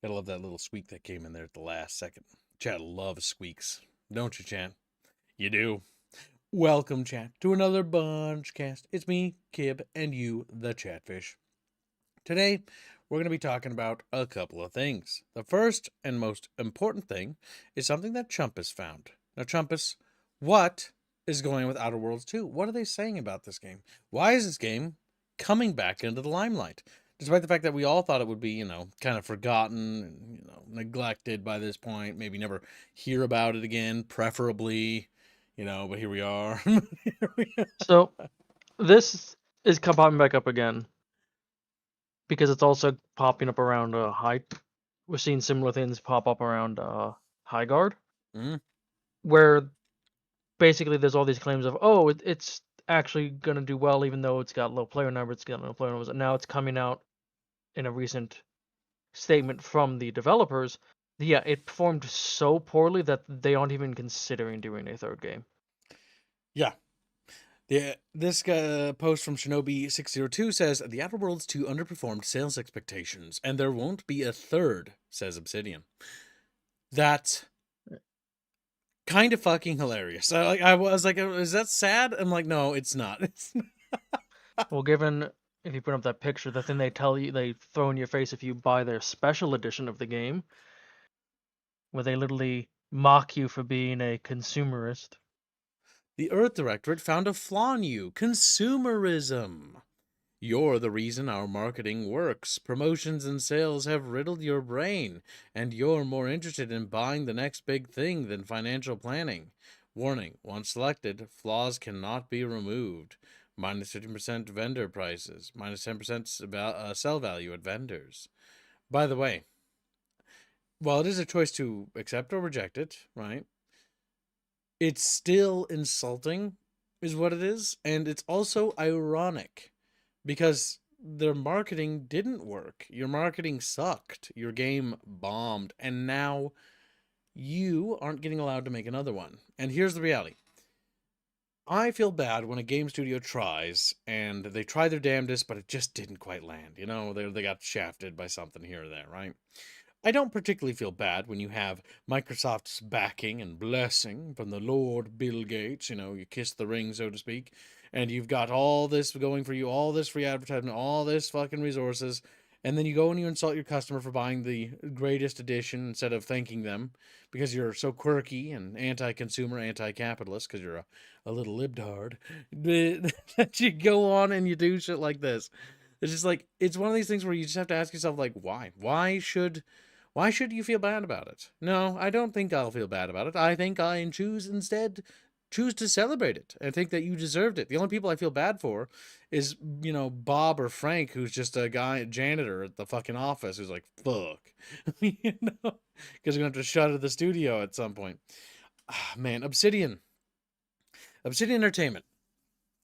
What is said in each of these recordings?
Gotta love that little squeak that came in there at the last second. Chat loves squeaks. Don't you, chat? You do. Welcome, chat, to another Bunch Cast. It's me, Kib, and you, the Chatfish. Today, we're going to be talking about a couple of things. The first and most important thing is something that Chumpus found. Now, Chumpus, what is going on with Outer Worlds 2? What are they saying about this game? Why is this game coming back into the limelight? Despite the fact that we all thought it would be, kind of forgotten and, neglected by this point, maybe never hear about it again, preferably, but here we are. So this is popping back up again because it's also popping up around high. We're seeing similar things pop up around High Guard, where basically there's all these claims of it's actually gonna do well even though it's got low player numbers, it's got low player numbers, and now it's coming out in a recent statement from the developers. Yeah, it performed so poorly that they aren't even considering doing a third game. Yeah. This post from Shinobi602 says, The Outer Worlds 2 underperformed sales expectations, and there won't be a third, says Obsidian. That's kind of fucking hilarious. I was like, is that sad? I'm like, no, it's not. Well, given if you put up that picture, the thing they tell you, they throw in your face if you buy their special edition of the game, where they literally mock you for being a consumerist. The Earth Directorate found a flaw in you. Consumerism. You're the reason our marketing works. Promotions and sales have riddled your brain, and you're more interested in buying the next big thing than financial planning. Warning, once selected, flaws cannot be removed. Minus 50% vendor prices. Minus 10% sell value at vendors. By the way, while it is a choice to accept or reject it, right? It's still insulting, is what it is. And it's also ironic because their marketing didn't work. Your marketing sucked. Your game bombed. And now you aren't getting allowed to make another one. And here's the reality. I feel bad when a game studio tries and they try their damnedest, but it just didn't quite land. They got shafted by something here or there, right? I don't particularly feel bad when you have Microsoft's backing and blessing from the Lord Bill Gates, you kiss the ring, so to speak, and you've got all this going for you, all this free advertisement, all this fucking resources, and then you go and you insult your customer for buying the greatest edition instead of thanking them because you're so quirky and anti-consumer, anti-capitalist, because you're a little libtard, that you go on and you do shit like this. It's just like, it's one of these things where you just have to ask yourself, like, why? Why should you feel bad about it? No, I don't think I'll feel bad about it. I think I choose to celebrate it. I think that you deserved it. The only people I feel bad for is, Bob or Frank, who's just a janitor at the fucking office who's like, fuck. Because we're going to have to shut the studio at some point. Man, Obsidian Entertainment.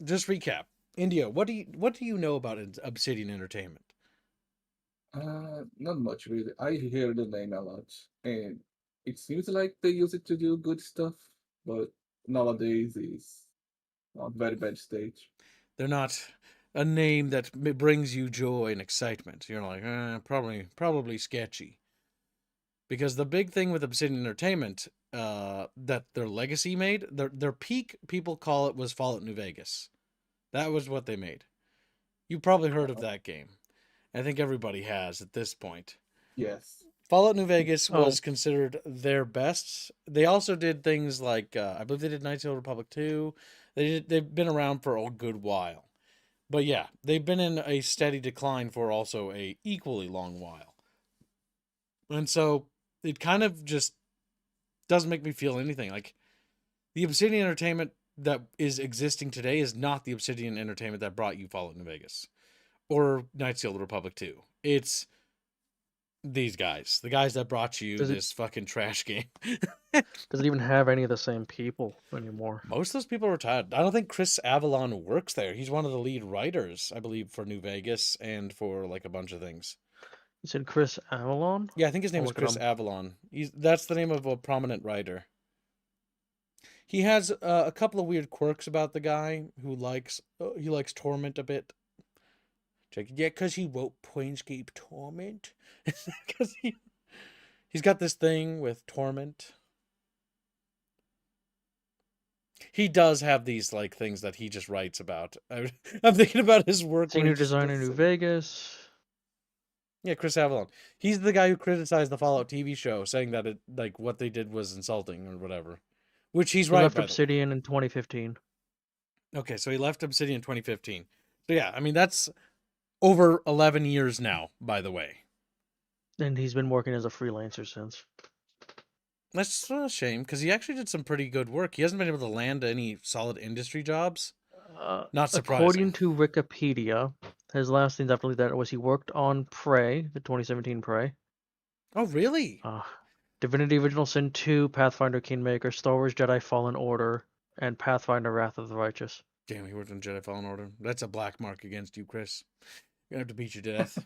Just recap. India, what do you know about Obsidian Entertainment? Not much really. I hear the name a lot, and it seems like they use it to do good stuff, but nowadays is a very bad stage. They're not a name that brings you joy and excitement. You're like, probably sketchy. Because the big thing with Obsidian Entertainment, that their legacy made, their peak, people call it, was Fallout New Vegas. That was what they made. You probably heard of that game. I think everybody has at this point. Yes. Fallout New Vegas was Oh, considered their best. They also did things like, I believe they did Knights of the Old Republic 2. They've been around for a good while. But yeah, they've been in a steady decline for also a equally long while. And so it kind of just doesn't make me feel anything. Like, the Obsidian Entertainment that is existing today is not the Obsidian Entertainment that brought you Fallout New Vegas or Knights of the Old Republic 2. It's these guys, the guys that brought you does it this fucking trash game. does it even have any of the same people anymore? Most of those people are retired. I don't think Chris Avalon works there. He's one of the lead writers, I believe, for New Vegas and for like a bunch of things. You said Chris Avalon? Yeah, I think his name I'll is look it Chris up. Avalon. That's the name of a prominent writer. He has a couple of weird quirks about the guy who he likes Torment a bit. Check, yeah, because he wrote Planescape Torment. Because He's got this thing with Torment. He does have these like things that he just writes about. I'm thinking about his work. Senior designer, New Vegas. Yeah, Chris Avalon. He's the guy who criticized the Fallout TV show, saying that it like what they did was insulting or whatever. Which he's He right. left By the way. Obsidian in 2015. Okay, so he left Obsidian in 2015. So yeah, I mean that's over 11 years now. By the way, And he's been working as a freelancer since. that's a shame because he actually did some pretty good work. He hasn't been able to land any solid industry jobs. Not surprising. According to Wikipedia, his last things after that was he worked on Prey, the 2017 Prey. Oh, really? Divinity Original Sin 2, Pathfinder Kingmaker, Star Wars Jedi Fallen Order, and Pathfinder Wrath of the Righteous. Damn, he worked on Jedi Fallen Order. That's a black mark against you, Chris. You're gonna have to beat you to death.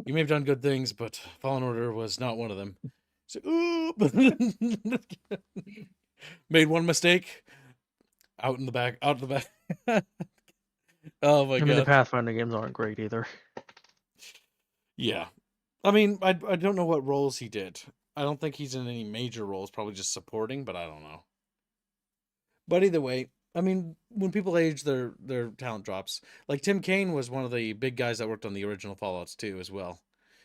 You may have done good things, but Fallen Order was not one of them. So, made one mistake. Out in the back. Oh my god. I mean, the Pathfinder games aren't great either. Yeah. I mean, I don't know what roles he did. I don't think he's in any major roles, probably just supporting, but I don't know. But either way, I mean, when people age, their talent drops. Like Tim Kaine was one of the big guys that worked on the original Fallouts too, as well.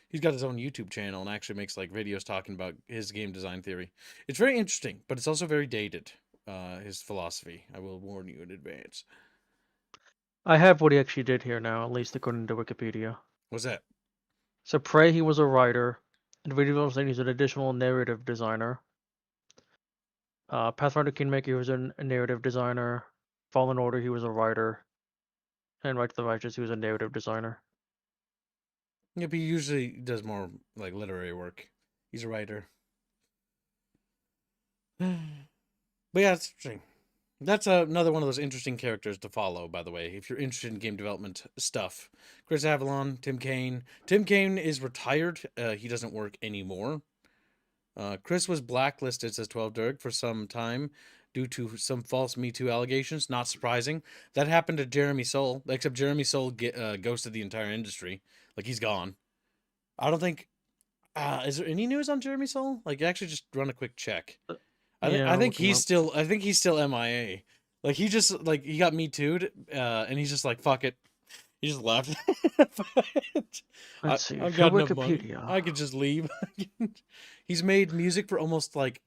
He's got his own YouTube channel and actually makes like videos talking about his game design theory. It's very interesting, but it's also very dated. His philosophy. I will warn you in advance. I have what he actually did here now, at least according to Wikipedia. What's that? So Prey, he was a writer. Individual saying he's an additional narrative designer. Pathfinder Kingmaker, he was a narrative designer. Fallen Order, he was a writer. And Right to the Righteous, he was a narrative designer. Yeah, but he usually does more like literary work. He's a writer. But yeah, it's interesting. That's another one of those interesting characters to follow, by the way, if you're interested in game development stuff. Chris Avalon, Tim Kaine. Tim Kaine is retired. He doesn't work anymore. Chris was blacklisted, says 12 Dirk, for some time due to some false Me Too allegations. Not surprising. That happened to Jeremy Soule, except Jeremy Soule ghosted the entire industry. Like, he's gone. I don't think... is there any news on Jeremy Soule? Like, actually just run a quick check. I think he's still MIA. Like he just like he got Me Too'd, and he's just like fuck it. He just left. Let's see. I've got enough Wikipedia. money. I could just leave. He's made music for almost like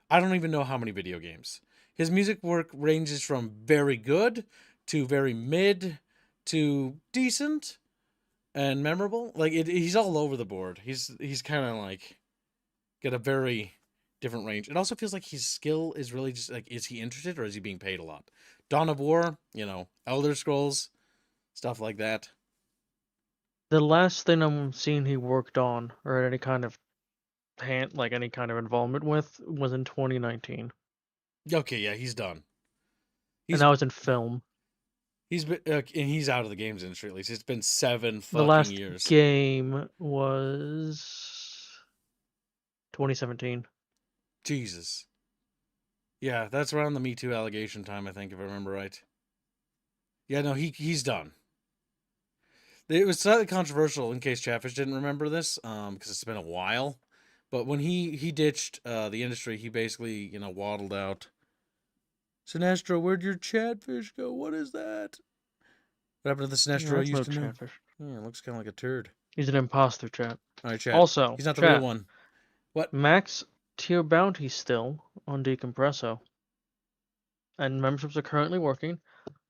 I don't even know how many video games. His music work ranges from very good to very mid to decent and memorable. Like he's all over the board. He's kind of like got a very different range. It also feels like his skill is really just like, is he interested or is he being paid a lot? Dawn of War, Elder Scrolls, stuff like that. The last thing I'm seeing he worked on or had any kind of any kind of involvement with was in 2019. Okay, yeah, he's done. And that was in film. He's been and he's out of the games industry at least. It's been 7 fucking The last years. game was 2017. Jesus. Yeah, that's around the Me Too allegation time, I think, if I remember right. Yeah, no, he's done. It was slightly controversial, in case Chatfish didn't remember this, because it's been a while. But when he ditched the industry, he basically, waddled out. Sinestro, where'd your Chatfish go? What is that? What happened to the Sinestro I used to know? Chatfish. Yeah, it looks kind of like a turd. He's an imposter, chat. All right, chat. Also, he's not the chat, real one. What? Max tier bounty still on Decompresso. And memberships are currently working.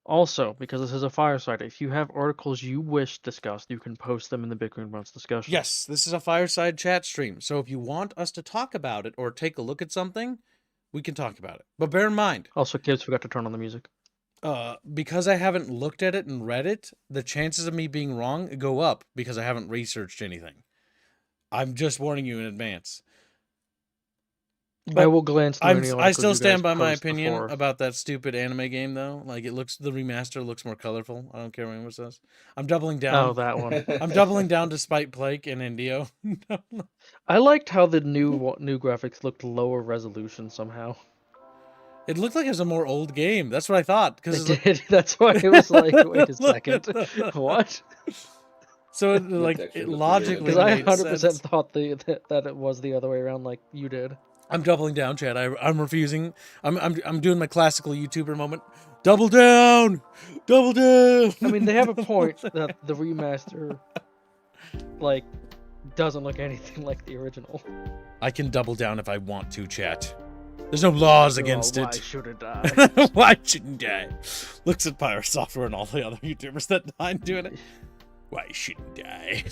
Also, because this is a fireside, if you have articles you wish discussed, you can post them in the Bickering Brunch discussion. Yes, this is a fireside chat stream. So if you want us to talk about it or take a look at something, we can talk about it. But bear in mind. Also, kids forgot to turn on the music. Because I haven't looked at it and read it, the chances of me being wrong go up because I haven't researched anything. I'm just warning you in advance. But I will glance through I still stand by my opinion about that stupid anime game, though. Like, the remaster looks more colorful. I don't care what anyone says. I'm doubling down. Oh, that one. I'm doubling down despite Blake and Indio. I liked how the new graphics looked lower resolution somehow. It looked like it was a more old game. That's what I thought. It did. That's why it was like, wait a second. What? So That like actually it looks logically Because I made 100% sense. thought that it was the other way around, like you did. I'm doubling down, Chad. I'm refusing. I'm doing my classical YouTuber moment. Double down, double down. I mean, they have a point that the remaster, like, doesn't look anything like the original. I can double down if I want to, chat. There's no laws against Why it. should I? Why shouldn't I? Looks at Pirate Software and all the other YouTubers that died doing it. Why shouldn't I?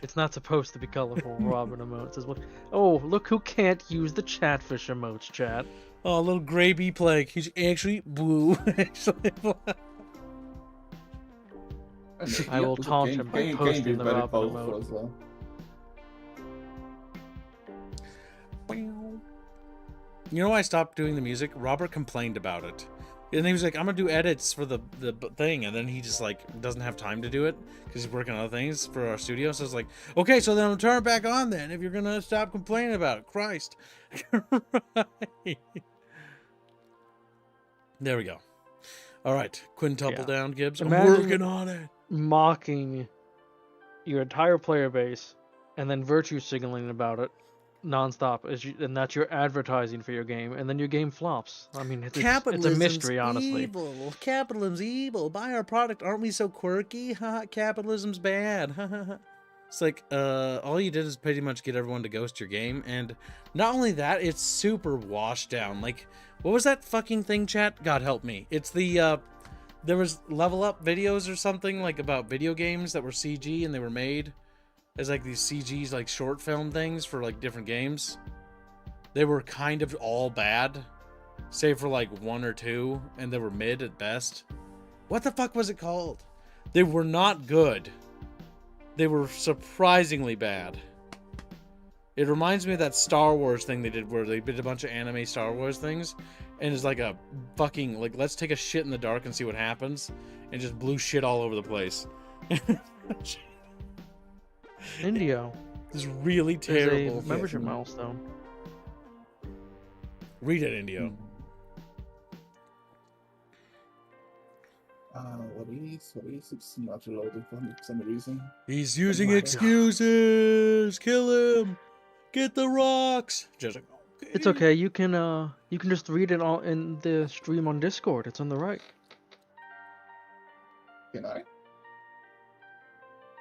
It's not supposed to be colorful Robin emotes. Is what? Oh, look who can't use the Chatfish emotes, chat. Oh, little gray bee plague. He's actually boo. Actually, I will taunt him by posting the very Robin powerful emote. as well. you know why I stopped doing the music? Robert complained about it. And he was like, I'm gonna do edits for the thing, and then he just like doesn't have time to do it because he's working on other things for our studio. So it's like, okay, so then I'm turn it back on then if you're gonna stop complaining about it. Christ. Right. There we go. All right, quintuple Yeah. down, Gibbs. I'm Imagine- working on it. Mocking your entire player base and then virtue signaling about it nonstop, and that's your advertising for your game, and then your game flops. I mean, it's a mystery, honestly. Evil. Capitalism's evil. Buy our product. Aren't we so quirky? Haha, capitalism's bad. It's like, all you did is pretty much get everyone to ghost your game, and not only that, it's super washed down. Like, what was that fucking thing, chat? God help me. It's the, there was level up videos or something, like, about video games that were CG and they were made as, like, these CGs, like, short film things for, like, different games. They were kind of all bad, save for, like, one or two, and they were mid at best. What the fuck was it called? They were not good. They were surprisingly bad. It reminds me of that Star Wars thing they did where they did a bunch of anime Star Wars things, and it's like a fucking, like, let's take a shit in the dark and see what happens, and just blew shit all over the place. Indio It's really is terrible. a membership milestone. Read it, Indio. What is? It's not reloaded for some reason. He's using my God. excuses. Kill him. Get the rocks. Just like, It's okay. You can just read it all in the stream on Discord. It's on the right. Can I?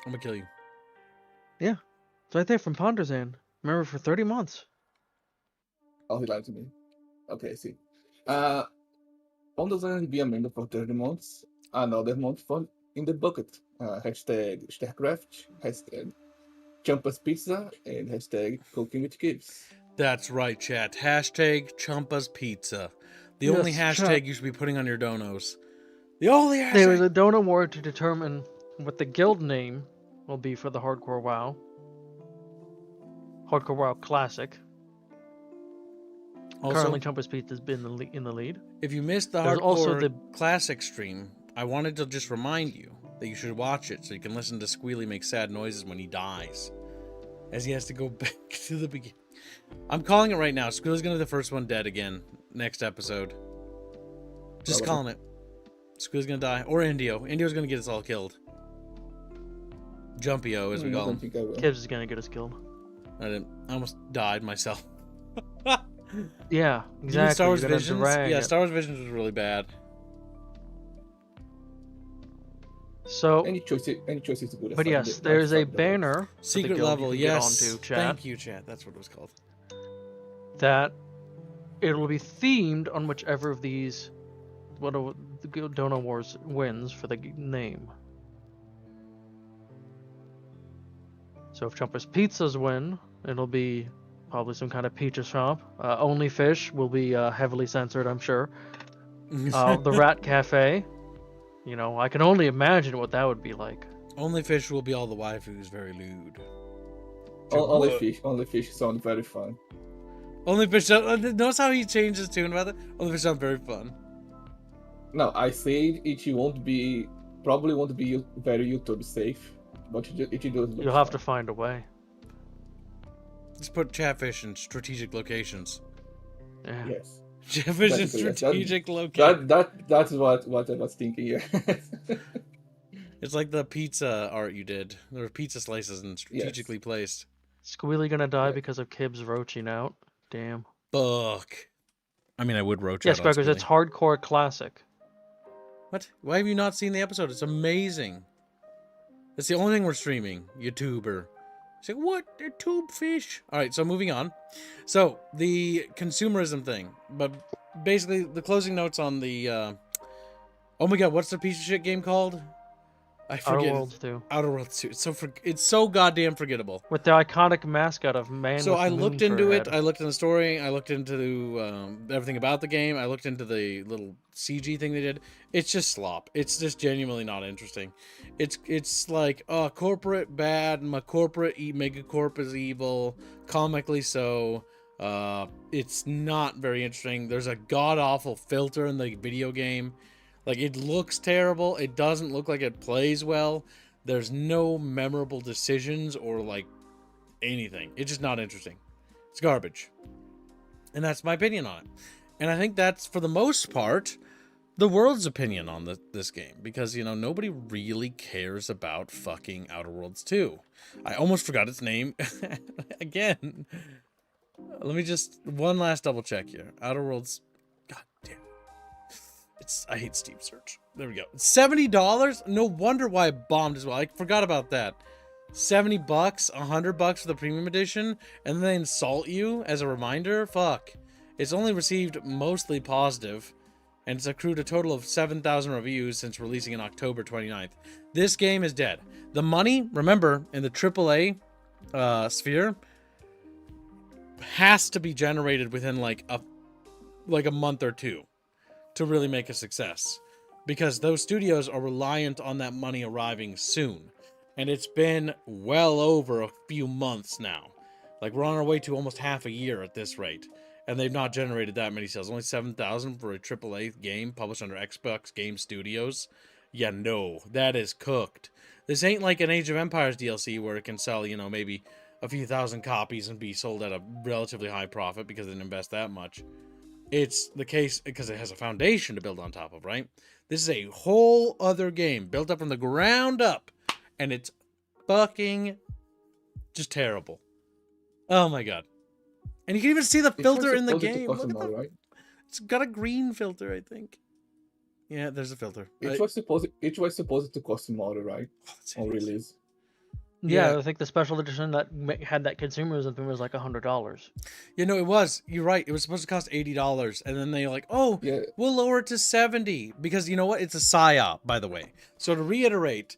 I'm gonna kill you. It's right there from Ponderzan. Remember, for 30 months. Oh, he lied to me. Okay, I see. On the be a member for 30 months. Another month for in the bucket. Hashtag StarCraft, hashtag Champas Pizza, and hashtag Cooking with Gibbs. That's right, chat. Hashtag Chumpa's Pizza. The Yes, only hashtag chat. you should be putting on your donos. The only hashtag. There was a donor award to determine what the guild name will be for the Hardcore WoW. Hardcore WoW Classic. Also, Currently, Chumpa's Pizza has been in the lead. if you missed the There's Hardcore also the- Classic stream, I wanted to just remind you that you should watch it so you can listen to Squeely make sad noises when he dies, as he has to go back to the beginning. I'm calling it right now. Squeely's gonna be the first one dead again next episode. Just Probably. calling it. Squeely's gonna die, or Indio. Indio's gonna get us all killed. Jumpy-O, as we I call don't him. think I will. Kibbs is gonna get us killed. I almost died myself. Yeah, Even exactly. Star Wars You're gonna Visions. drag Yeah, it. Star Wars Visions was really bad. So, Any choice is good. but yes, there's a banner for the Secret guild level, you can yes. get onto, chat, Thank you, chat. That's what it was called. that it will be themed on whichever of these the Guild Donor Wars wins for the name. So if Chumpa's Pizzas win, it'll be probably some kind of pizza shop. Only Fish will be heavily censored, I'm sure. The Rat Cafe, you know, I can only imagine what that would be like. Only Fish will be all the waifus, very lewd. Only fish sound very fun. Only Fish. Notice how he changed his tune about it? Only Fish sound very fun. No, I say it probably won't be very YouTube safe, but it does look You'll have to fun. find a way. Just put Chatfish in strategic locations. Yeah. Yes. Chatfish in Basically, yes. strategic locations. That's what I was thinking. Yeah. It's like the pizza art you did. There were pizza slices and strategically placed. Squealy gonna die Yeah. because of Kibs roaching out. Damn. Fuck. I mean, I would roach Yes, out on Gregors, it's Squealy. hardcore classic. What? Why have you not seen the episode? It's amazing. It's the only thing we're streaming. YouTuber. It's like, what? They're tube fish. All right, so moving on. So, the consumerism thing. But basically, the closing notes on the... oh my god, what's the piece of shit game called? I Outer forget. Worlds 2. Outer Worlds 2. It's so goddamn forgettable. With the iconic mascot of man So with I the looked moon for into a it. head. I looked in the story. I looked into everything about the game. I looked into the little CG thing they did. It's just slop. It's just genuinely not interesting. It's like corporate bad. My corporate megacorp is evil. Comically so. It's not very interesting. There's a god awful filter in the video game. Like, it looks terrible. It doesn't look like it plays well. There's no memorable decisions or like anything. It's just not interesting. It's garbage. And that's my opinion on it. And I think that's, for the most part, the world's opinion on this game. Because, you know, nobody really cares about fucking Outer Worlds 2. I almost forgot its name. Again. Let me just... one last double check here. Outer Worlds... God damn. I hate Steam search. There we go. $70? No wonder why it bombed as well. I forgot about that. $70, $100 for the premium edition, and then they insult you as a reminder? Fuck. It's only received mostly positive, and it's accrued a total of 7,000 reviews since releasing in October 29th. This game is dead. The money, remember, in the AAA sphere, has to be generated within like a month or two to really make a success, because those studios are reliant on that money arriving soon. And it's been well over a few months now. Like, we're on our way to almost half a year at this rate. And they've not generated that many sales. Only 7,000 for a AAA game published under Xbox Game Studios. Yeah, no. That is cooked. This ain't like an Age of Empires DLC where it can sell, you know, maybe a few thousand copies and be sold at a relatively high profit because they didn't invest that much. It's the case because it has a foundation to build on top of, right? This is a whole other game built up from the ground up. And it's fucking just terrible. Oh my god. And you can even see the filter in the game. Look at that. Right? It's got a green filter, I think. Yeah, there's a filter. It was supposed to cost more, right? On release. Yeah, I think the special edition that had that consumerism thing was like $100. You know, it was. You're right. It was supposed to cost $80, and then they're like, "Oh, yeah, we'll lower it to $70," because you know what? It's a psyop, by the way. So to reiterate,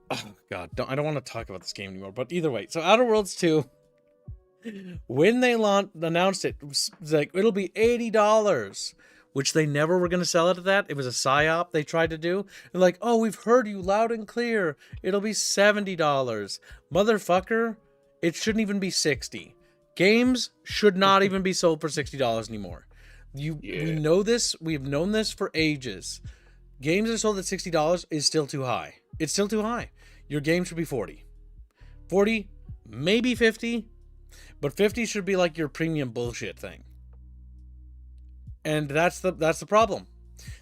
oh god, I don't want to talk about this game anymore. But either way, so Outer Worlds 2, when they announced it was like it'll be $80. Which they never were going to sell it at that. It was a psyop they tried to do. They're like, oh, we've heard you loud and clear. It'll be $70. Motherfucker, it shouldn't even be $60. Games should not even be sold for $60 anymore. We know this. We've known this for ages. Games that are sold at $60 is still too high. It's still too high. Your game should be 40. 40, maybe 50. But 50 should be like your premium bullshit thing. And that's the problem.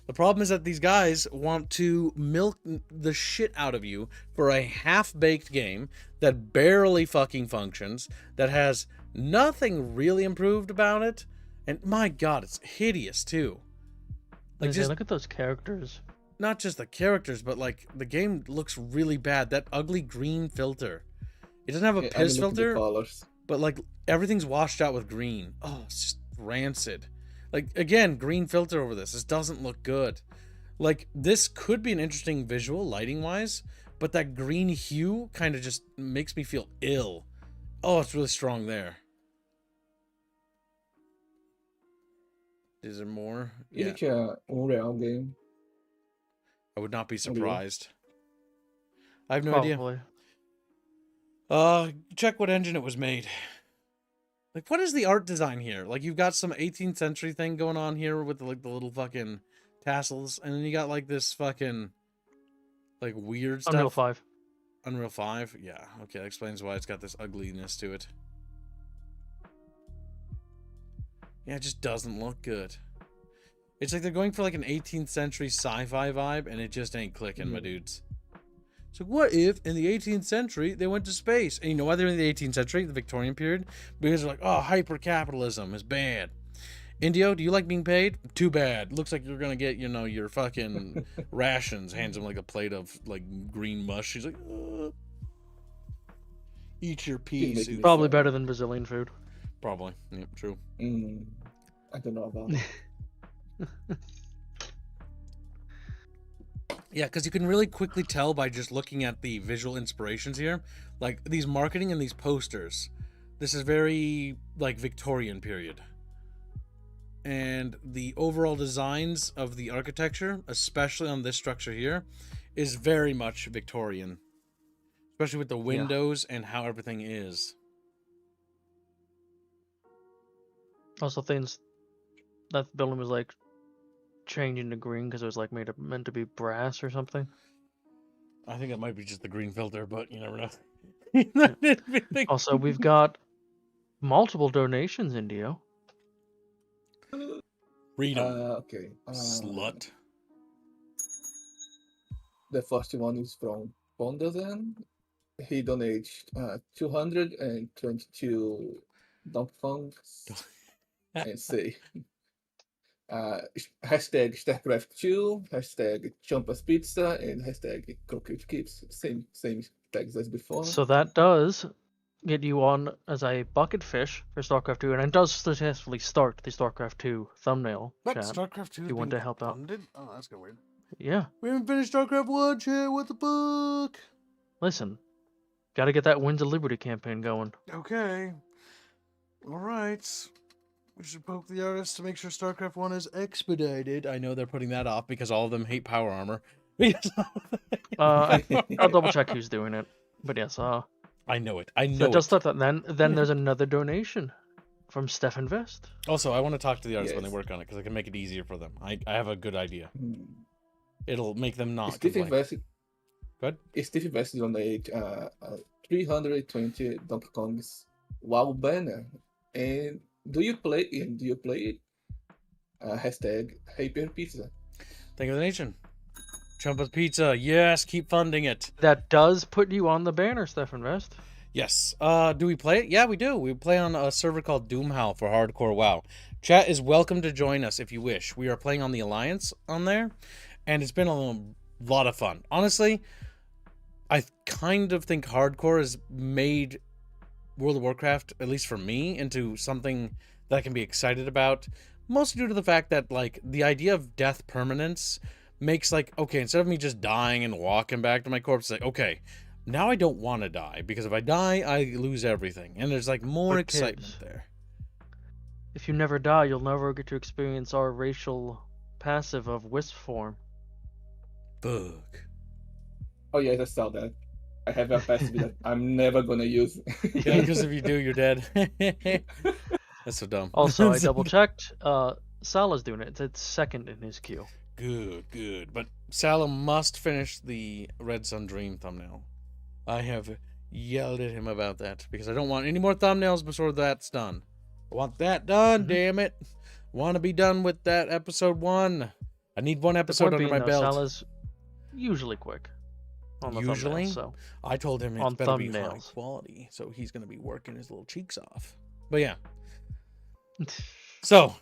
The problem is that these guys want to milk the shit out of you for a half-baked game that barely fucking functions, that has nothing really improved about it, and my god, it's hideous too. Like, just look at those characters. Not just the characters, but like the game looks really bad. That ugly green filter. It doesn't have a piss filter, but like everything's washed out with green. Oh, it's just rancid. Like, again, green filter over this. This doesn't look good. Like, this could be an interesting visual, lighting-wise, but that green hue kind of just makes me feel ill. Oh, it's really strong there. Is there more? Yeah. It's an Unreal game. I would not be surprised. I have no Probably. idea. Check what engine it was made. Like, what is the art design here? Like, you've got some 18th century thing going on here with like the little fucking tassels, and then you got like this fucking like weird stuff. Unreal 5. Unreal 5? Yeah. Okay, that explains why it's got this ugliness to it. Yeah, it just doesn't look good. It's like they're going for like an 18th century sci-fi vibe, and it just ain't clicking, my dudes. So what if in the 18th century they went to space? And you know why they're in the 18th century, the Victorian period? Because they're like, oh, hyper-capitalism is bad. Indio, do you like being paid? Too bad. Looks like you're gonna get, your fucking rations. Hands him like a plate of like green mush. He's like, eat your peas. Probably better than Brazilian food. Probably. Yeah, true. I don't know about it. Yeah, because you can really quickly tell by just looking at the visual inspirations here. Like, these marketing and these posters. This is very, like, Victorian period. And the overall designs of the architecture, especially on this structure here, is very much Victorian. Especially with the windows and how everything is. Also, things that building was like changing to green because it was like meant to be brass or something. I think it might be just the green filter, but you never know. Also, we've got multiple donations, Indio. Read 'em. Okay. Slut. The first one is from Pondozen. He donated 222 Donkey Kongs. And say hashtag StarCraft2, hashtag Champas Pizza, and hashtag Crooked Keeps. Same tags as before. So that does get you on as a bucket fish for StarCraft 2, and it does successfully start the StarCraft 2 thumbnail. But chat, StarCraft 2 if you want to help out. funded? Oh, that's kind of weird. Yeah. We haven't finished StarCraft 1 yet. What the fuck? Listen, gotta get that Winds of Liberty campaign going. Okay. Alright. We should poke the artists to make sure StarCraft 1 is expedited. I know they're putting that off because all of them hate power armor. I'll double check who's doing it. But yes, I know it. I know so it. just start that. Then there's another donation from Steph Invest. Also, I want to talk to the artists when they work on it because I can make it easier for them. I have a good idea. It'll make them not Steve complain. invested. Good. Steve invested on a 320 Donkey Kongs WoW banner. And do you play it? Hashtag HyperPizza. Thank you for the nation. Chumpa's Pizza. Yes, keep funding it. That does put you on the banner, Steph Invest. Yes. Do we play it? Yeah, we do. We play on a server called Doomhowl for Hardcore WoW. Chat is welcome to join us if you wish. We are playing on the Alliance on there, and it's been a lot of fun. Honestly, I kind of think Hardcore has made World of Warcraft, at least for me, into something that I can be excited about. Mostly due to the fact that, like, the idea of death permanence makes, like, okay, instead of me just dying and walking back to my corpse, it's like, okay, now I don't want to die, because if I die, I lose everything. And there's, like, more excitement there. If you never die, you'll never get to experience our racial passive of wisp form. Fuck. Oh yeah, I saw that. I have a passive that I'm never gonna use. Yeah, because if you do, you're dead. That's so dumb. Also, I double checked. Salah's doing it. It's second in his queue. Good. But Salah must finish the Red Sun Dream thumbnail. I have yelled at him about that because I don't want any more thumbnails before that's done. I want that done, damn it. Want to be done with that episode 1. I need one episode under my belt. Salah's usually quick. On the Usually? thumbnails, so. I told him it's On better be high thumbnails. quality, so he's going to be working his little cheeks off. But yeah. So,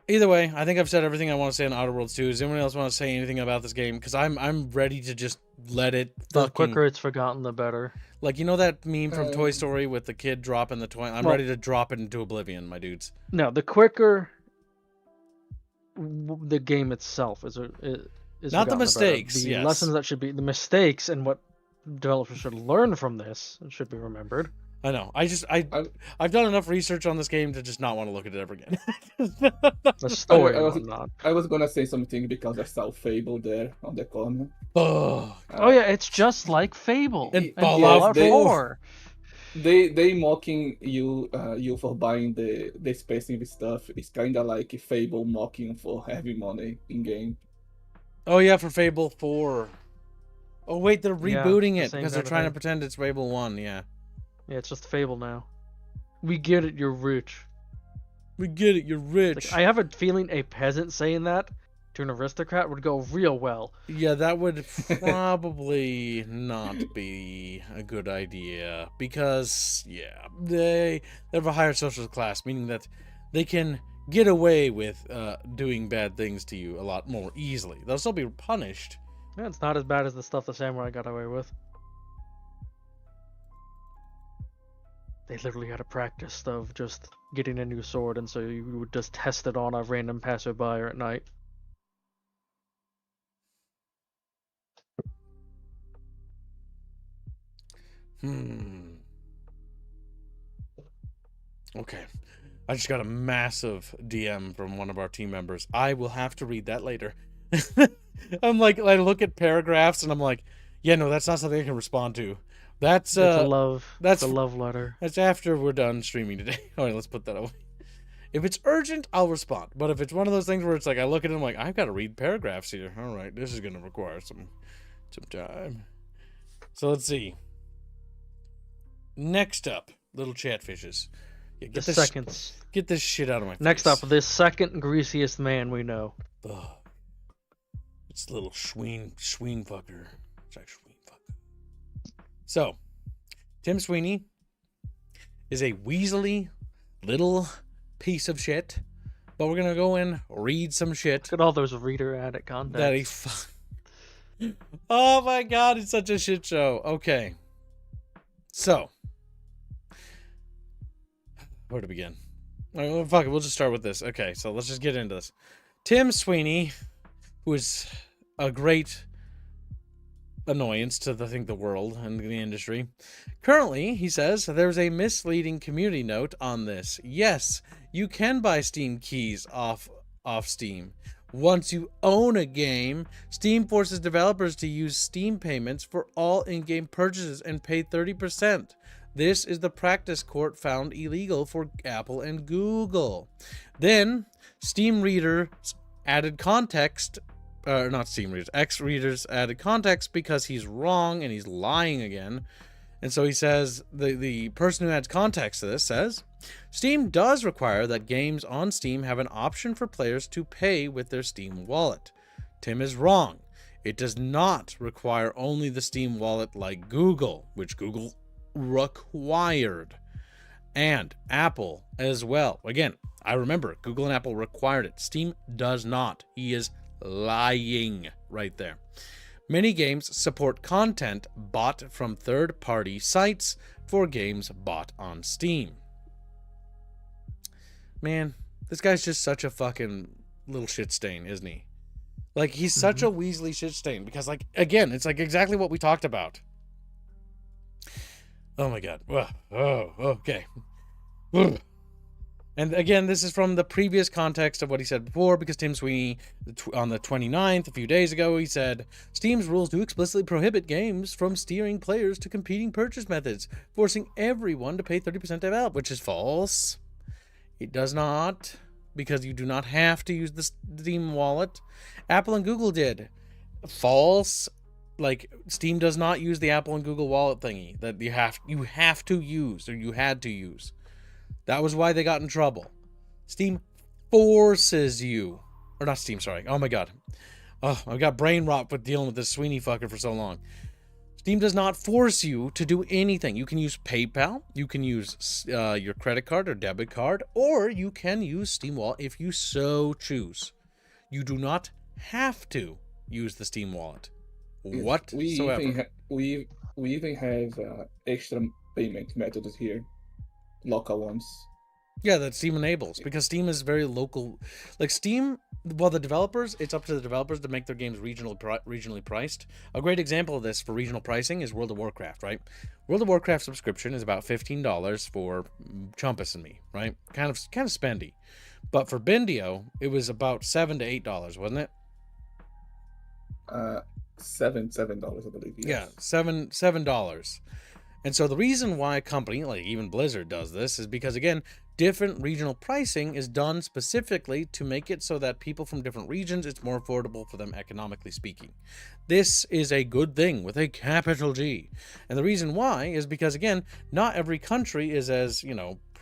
either way, I think I've said everything I want to say on Outer Worlds 2. Does anyone else want to say anything about this game? Because I'm ready to just let it The fucking... quicker it's forgotten, the better. Like, you know that meme from Toy Story with the kid dropping the toy? I'm Well- ready to drop it into oblivion, my dudes. No, the quicker the game itself is Not the forgotten, better. mistakes, The yes. lessons that should be the mistakes and what developers should learn from this should be remembered. I know. I've done enough research on this game to just not want to look at it ever again. The story I and was- whatnot. I was gonna say something because I saw Fable there on the corner. Oh, Oh yeah, it's just like Fable And and Fallout Fallout 4. 4. They mocking you for buying the expensive stuff. It's kind of like Fable mocking for heavy money in game. Oh yeah, for Fable 4. Oh wait, they're Yeah, rebooting the it same because they're kind of trying to thing. pretend it's Fable 1, yeah. Yeah, it's just Fable now. We get it, you're rich. We get it, you're rich. Like, I have a feeling a peasant saying that to an aristocrat would go real well. Yeah, that would probably not be a good idea because, yeah, they have a higher social class, meaning that they can get away with doing bad things to you a lot more easily. They'll still be punished. Yeah, it's not as bad as the stuff the samurai got away with. They literally had a practice of just getting a new sword, and so you would just test it on a random passerby or at night. Okay. I just got a massive DM from one of our team members. I will have to read that later. I'm like, I look at paragraphs and I'm like, yeah, no, that's not something I can respond to. That's It's a love letter. That's after we're done streaming today. All right, let's put that away. If it's urgent, I'll respond. But if it's one of those things where it's like I look at it and I'm like, I've got to read paragraphs here. All right, this is going to require some time. So let's see. Next up, little chatfishes. Yeah, get this shit out of my face. Next up, this second greasiest man we know. Ugh. It's little Sween fucker. It's like Sween fucker. So, Tim Sweeney is a weaselly little piece of shit, but we're gonna go and read some shit. Look at all those reader addict contacts. That he Oh my god, it's such a shit show. Okay. So, where to begin? All right, well, fuck it, we'll just start with this. Okay, so let's just get into this. Tim Sweeney, who is a great annoyance to the world and the industry. Currently, he says, there's a misleading community note on this. Yes, you can buy Steam keys off Steam. Once you own a game, Steam forces developers to use Steam payments for all in-game purchases and pay 30%. This is the practice court found illegal for Apple and Google. Then, Steam readers added context, not Steam readers, X readers added context because he's wrong and he's lying again. And so he says, the person who adds context to this says, Steam does require that games on Steam have an option for players to pay with their Steam wallet. Tim is wrong. It does not require only the Steam wallet like Google, which Google required, and Apple as well. Again, I remember Google and Apple required it. Steam does not. He is lying right there. Many games support content bought from third-party sites for games bought on Steam. Man, this guy's just such a fucking little shit stain, isn't he? Like, he's such a Weasley shit stain because, like, again, it's like exactly what we talked about. Oh my god. Oh, okay. And again, this is from the previous context of what he said before, because Tim Sweeney, on the 29th, a few days ago, he said, Steam's rules do explicitly prohibit games from steering players to competing purchase methods, forcing everyone to pay 30% to develop, which is false. It does not, because you do not have to use the Steam wallet. Apple and Google did. False. Like, Steam does not use the Apple and Google wallet thingy that you have to use, or you had to use. That was why they got in trouble. Steam forces you, or not Steam, sorry. Oh my god. Oh, I've got brain rot with dealing with this Sweeney fucker for so long. Steam does not force you to do anything. You can use PayPal, you can use your credit card or debit card, or you can use Steam Wallet if you so choose. You do not have to use the Steam Wallet. Whatsoever. We even have extra payment methods here, local ones. Yeah, that Steam enables, because Steam is very local. Like Steam, well, the developers, it's up to the developers to make their games regionally priced. A great example of this for regional pricing is World of Warcraft, right? World of Warcraft subscription is about $15 for Chumpus and me, right? Kind of spendy. But for Bindio, it was about $7 to $8, wasn't it? $7, I believe. Yes. Yeah, $7. And so the reason why a company like even Blizzard does this is because, again, different regional pricing is done specifically to make it so that people from different regions, it's more affordable for them economically speaking. This is a good thing with a capital G. And the reason why is because, again, not every country is as,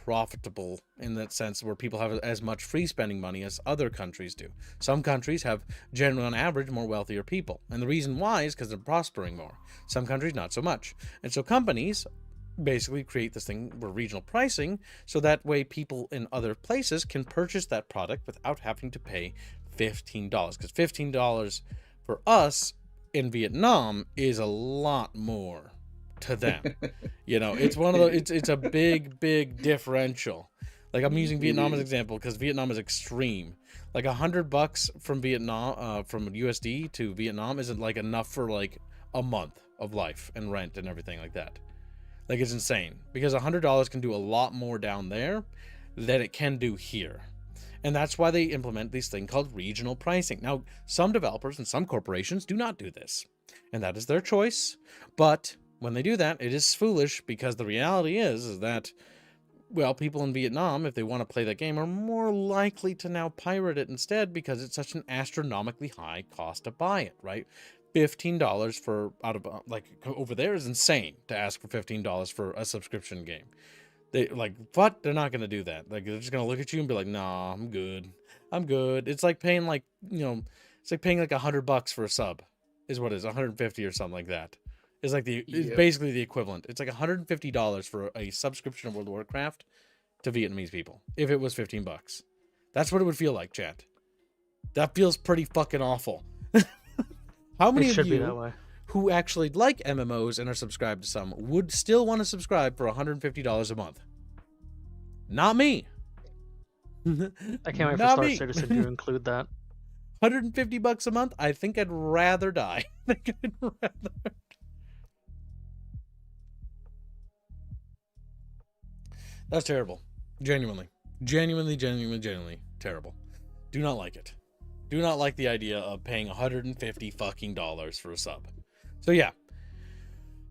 profitable in that sense where people have as much free spending money as other countries do. Some countries have, generally on average, more wealthier people. And the reason why is because they're prospering more. Some countries, not so much. And so companies basically create this thing where regional pricing, so that way people in other places can purchase that product without having to pay $15. Because $15 for us in Vietnam is a lot more to them. You know, it's one of the it's a big differential. Like, I'm using Vietnam as an example because Vietnam is extreme. Like $100 from Vietnam, from USD to Vietnam isn't like enough for like a month of life and rent and everything like that. Like, it's insane because $100 can do a lot more down there than it can do here. And that's why they implement this thing called regional pricing. Now, some developers and some corporations do not do this, and that is their choice. But when they do that, it is foolish because the reality is that, well, people in Vietnam, if they want to play that game, are more likely to now pirate it instead because it's such an astronomically high cost to buy it, right? $15 for like over there is insane to ask for $15 for a subscription game. They like, what? They're not going to do that. Like, they're just going to look at you and be like, nah, I'm good. It's like paying like, you know, it's like paying like $100 for a sub is what it is, 150 or something like that. It's like it's basically the equivalent. It's like $150 for a subscription of World of Warcraft to Vietnamese people. If it was $15. That's what it would feel like, chat. That feels pretty fucking awful. How many of you who actually like MMOs and are subscribed to some would still want to subscribe for $150 a month? Not me. I can't wait for Star Citizen to include that. $150 a month? I think I'd rather die. That's terrible. Genuinely terrible. Do not like it. Do not like the idea of paying $150 fucking dollars for a sub. So yeah.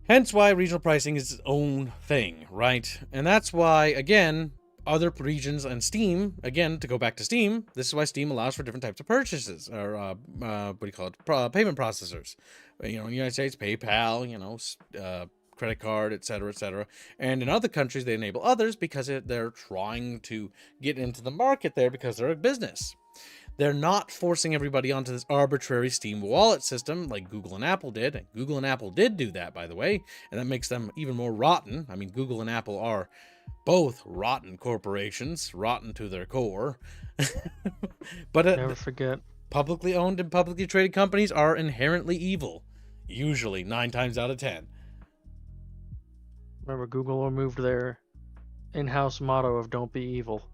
Hence why regional pricing is its own thing, right? And that's why, again, other regions and Steam, again, to go back to Steam, this is why Steam allows for different types of purchases, or payment processors. You know, in the United States, PayPal, you know, credit card, etc., etc. And in other countries, they enable others because they're trying to get into the market there because they're a business. They're not forcing everybody onto this arbitrary Steam wallet system like Google and Apple did. And Google and Apple did do that, by the way, and that makes them even more rotten. I mean, Google and Apple are both rotten corporations, rotten to their core. But never forget, publicly owned and publicly traded companies are inherently evil, usually 9 times out of 10. Remember, Google removed their in-house motto of "Don't be evil."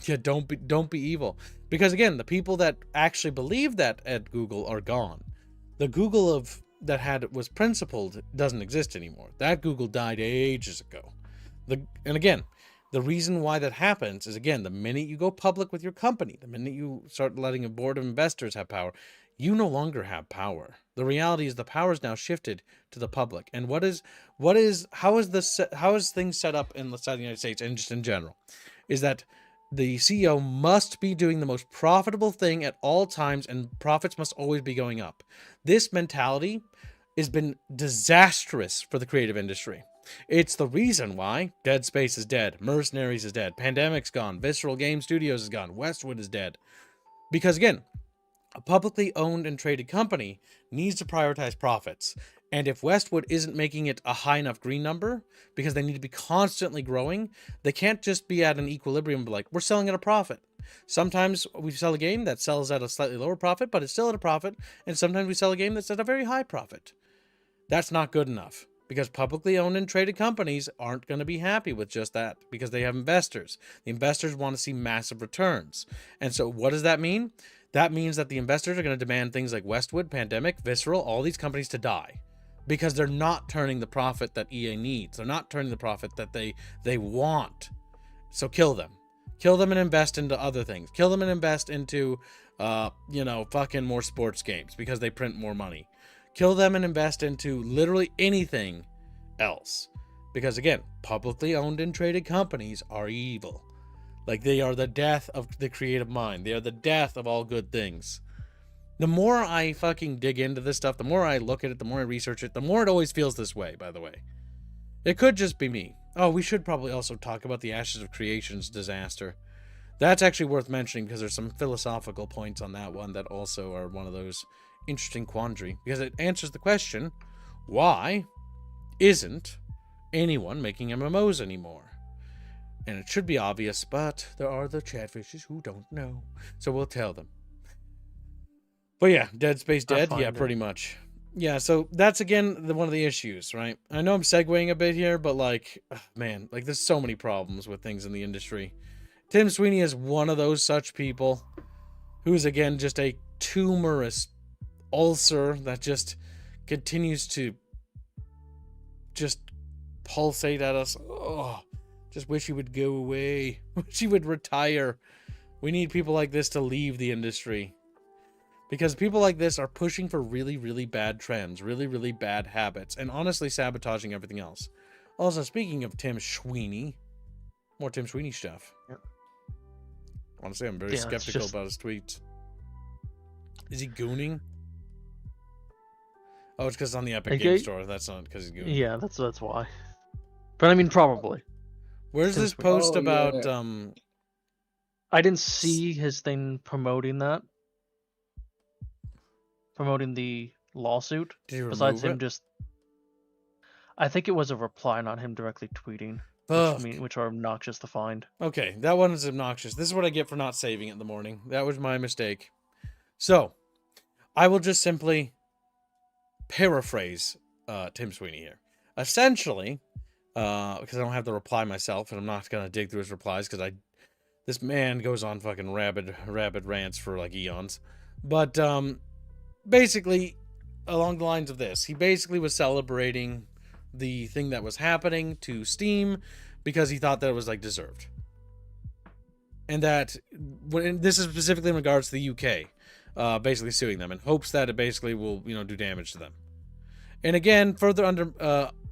Yeah, don't be evil. Because again, the people that actually believe that at Google are gone. The Google that was principled doesn't exist anymore. That Google died ages ago. And again, the reason why that happens is, again, the minute you go public with your company, the minute you start letting a board of investors have power, you no longer have power. The reality is the power is now shifted to the public. And how is things set up in the United States and just in general? Is that the CEO must be doing the most profitable thing at all times, and profits must always be going up. This mentality has been disastrous for the creative industry. It's the reason why Dead Space is dead, Mercenaries is dead, Pandemic's gone, Visceral Game Studios is gone, Westwood is dead. Because again, a publicly owned and traded company needs to prioritize profits. And if Westwood isn't making it a high enough green number, because they need to be constantly growing, they can't just be at an equilibrium, like, we're selling at a profit. Sometimes we sell a game that sells at a slightly lower profit, but it's still at a profit. And sometimes we sell a game that's at a very high profit. That's not good enough, because publicly owned and traded companies aren't going to be happy with just that, because they have investors. The investors want to see massive returns. And so what does that mean? That means that the investors are going to demand things like Westwood, Pandemic, Visceral, all these companies to die. Because they're not turning the profit that EA needs. They're not turning the profit that they want. So kill them. Kill them and invest into other things. Kill them and invest into, fucking more sports games because they print more money. Kill them and invest into literally anything else. Because again, publicly owned and traded companies are evil. Like, they are the death of the creative mind. They are the death of all good things. The more I fucking dig into this stuff, the more I look at it, the more I research it, the more it always feels this way, by the way. It could just be me. Oh, we should probably also talk about the Ashes of Creations disaster. That's actually worth mentioning because there's some philosophical points on that one that also are one of those interesting quandary. Because it answers the question, why isn't anyone making MMOs anymore? And it should be obvious, but there are the chatfishes who don't know. So we'll tell them. But yeah, Dead Space Dead? Yeah, pretty much. Yeah, so that's again one of the issues, right? I know I'm segueing a bit here, but like, man, like there's so many problems with things in the industry. Tim Sweeney is one of those such people who's again just a tumorous ulcer that just continues to just pulsate at us. Oh, just wish he would go away. Wish he would retire. We need people like this to leave the industry. Because people like this are pushing for really, really bad trends, really, really bad habits, and honestly sabotaging everything else. Also, speaking of Tim Sweeney, more Tim Sweeney stuff. Yep. Honestly, I'm very skeptical about his tweets. Is he gooning? Oh, it's because it's on the Epic Game Store. That's not because he's gooning. Yeah, that's why. But I mean, probably. Where's this post about? Yeah. I didn't see his thing promoting that. Promoting the lawsuit. Besides him just... I think it was a reply, not him directly tweeting. Which are obnoxious to find. Okay, that one is obnoxious. This is what I get for not saving it in the morning. That was my mistake. So, I will just simply paraphrase Tim Sweeney here. Essentially, because I don't have the reply myself, and I'm not going to dig through his replies, because this man goes on fucking rabid rants for like eons. But, basically, along the lines of this, he basically was celebrating the thing that was happening to Steam because he thought that it was like deserved. And that this is specifically in regards to the UK, basically suing them in hopes that it basically will, do damage to them. And again, further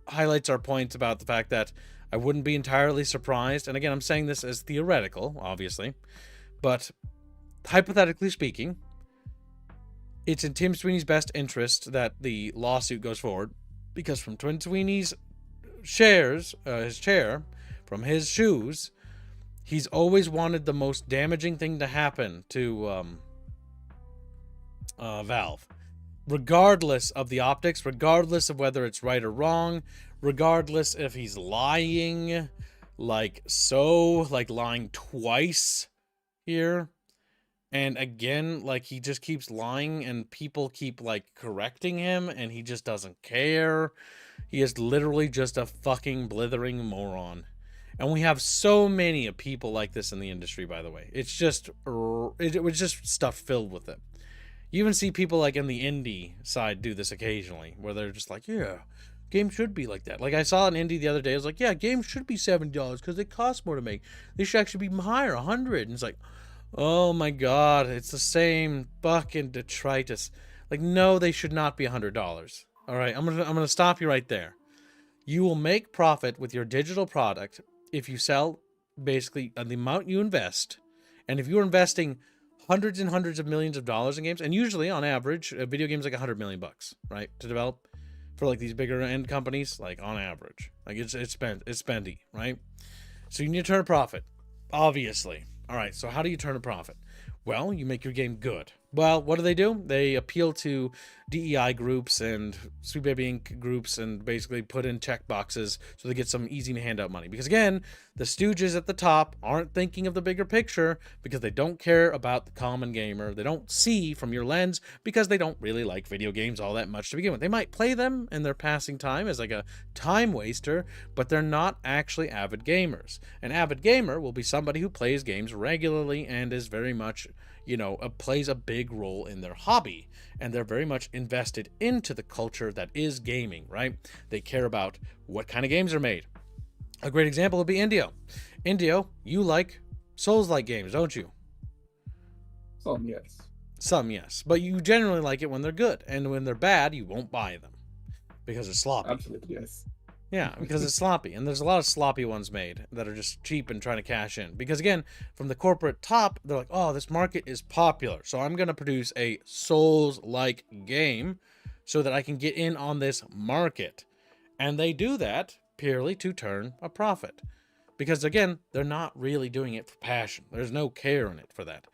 highlights our points about the fact that I wouldn't be entirely surprised. And again, I'm saying this as theoretical, obviously, but hypothetically speaking, it's in Tim Sweeney's best interest that the lawsuit goes forward, because from Tim Sweeney's his chair, from his shoes, he's always wanted the most damaging thing to happen to Valve. Regardless of the optics, regardless of whether it's right or wrong, regardless if he's lying, like lying twice here. And again, like, he just keeps lying and people keep, like, correcting him and he just doesn't care. He is literally just a fucking blithering moron. And we have so many of people like this in the industry, by the way. It was just stuff filled with it. You even see people, like, in the indie side do this occasionally, where they're just like, yeah, games should be like that. Like, I saw an indie the other day, I was like, yeah, games should be $70 because they cost more to make. They should actually be higher, $100. And it's like... oh my god, it's the same fucking detritus. Like, no, they should not be $100. All right, I'm gonna stop you right there. You will make profit with your digital product if you sell basically the amount you invest. And if you're investing hundreds and hundreds of millions of dollars in games, and usually on average, a video game's like $100 million, right, to develop for like these bigger end companies, like on average, like it's spendy, right? So you need to turn a profit, obviously. All right, so how do you turn a profit? Well, you make your game good. Well, what do? They appeal to DEI groups and Sweet Baby Inc. groups and basically put in check boxes so they get some easy to hand out money. Because again, the stooges at the top aren't thinking of the bigger picture because they don't care about the common gamer. They don't see from your lens because they don't really like video games all that much to begin with. They might play them in their passing time as like a time waster, but they're not actually avid gamers. An avid gamer will be somebody who plays games regularly and is very much, plays a big role in their hobby, and they're very much invested into the culture that is gaming, right? They care about what kind of games are made. A great example would be Indio. Indio, you like Souls-like games, don't you? Some, yes. Some, yes. But you generally like it when they're good, and when they're bad, you won't buy them because it's sloppy. Absolutely, yes. Yeah, because it's sloppy. And there's a lot of sloppy ones made that are just cheap and trying to cash in. Because again, from the corporate top, they're like, oh, this market is popular, so I'm going to produce a Souls-like game so that I can get in on this market. And they do that purely to turn a profit. Because again, they're not really doing it for passion. There's no care in it for that.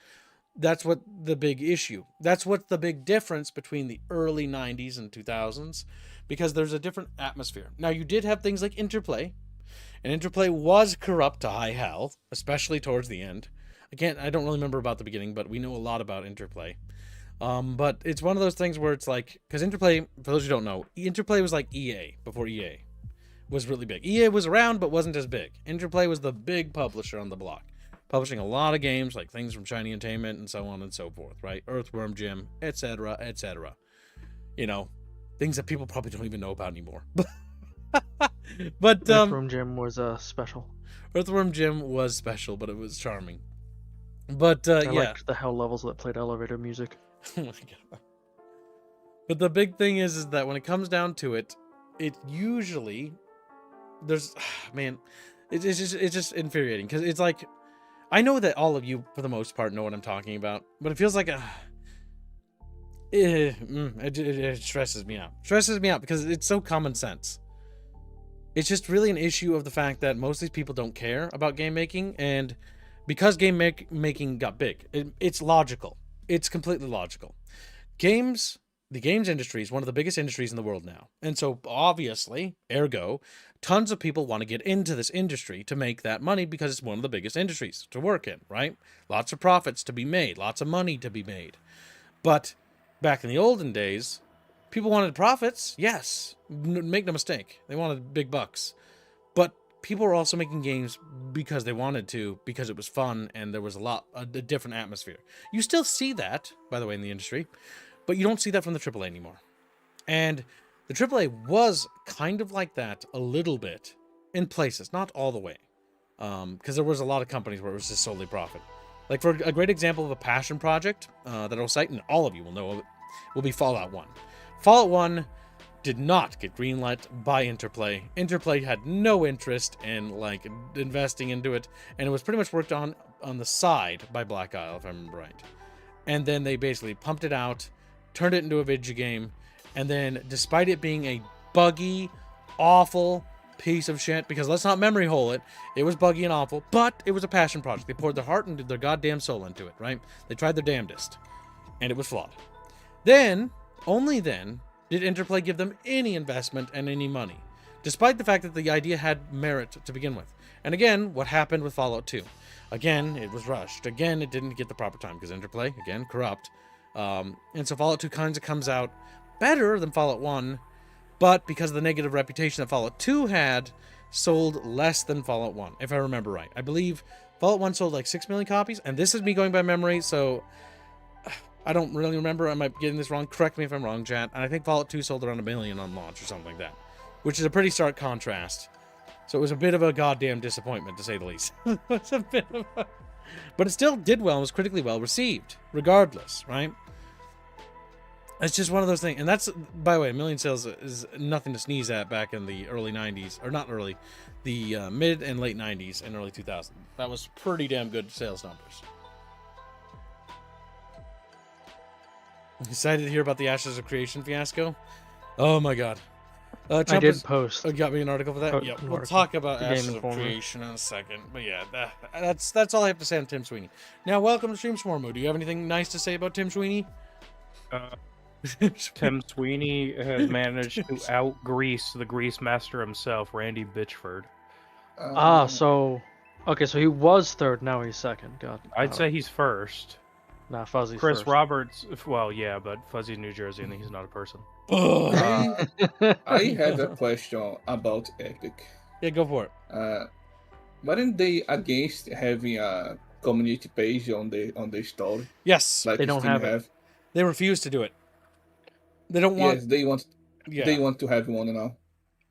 That's what the big issue. That's what the big difference between the early 90s and 2000s, because there's a different atmosphere. Now, you did have things like Interplay, and Interplay was corrupt to high hell, especially towards the end. Again, I don't really remember about the beginning, but we know a lot about Interplay. But it's one of those things where it's like, because Interplay, for those who don't know, Interplay was like EA before EA was really big. EA was around, but wasn't as big. Interplay was the big publisher on the block, publishing a lot of games, like things from Shiny Entertainment and so on and so forth, right? Earthworm Jim, etc., etc. You know, things that people probably don't even know about anymore. But Earthworm Jim was special. Earthworm Jim was special, but it was charming. But I yeah, liked the hell levels that played elevator music. oh my god. But the big thing is that when it comes down to it, it usually there's man, it's just infuriating because it's like I know that all of you for the most part know what I'm talking about, but it feels like it stresses me out. Stresses me out because it's so common sense. It's just really an issue of the fact that most of these people don't care about game making, and because game making got big, it's logical. It's completely logical. The games industry is one of the biggest industries in the world now. And so obviously, ergo, tons of people want to get into this industry to make that money because it's one of the biggest industries to work in, right? Lots of profits to be made, lots of money to be made. But back in the olden days, people wanted profits, yes. Make no mistake. They wanted big bucks. But people were also making games because they wanted to, because it was fun, and there was a different atmosphere. You still see that, by the way, in the industry, but you don't see that from the AAA anymore. And the AAA was kind of like that a little bit in places, not all the way. Because there was a lot of companies where it was just solely profit. Like, for a great example of a passion project that I'll cite, and all of you will know of it, will be Fallout 1. Fallout 1 did not get greenlit by Interplay. Interplay had no interest in, like, investing into it, and it was pretty much worked on the side by Black Isle, if I remember right. And then they basically pumped it out, turned it into a video game, and then, despite it being a buggy, awful piece of shit, because let's not memory hole it, it was buggy and awful, but it was a passion project. They poured their heart and their goddamn soul into it, right? They tried their damnedest, and it was flawed. Then, only then, did Interplay give them any investment and any money, despite the fact that the idea had merit to begin with. And again, what happened with Fallout 2? Again, it was rushed. Again, it didn't get the proper time because Interplay, again, corrupt. And so Fallout 2 kind of comes out better than Fallout 1, but because of the negative reputation that Fallout 2 had, sold less than Fallout 1, if I remember right. I believe Fallout 1 sold like 6 million copies, and this is me going by memory, so I don't really remember. I might be getting this wrong. Correct me if I'm wrong, chat. And I think Fallout 2 sold around 1 million on launch or something like that, which is a pretty stark contrast. So it was a bit of a goddamn disappointment, to say the least. It's a bit of a... But it still did well and was critically well received, regardless, right? It's just one of those things. And that's, by the way, 1 million sales is nothing to sneeze at back in the early 90s. Or not early, the mid and late 90s and early 2000s. That was pretty damn good sales numbers. Excited to hear about the Ashes of Creation fiasco? Oh my god. I did post. Got me an article for that? Yeah, we'll talk about Ashes of Creation in a second. But yeah, that's all I have to say on Tim Sweeney. Now, welcome to Stream Swarmo. Do you have anything nice to say about Tim Sweeney? Tim Sweeney has managed to out-grease the grease master himself, Randy Bitchford. So he was third, now he's second. God, I'd say he's first. Nah, Fuzzy's Chris first. Roberts, well, yeah, but Fuzzy's New Jersey, and he's not a person. I had a question about Epic. Yeah, go for it. Weren't they against having a community page on the store? Yes, Like they don't Steam have it. They refuse to do it. They don't want. Yes, they want. Yeah. They want to have one now.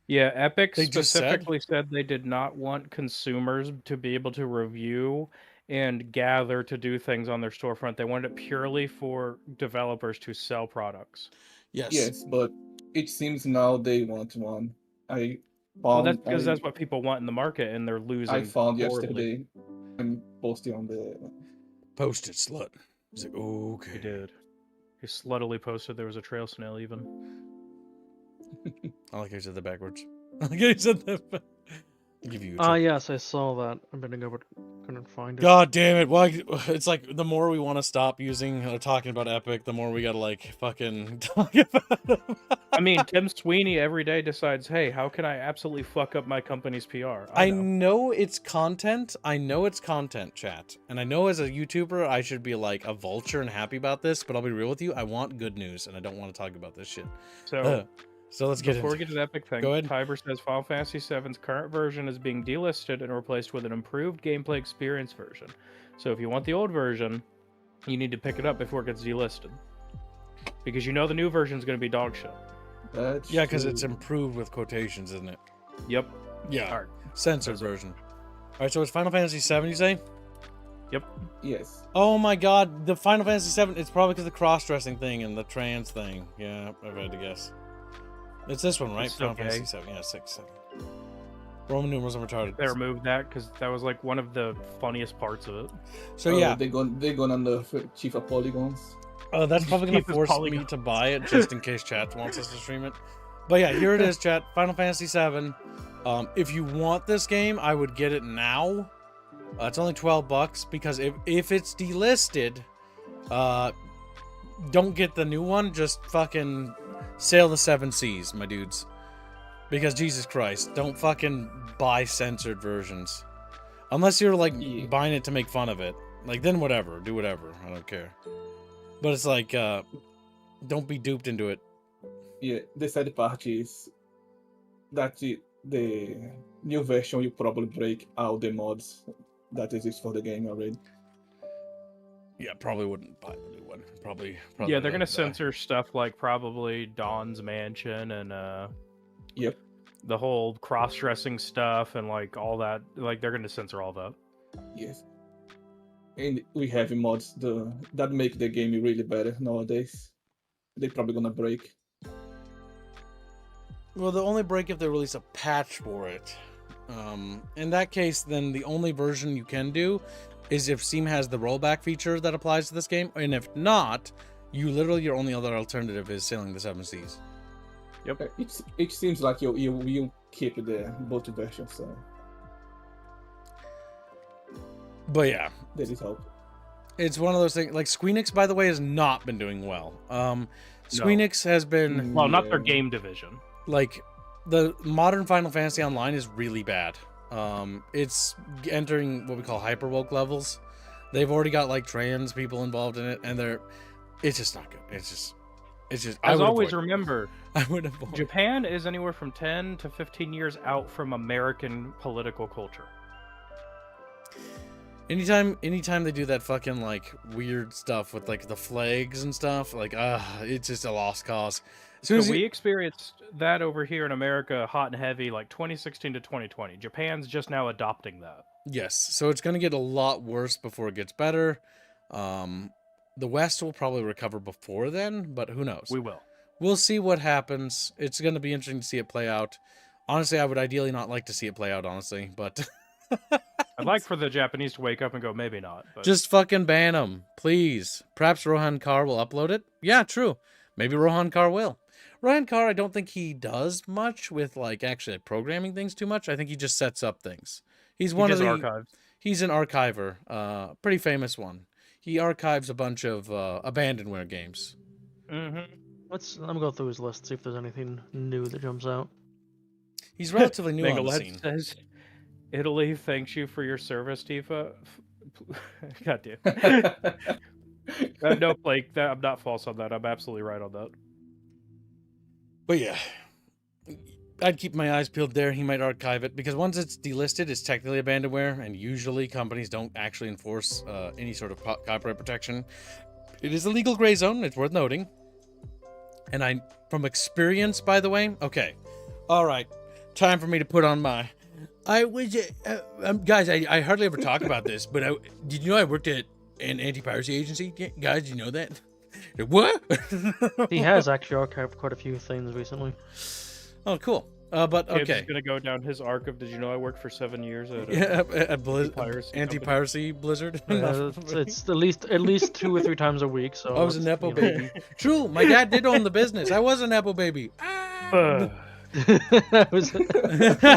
Yeah, Epic They just specifically said they did not want consumers to be able to review and gather to do things on their storefront. They wanted it purely for developers to sell products. Yes, but it seems now they want one. Well, that's because that's what people want in the market, and they're losing. I found horribly. yesterday and posted on the. Post it, slut. He's like, oh, okay. He did. He sluttily posted there was a trail snail even. I like how you said that backwards. Okay, he said that. I'll give you a check. Yes, I saw that a minute ago, but couldn't find it. God damn it! Why? It's like the more we want to stop using or talking about Epic, the more we gotta like fucking talk about them. I mean, Tim Sweeney every day decides, hey, how can I absolutely fuck up my company's PR? I know it's content. I know it's content, chat. And I know as a YouTuber, I should be like a vulture and happy about this, but I'll be real with you. I want good news, and I don't want to talk about this shit. So let's get Before we into get to the Epic thing, Go ahead. Tiber says Final Fantasy VII's current version is being delisted and replaced with an improved gameplay experience version. So if you want the old version, you need to pick it up before it gets delisted. Because you know the new version is going to be dog shit. That's Yeah, because true. it's improved with quotations, isn't it? Yep. Yeah. Alright. Censored version. Alright, so it's Final Fantasy VII, you say? Yep. Yes. Oh my god, the Final Fantasy VII, it's probably because of the cross-dressing thing and the trans thing. Yeah, I've had to guess. It's this one, right? It's Final okay. Fantasy VII, yeah, 6, 7. Roman numerals are retarded. They removed that because that was like one of the funniest parts of it. So yeah, they're going on the chief of polygons. that's probably going Keep to his force me polygon. to buy it just in case chat wants us to stream it. But yeah, here it is, chat. Final Fantasy VII. If you want this game, I would get it now. It's only $12 because if it's delisted, don't get the new one. Just fucking sail the 7 seas, my dudes. Because Jesus Christ, don't fucking buy censored versions. Unless you're like buying it to make fun of it. Like then whatever, do whatever. I don't care. But it's like don't be duped into it. Yeah, the sad part is that the new version will probably break all the mods that exist for the game already. Yeah, probably wouldn't buy the new one. Probably Yeah, they're let gonna it die. censor stuff like probably Dawn's Mansion and Yep. the whole cross-dressing stuff and like all that. Like they're gonna censor all that. Yes. And we have mods that make the game really better nowadays. They're probably gonna break. Well, they'll only break if they release a patch for it. In that case, then the only version you can do is if Steam has the rollback feature that applies to this game, and if not, you literally your only other alternative is sailing the 7 seas. Yep. It seems like you keep the both versions, so But yeah, there is hope. it's one of those things. Like Sqeeney, by the way, has not been doing well. Sqeeney has been Well, not their Yeah. game division. like the modern Final Fantasy Online is really bad. It's entering what we call hyper woke levels. They've already got like trans people involved in it, and it's just not good. It's just I As would always, avoid it. remember, I would avoid. Japan is anywhere from 10 to 15 years out from American political culture. Anytime they do that fucking like weird stuff with like the flags and stuff, like it's just a lost cause. As soon So as we experienced that over here in America, hot and heavy, like 2016 to 2020. Japan's just now adopting that. yes, so it's gonna get a lot worse before it gets better. The West will probably recover before then, but who knows? We will. We'll see what happens. It's going to be interesting to see it play out. Honestly, I would ideally not like to see it play out, honestly, but I'd like for the Japanese to wake up and go, maybe not. But just fucking ban them, please. Perhaps Rohan Kar will upload it. Yeah, true. Maybe Rohan Kar will. Rohan Kar, I don't think he does much with like actually programming things too much. I think he just sets up things. He's one of the archives. He's an archiver, pretty famous one. He archives a bunch of abandonware games. Mm-hmm. Let me go through his list, see if there's anything new that jumps out. He's relatively new on the Mangalead scene. says, Italy thanks you for your service, Tifa. God damn. No, Blake, I'm not false on that. I'm absolutely right on that. But yeah, I'd keep my eyes peeled there. He might archive it because once it's delisted, it's technically abandonware, and usually companies don't actually enforce any sort of copyright protection. It is a legal gray zone. It's worth noting. And from experience, by the way, okay, all right, time for me to put on my. I was, guys. I hardly ever talk about this, but did you know I worked at an anti-piracy agency? Guys, you know that? What? He has actually archived quite a few things recently. Oh, cool. But Gibbs okay. is gonna go down his arc of. Did you know I worked for 7 years at Anti-piracy Blizzard. It's at least 2 or 3 times a week. So I was a nepo baby. True, my dad did own the business. I was a nepo baby.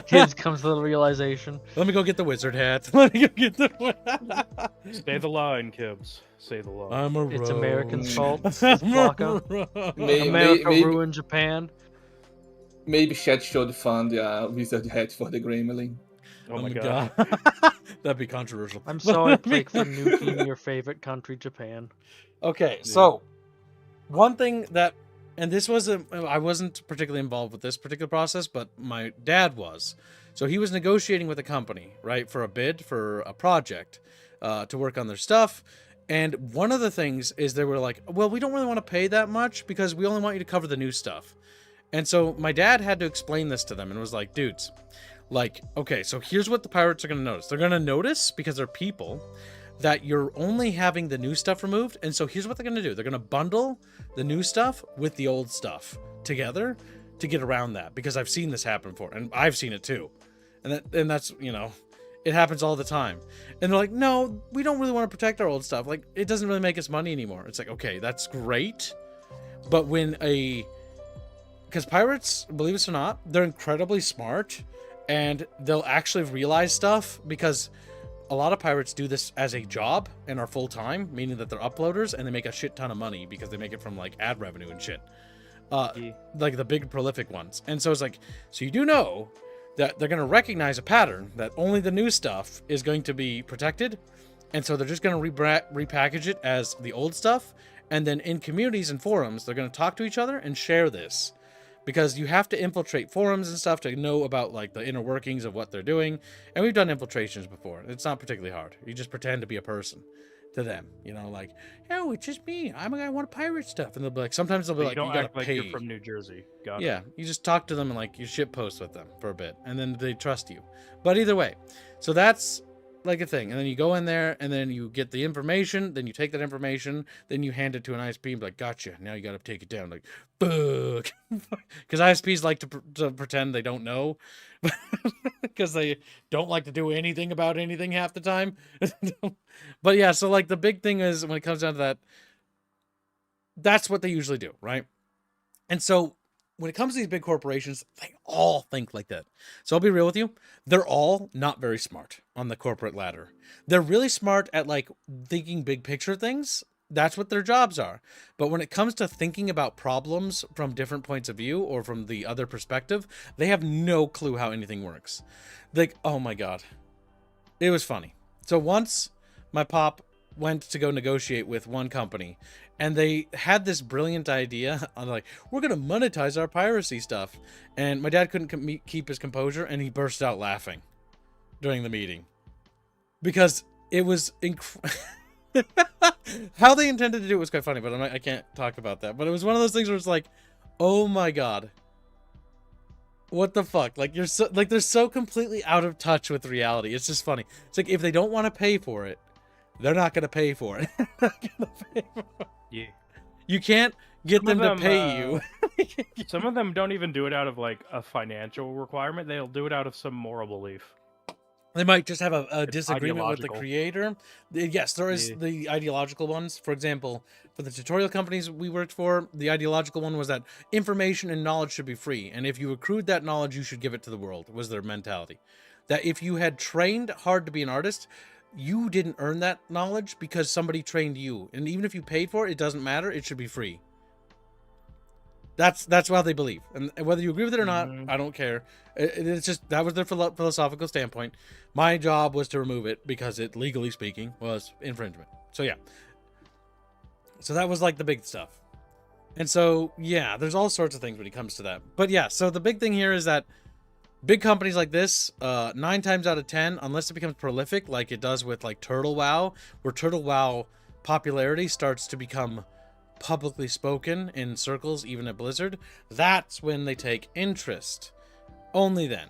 Kids comes to the realization. Let me go get the wizard hat. Let me go get the. Stay the line, Kibbs. Say the line. I'm a It's rogue. Americans' fault. It's I'm a Flocka. rogue. America maybe- ruined Japan. Maybe Chat should fund the wizard hat for the Gremlin. Oh my god. That'd be controversial. I'm sorry, Blake, for nuking your favorite country, Japan. Okay, so one thing that, and this wasn't, I wasn't particularly involved with this particular process, but my dad was. So he was negotiating with a company, right, for a bid for a project to work on their stuff. And one of the things is they were like, well, we don't really want to pay that much because we only want you to cover the new stuff. And so my dad had to explain this to them and was like, dudes, like, okay, so here's what the pirates are going to notice. They're going to notice, because they're people, that you're only having the new stuff removed. And so here's what they're going to do. They're going to bundle the new stuff with the old stuff together to get around that, because I've seen this happen before, and I've seen it too. And that's, you know, it happens all the time. And they're like, no, we don't really want to protect our old stuff. Like, it doesn't really make us money anymore. It's like, okay, that's great. But when because pirates, believe it or not, they're incredibly smart, and they'll actually realize stuff, because a lot of pirates do this as a job and are full-time, meaning that they're uploaders, and they make a shit ton of money because they make it from like ad revenue and shit. Like the big prolific ones. And so it's like, so you do know that they're going to recognize a pattern that only the new stuff is going to be protected. And so they're just going to repackage it as the old stuff. And then in communities and forums, they're going to talk to each other and share this. Because you have to infiltrate forums and stuff to know about like the inner workings of what they're doing. And we've done infiltrations before. It's not particularly hard. You just pretend to be a person to them. You know, like, oh, it's just me. I want to pirate stuff. And they'll be like, sometimes they'll be But like, you don't you gotta act like pay. you're from New Jersey. Got it. Yeah, you just talk to them and like you shit post with them for a bit, and then they trust you. But either way, so that's like a thing. And then you go in there, and then you get the information. Then you take that information, then you hand it to an ISP and be like, gotcha. Now you got to take it down. Like, fuck, because ISPs like to pretend they don't know, because they don't like to do anything about anything half the time. But yeah, so like the big thing is when it comes down to that, that's what they usually do, right? And so when it comes to these big corporations, they all think like that. So I'll be real with you. They're all not very smart on the corporate ladder. They're really smart at like thinking big picture things. That's what their jobs are. But when it comes to thinking about problems from different points of view or from the other perspective, they have no clue how anything works. Like, oh my God. It was funny. So once my pop went to go negotiate with one company, and they had this brilliant idea on like, we're going to monetize our piracy stuff. And my dad couldn't keep his composure, and he burst out laughing during the meeting. Because it was how they intended to do it was quite funny, but I can't talk about that. But it was one of those things where it's like, oh my God. What the fuck? Like, you're so, like, they're so completely out of touch with reality. It's just funny. It's like, if they don't want to pay for it, they're not going to pay for it. Yeah. You can't get them to pay you. Some of them don't even do it out of like a financial requirement. They'll do it out of some moral belief. They might just have a It's disagreement with the ideological. creator. Yes, there is Yeah. the ideological ones. For example, for the tutorial companies we worked for, the ideological one was that information and knowledge should be free. And if you accrued that knowledge, you should give it to the world, was their mentality. That if you had trained hard to be an artist, you didn't earn that knowledge because somebody trained you. And even if you paid for it, it doesn't matter. It should be free. That's how they believe. And whether you agree with it or not, I don't care. It's just, that was their philosophical standpoint. My job was to remove it because it, legally speaking, was infringement. So yeah. So that was like the big stuff. And so, yeah, there's all sorts of things when it comes to that. But yeah, so the big thing here is that big companies like this, 9 times out of 10, unless it becomes prolific, like it does with like Turtle WoW, where Turtle WoW popularity starts to become publicly spoken in circles, even at Blizzard, that's when they take interest. Only then.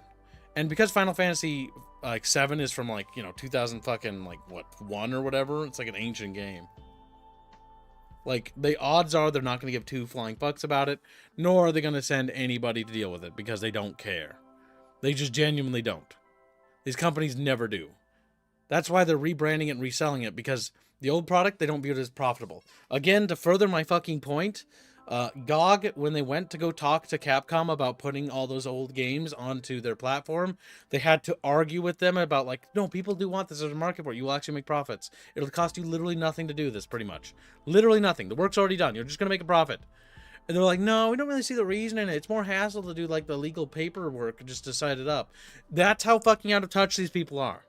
And because Final Fantasy like 7 is from like, 2000 fucking like what, 1 or whatever, it's like an ancient game. Like, the odds are they're not going to give 2 flying fucks about it, nor are they going to send anybody to deal with it because they don't care. They just genuinely don't. These companies never do. That's why they're rebranding it and reselling it, because the old product, they don't view it as profitable. Again, to further my fucking point GOG, when they went to go talk to Capcom about putting all those old games onto their platform, they had to argue with them about like, no, people do want this as a market for it. You will actually make profits. It'll cost you literally nothing to do this, pretty much. Literally nothing. The work's already done. You're just going to make a profit. And they're like, no, we don't really see the reason in it. It's more hassle to do like the legal paperwork just to set it up. That's how fucking out of touch these people are.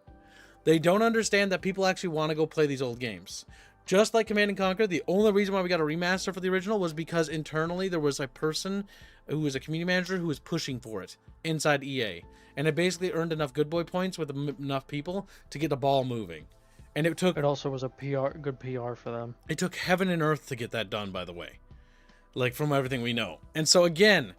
They don't understand that people actually want to go play these old games. Just like Command & Conquer, the only reason why we got a remaster for the original was because internally there was a person who was a community manager who was pushing for it inside EA. And it basically earned enough good boy points with enough people to get the ball moving. And it took... It also was a good PR for them. It took heaven and earth to get that done, by the way. Like, from everything we know. And so, again,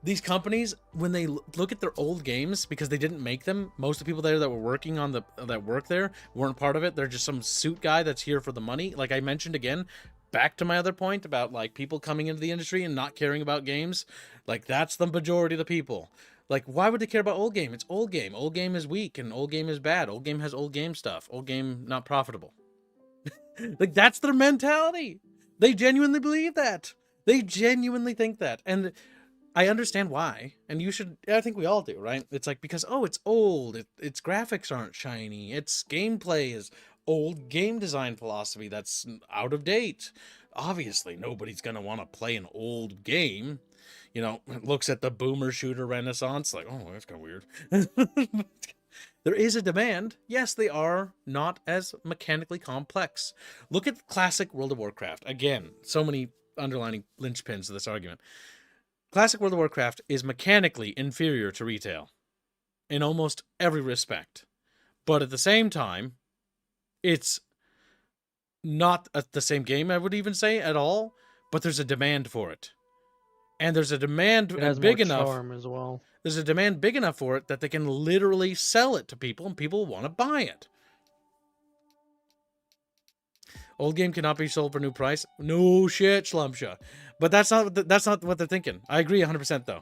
these companies, when they look at their old games, because they didn't make them, most of the people there that were working on that work there weren't part of it. They're just some suit guy that's here for the money. Like I mentioned again, back to my other point about, like, people coming into the industry and not caring about games. Like, that's the majority of the people. Like, why would they care about old game? It's old game. Old game is weak, and old game is bad. Old game has old game stuff. Old game not profitable. Like, that's their mentality. They genuinely believe that. They genuinely think that. And I understand why. And you should, I think we all do, right? It's like, because, oh, it's old. Its graphics aren't shiny. Its gameplay is old game design philosophy that's out of date. Obviously, nobody's going to want to play an old game. You know, looks at the boomer shooter renaissance, like, oh, that's kind of weird. There is a demand. Yes, they are not as mechanically complex. Look at classic World of Warcraft. Again, so many underlining linchpins of this argument. Classic World of Warcraft is mechanically inferior to retail in almost every respect. But at the same time, it's not the same game, I would even say, at all, but there's a demand for it. And there's a demand big enough as well. There's a demand big enough for it that they can literally sell it to people and people want to buy it. Old game cannot be sold for new price. No shit, Slumpsha. But that's not what they're thinking. I agree 100% though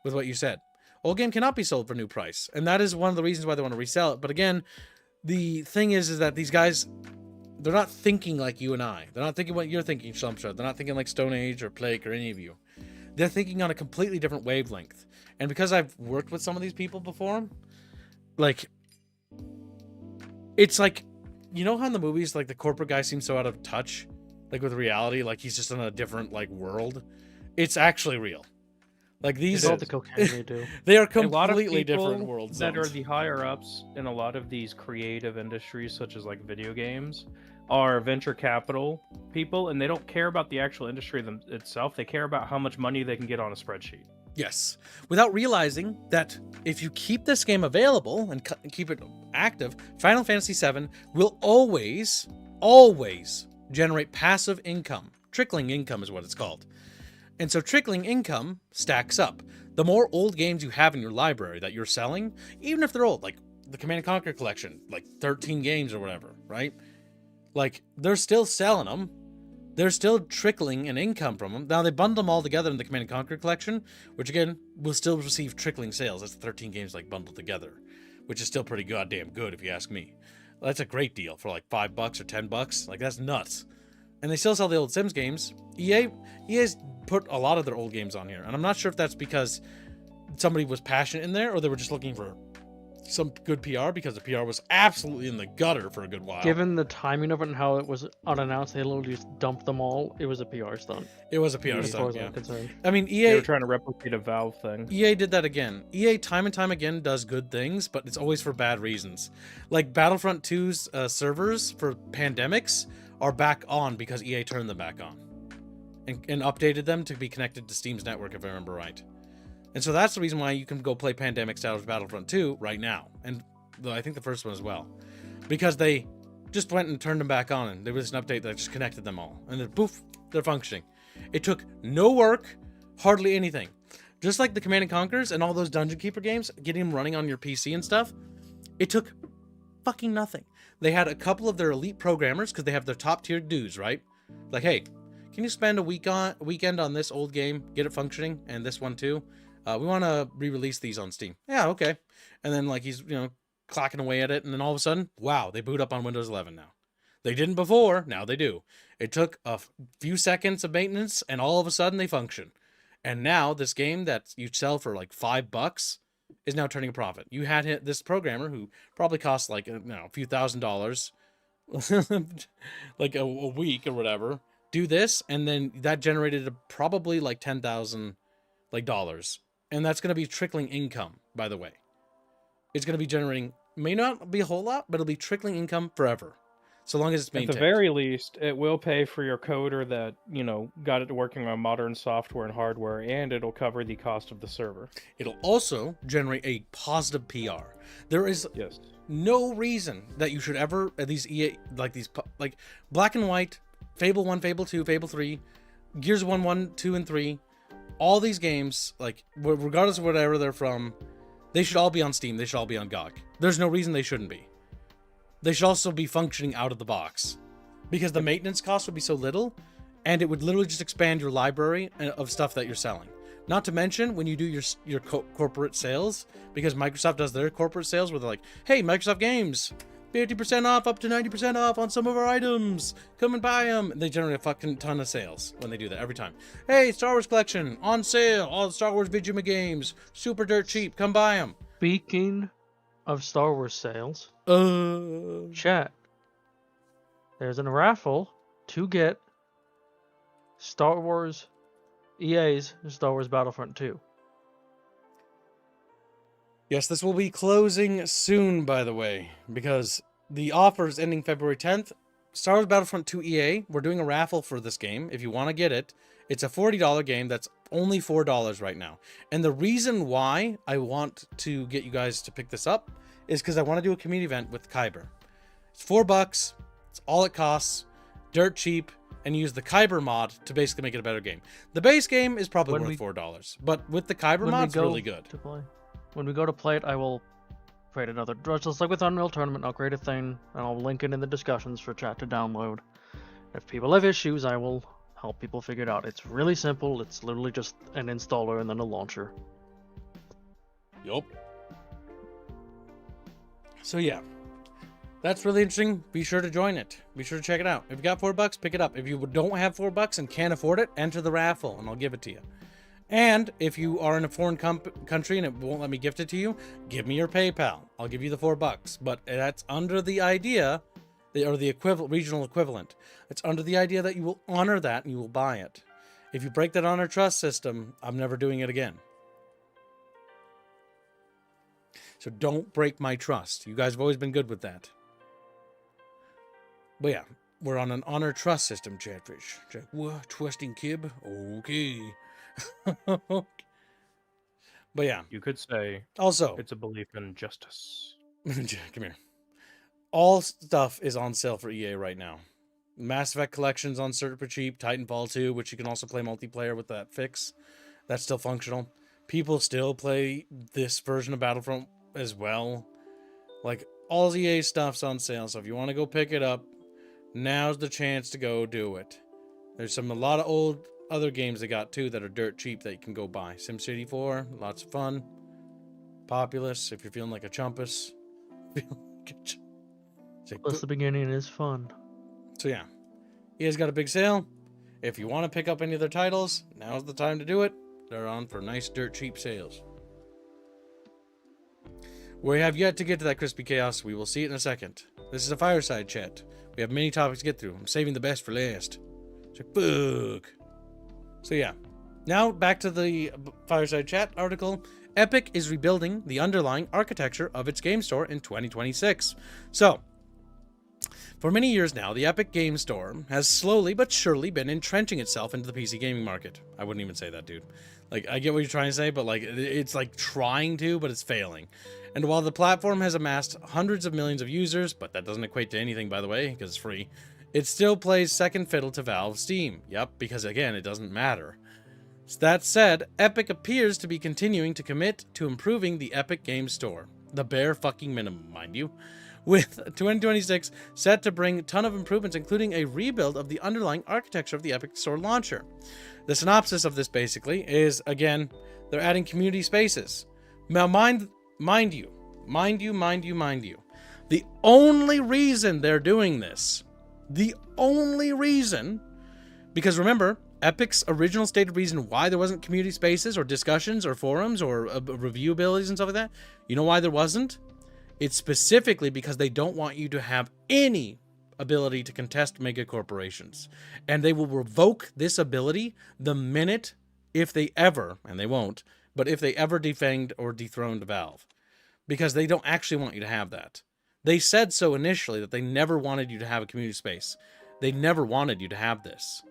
with what you said. Old game cannot be sold for new price, and that is one of the reasons why they want to resell it. But again, the thing is that these guys, they're not thinking like you and I. They're not thinking what you're thinking, Slumpsha. They're not thinking like Stone Age or Plague or any of you. They're thinking on a completely different wavelength. And because I've worked with some of these people before, like, it's like, you know how in the movies, like, the corporate guy seems so out of touch, like, with reality, like, he's just in a different, like, world? It's actually real. Like, these... all the cocaine they do. They are A lot of completely people different worlds. that are the higher-ups in a lot of these creative industries, such as, like, video games, are venture capital people, and they don't care about the actual industry itself. They care about how much money they can get on a spreadsheet. Yes. Without realizing that if you keep this game available and keep it active, Final Fantasy VII will always generate passive income. Trickling income is what it's called. And so trickling income stacks up. The more old games you have in your library that you're selling, even if they're old, like the Command & Conquer collection, like 13 games or whatever, right? Like, they're still selling them. They're still trickling an income from them. Now, they bundle them all together in the Command & Conquer collection, which, again, will still receive trickling sales. That's 13 games, like, bundled together, which is still pretty goddamn good, if you ask me. That's a great deal for, like, $5 or $10. Like, that's nuts. And they still sell the old Sims games. EA's put a lot of their old games on here, and I'm not sure if that's because somebody was passionate in there or they were just looking for some good PR, because the PR was absolutely in the gutter for a good while. Given the timing of it and how it was unannounced, they literally just dumped them all. It was a PR stunt. It was a PR As far stunt, as yeah. I'm concerned. I mean, They EA were trying to replicate a Valve thing. EA did that again. EA time and time again does good things, but it's always for bad reasons. Like Battlefront 2's servers for pandemics are back on because EA turned them back on and updated them to be connected to Steam's network, if I remember right. And so that's the reason why you can go play Pandemic Styles Battlefront 2 right now. And I think the first one as well. Because they just went and turned them back on, and there was an update that just connected them all. And then poof, they're functioning. It took no work, hardly anything. Just like the Command & Conquers and all those Dungeon Keeper games, getting them running on your PC and stuff, it took fucking nothing. They had a couple of their elite programmers, because they have their top tier dudes, right? Like, hey, can you spend a weekend on this old game, get it functioning, and this one too? We want to re-release these on Steam. Yeah, okay. And then, like, he's, clacking away at it, and then all of a sudden, wow, they boot up on Windows 11 now. They didn't before, now they do. It took a few seconds of maintenance, and all of a sudden they function. And now this game that you sell for like $5 is now turning a profit. You had this programmer who probably cost like a few $1,000s, like a week or whatever, do this, and then that generated probably like $10,000 dollars, and that's going to be trickling income. By the way, it's going to be generating, may not be a whole lot, but it'll be trickling income forever, so long as it's maintained. At the very least, it will pay for your coder that, got it working on modern software and hardware, and it'll cover the cost of the server. It'll also generate a positive PR. There is no reason that you should ever, these EA, like Black and White, Fable 1, Fable 2, Fable 3, Gears 1, 2, and 3, all these games, like, regardless of whatever they're from, they should all be on Steam. They should all be on GOG. There's no reason they shouldn't be. They should also be functioning out of the box, because the maintenance cost would be so little, and it would literally just expand your library of stuff that you're selling. Not to mention when you do your corporate sales, because Microsoft does their corporate sales where they're like, hey, Microsoft Games, 50% off, up to 90% off on some of our items. Come and buy them. And they generate a fucking ton of sales when they do that every time. Hey, Star Wars collection on sale. All the Star Wars video games, super dirt cheap. Come buy them. Speaking of Star Wars sales, chat, there's a raffle to get EA's Star Wars Battlefront 2. Yes, this will be closing soon, by the way, because the offer is ending February 10th. Star Wars Battlefront 2 EA, we're doing a raffle for this game. If you want to get it, it's a $40 game that's only $4 right now. And the reason why I want to get you guys to pick this up is because I want to do a community event with Kyber. It's $4. It's all it costs. Dirt cheap. And use the Kyber mod to basically make it a better game. The base game is probably worth $4. But with the Kyber mod, it's really good. When we go to play it, I will create another, just like with Unreal Tournament, I'll create a thing, and I'll link it in the discussions for chat to download. If people have issues, I will help people figure it out. It's really simple. It's literally just an installer and then a launcher. Yup. So yeah, that's really interesting. Be sure to join it. Be sure to check it out. If you got $4, pick it up. If you don't have $4 and can't afford it, enter the raffle, and I'll give it to you. And if you are in a foreign country and it won't let me gift it to you, give me your PayPal. I'll give you the $4. But that's under the idea, or the regional equivalent. It's under the idea that you will honor that and you will buy it. If you break that honor trust system, I'm never doing it again. So don't break my trust. You guys have always been good with that. But yeah, we're on an honor trust system, Chatfish. Check. What? Twisting kib? Okay. But yeah, You could say also it's a belief in justice. come here. All stuff is on sale for EA right now. Mass Effect Collection's on super cheap. Titanfall 2, which you can also play multiplayer with that fix. That's still functional. People still play this version of Battlefront as well. Like, all EA stuff's on sale, so if you want to go pick it up, now's the chance to go do it. There's a lot of old other games they got too that are dirt cheap that you can go buy. SimCity 4, lots of fun. Populous, if you're feeling like a chumpus. Plus the beginning is fun. So yeah, EA's got a big sale. If you want to pick up any of their titles, now's the time to do it. They're on for nice dirt cheap sales. We have yet to get to that crispy chaos. We will see it in a second. This is a fireside chat. We have many topics to get through. I'm saving the best for last. So fuck. So yeah, now back to the Fireside Chat article. Epic is rebuilding the underlying architecture of its game store in 2026. So, for many years now, the Epic Game Store has slowly but surely been entrenching itself into the PC gaming market. I wouldn't even say that, dude. Like, I get what you're trying to say, but like, it's like trying to, but it's failing. And while the platform has amassed hundreds of millions of users, but that doesn't equate to anything, by the way, because it's free, it still plays second fiddle to Valve's Steam. Yep, because again, it doesn't matter. That said, Epic appears to be continuing to commit to improving the Epic Game Store. The bare fucking minimum, mind you. With 2026 set to bring a ton of improvements, including a rebuild of the underlying architecture of the Epic Store launcher. The synopsis of this basically is, again, they're adding community spaces. Now, mind you, the only reason they're doing this The only reason, because remember, Epic's original stated reason why there wasn't community spaces or discussions or forums or review abilities and stuff like that, you know why there wasn't? It's specifically because they don't want you to have any ability to contest mega corporations. And they will revoke this ability the minute, if they ever, and they won't, but if they ever defanged or dethroned Valve. Because they don't actually want you to have that. They said so initially that they never wanted you to have a community space. They never wanted you to have this.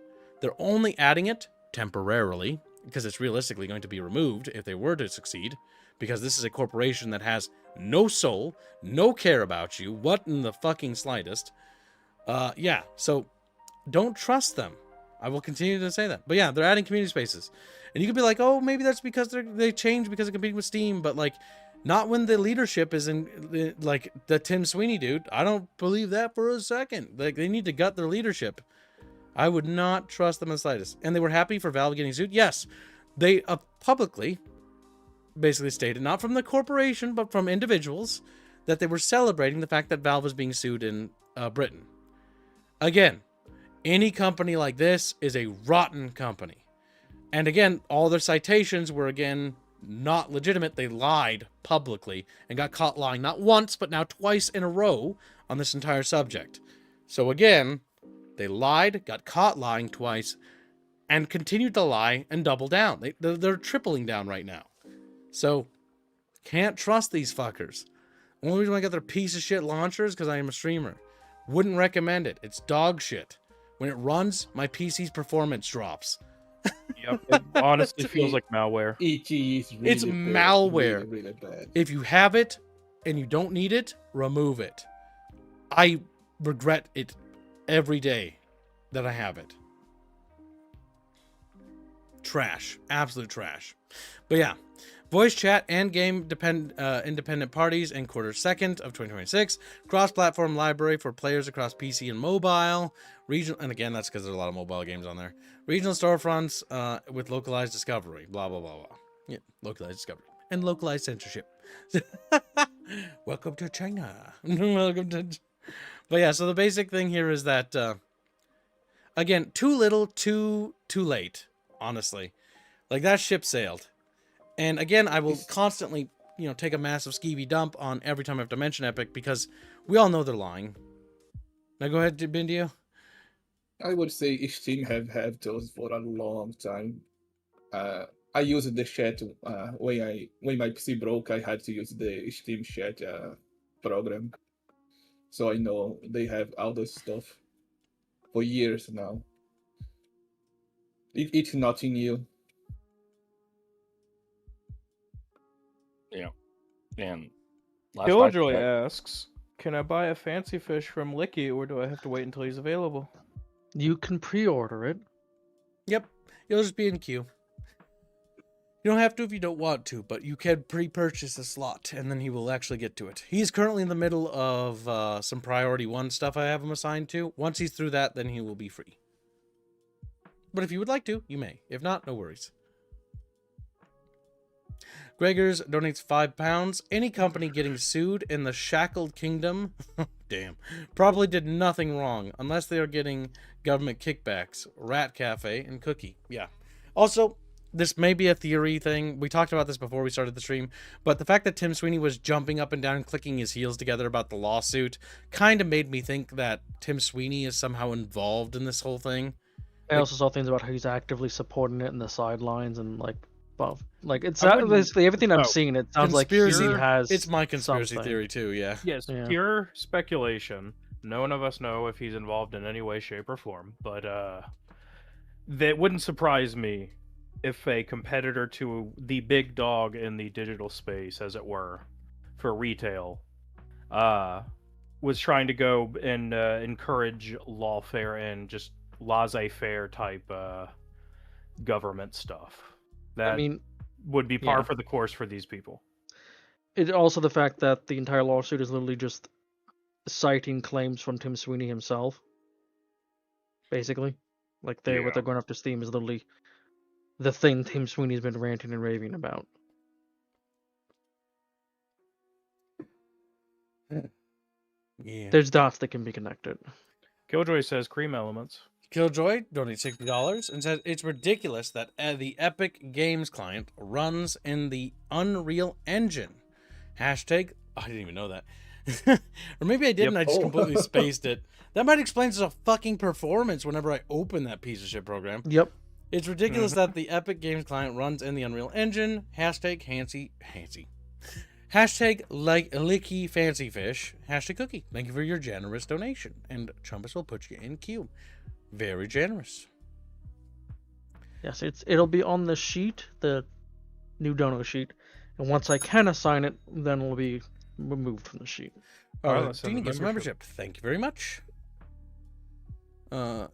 They're only adding it temporarily, because it's realistically going to be removed if they were to succeed, because this is a corporation that has no soul, no care about you, what in the fucking slightest. Yeah, so don't trust them. I will continue to say that. But yeah, they're adding community spaces. And you could be like, oh, maybe that's because they changed because of competing with Steam, but like, not when the leadership is in, like, the Tim Sweeney dude. I don't believe that for a second. Like, they need to gut their leadership. I would not trust them in the slightest. And they were happy for Valve getting sued? Yes. They publicly basically stated, not from the corporation, but from individuals, that they were celebrating the fact that Valve was being sued in Britain. Again, any company like this is a rotten company. And again, all their citations were, again, not legitimate. They lied publicly and got caught lying not once, but now twice in a row on this entire subject. So again, they lied, got caught lying twice, and continued to lie and double down. They're tripling down right now. So, can't trust these fuckers. Only reason I got their piece of shit launcher is because I am a streamer. Wouldn't recommend it. It's dog shit. When it runs, my PC's performance drops. Yep, it honestly feels like malware. ET is really It's bad, malware. really, really bad. If you have it and you don't need it, remove it. I regret it every day that I have it. Trash. Absolute trash. But yeah. Voice chat and game independent parties in Q2 of 2026. Cross-platform library for players across PC and mobile. Regional, and again, that's because there's a lot of mobile games on there. Regional storefronts with localized discovery. Blah, blah, blah, blah. Yeah, localized discovery. And localized censorship. Welcome to China. Welcome to... But yeah, so the basic thing here is that, again, too little, too late, honestly. Like, that ship sailed. And again, I will constantly, take a massive skeevy dump on every time I have to mention Epic, because we all know they're lying. Now go ahead, Bindio. I would say Steam have had those for a long time. I used the chat when my PC broke. I had to use the Steam chat program, so I know they have all this stuff for years now. It's nothing new. Yeah. And Killjoy asks, can I buy a fancy fish from Licky, or do I have to wait until he's available? You can pre-order it. Yep, you'll just be in queue. You don't have to if you don't want to, but you can pre-purchase a slot, and then he will actually get to it. He's currently in the middle of some Priority 1 stuff I have him assigned to. Once he's through that, then he will be free. But if you would like to, you may. If not, no worries. Gregors donates £5. Any company getting sued in the Shackled Kingdom, damn, probably did nothing wrong, unless they are getting government kickbacks. Rat Cafe and Cookie. Yeah. Also, this may be a theory thing. We talked about this before we started the stream, but the fact that Tim Sweeney was jumping up and down and clicking his heels together about the lawsuit kind of made me think that Tim Sweeney is somehow involved in this whole thing. I also saw things about how he's actively supporting it in the sidelines and it's I wouldn't- basically everything I'm no. seeing. It sounds like he Conspiracy- has. It's my conspiracy something. theory too, yeah. Yes, Yeah. pure speculation. None of us know if he's involved in any way, shape, or form, but that wouldn't surprise me if a competitor to the big dog in the digital space, as it were, for retail, was trying to go and encourage lawfare and just laissez-faire type government stuff. That I mean, would be par yeah. for the course for these people. it also the fact that the entire lawsuit is literally just citing claims from Tim Sweeney himself. Basically, what they're going after Steam is literally the thing Tim Sweeney's been ranting and raving about. Yeah. There's dots that can be connected. Killjoy says cream elements. Killjoy donates $60 and says it's ridiculous that the Epic Games client runs in the Unreal Engine. Hashtag, I didn't even know that. Or maybe I didn't, Yep. I just Oh. completely spaced it. That might explain the fucking performance whenever I open that piece of shit program. Yep. It's ridiculous that the Epic Games client runs in the Unreal Engine. Hashtag Hancy. Hashtag like licky fancy fish. Hashtag cookie. Thank you for your generous donation. And Chumpus will put you in queue. Very generous. Yes, it'll be on the sheet, the new dono sheet, and once I can assign it, then it'll be removed from the sheet. All right, let's send Dini the gets a membership. Thank you very much.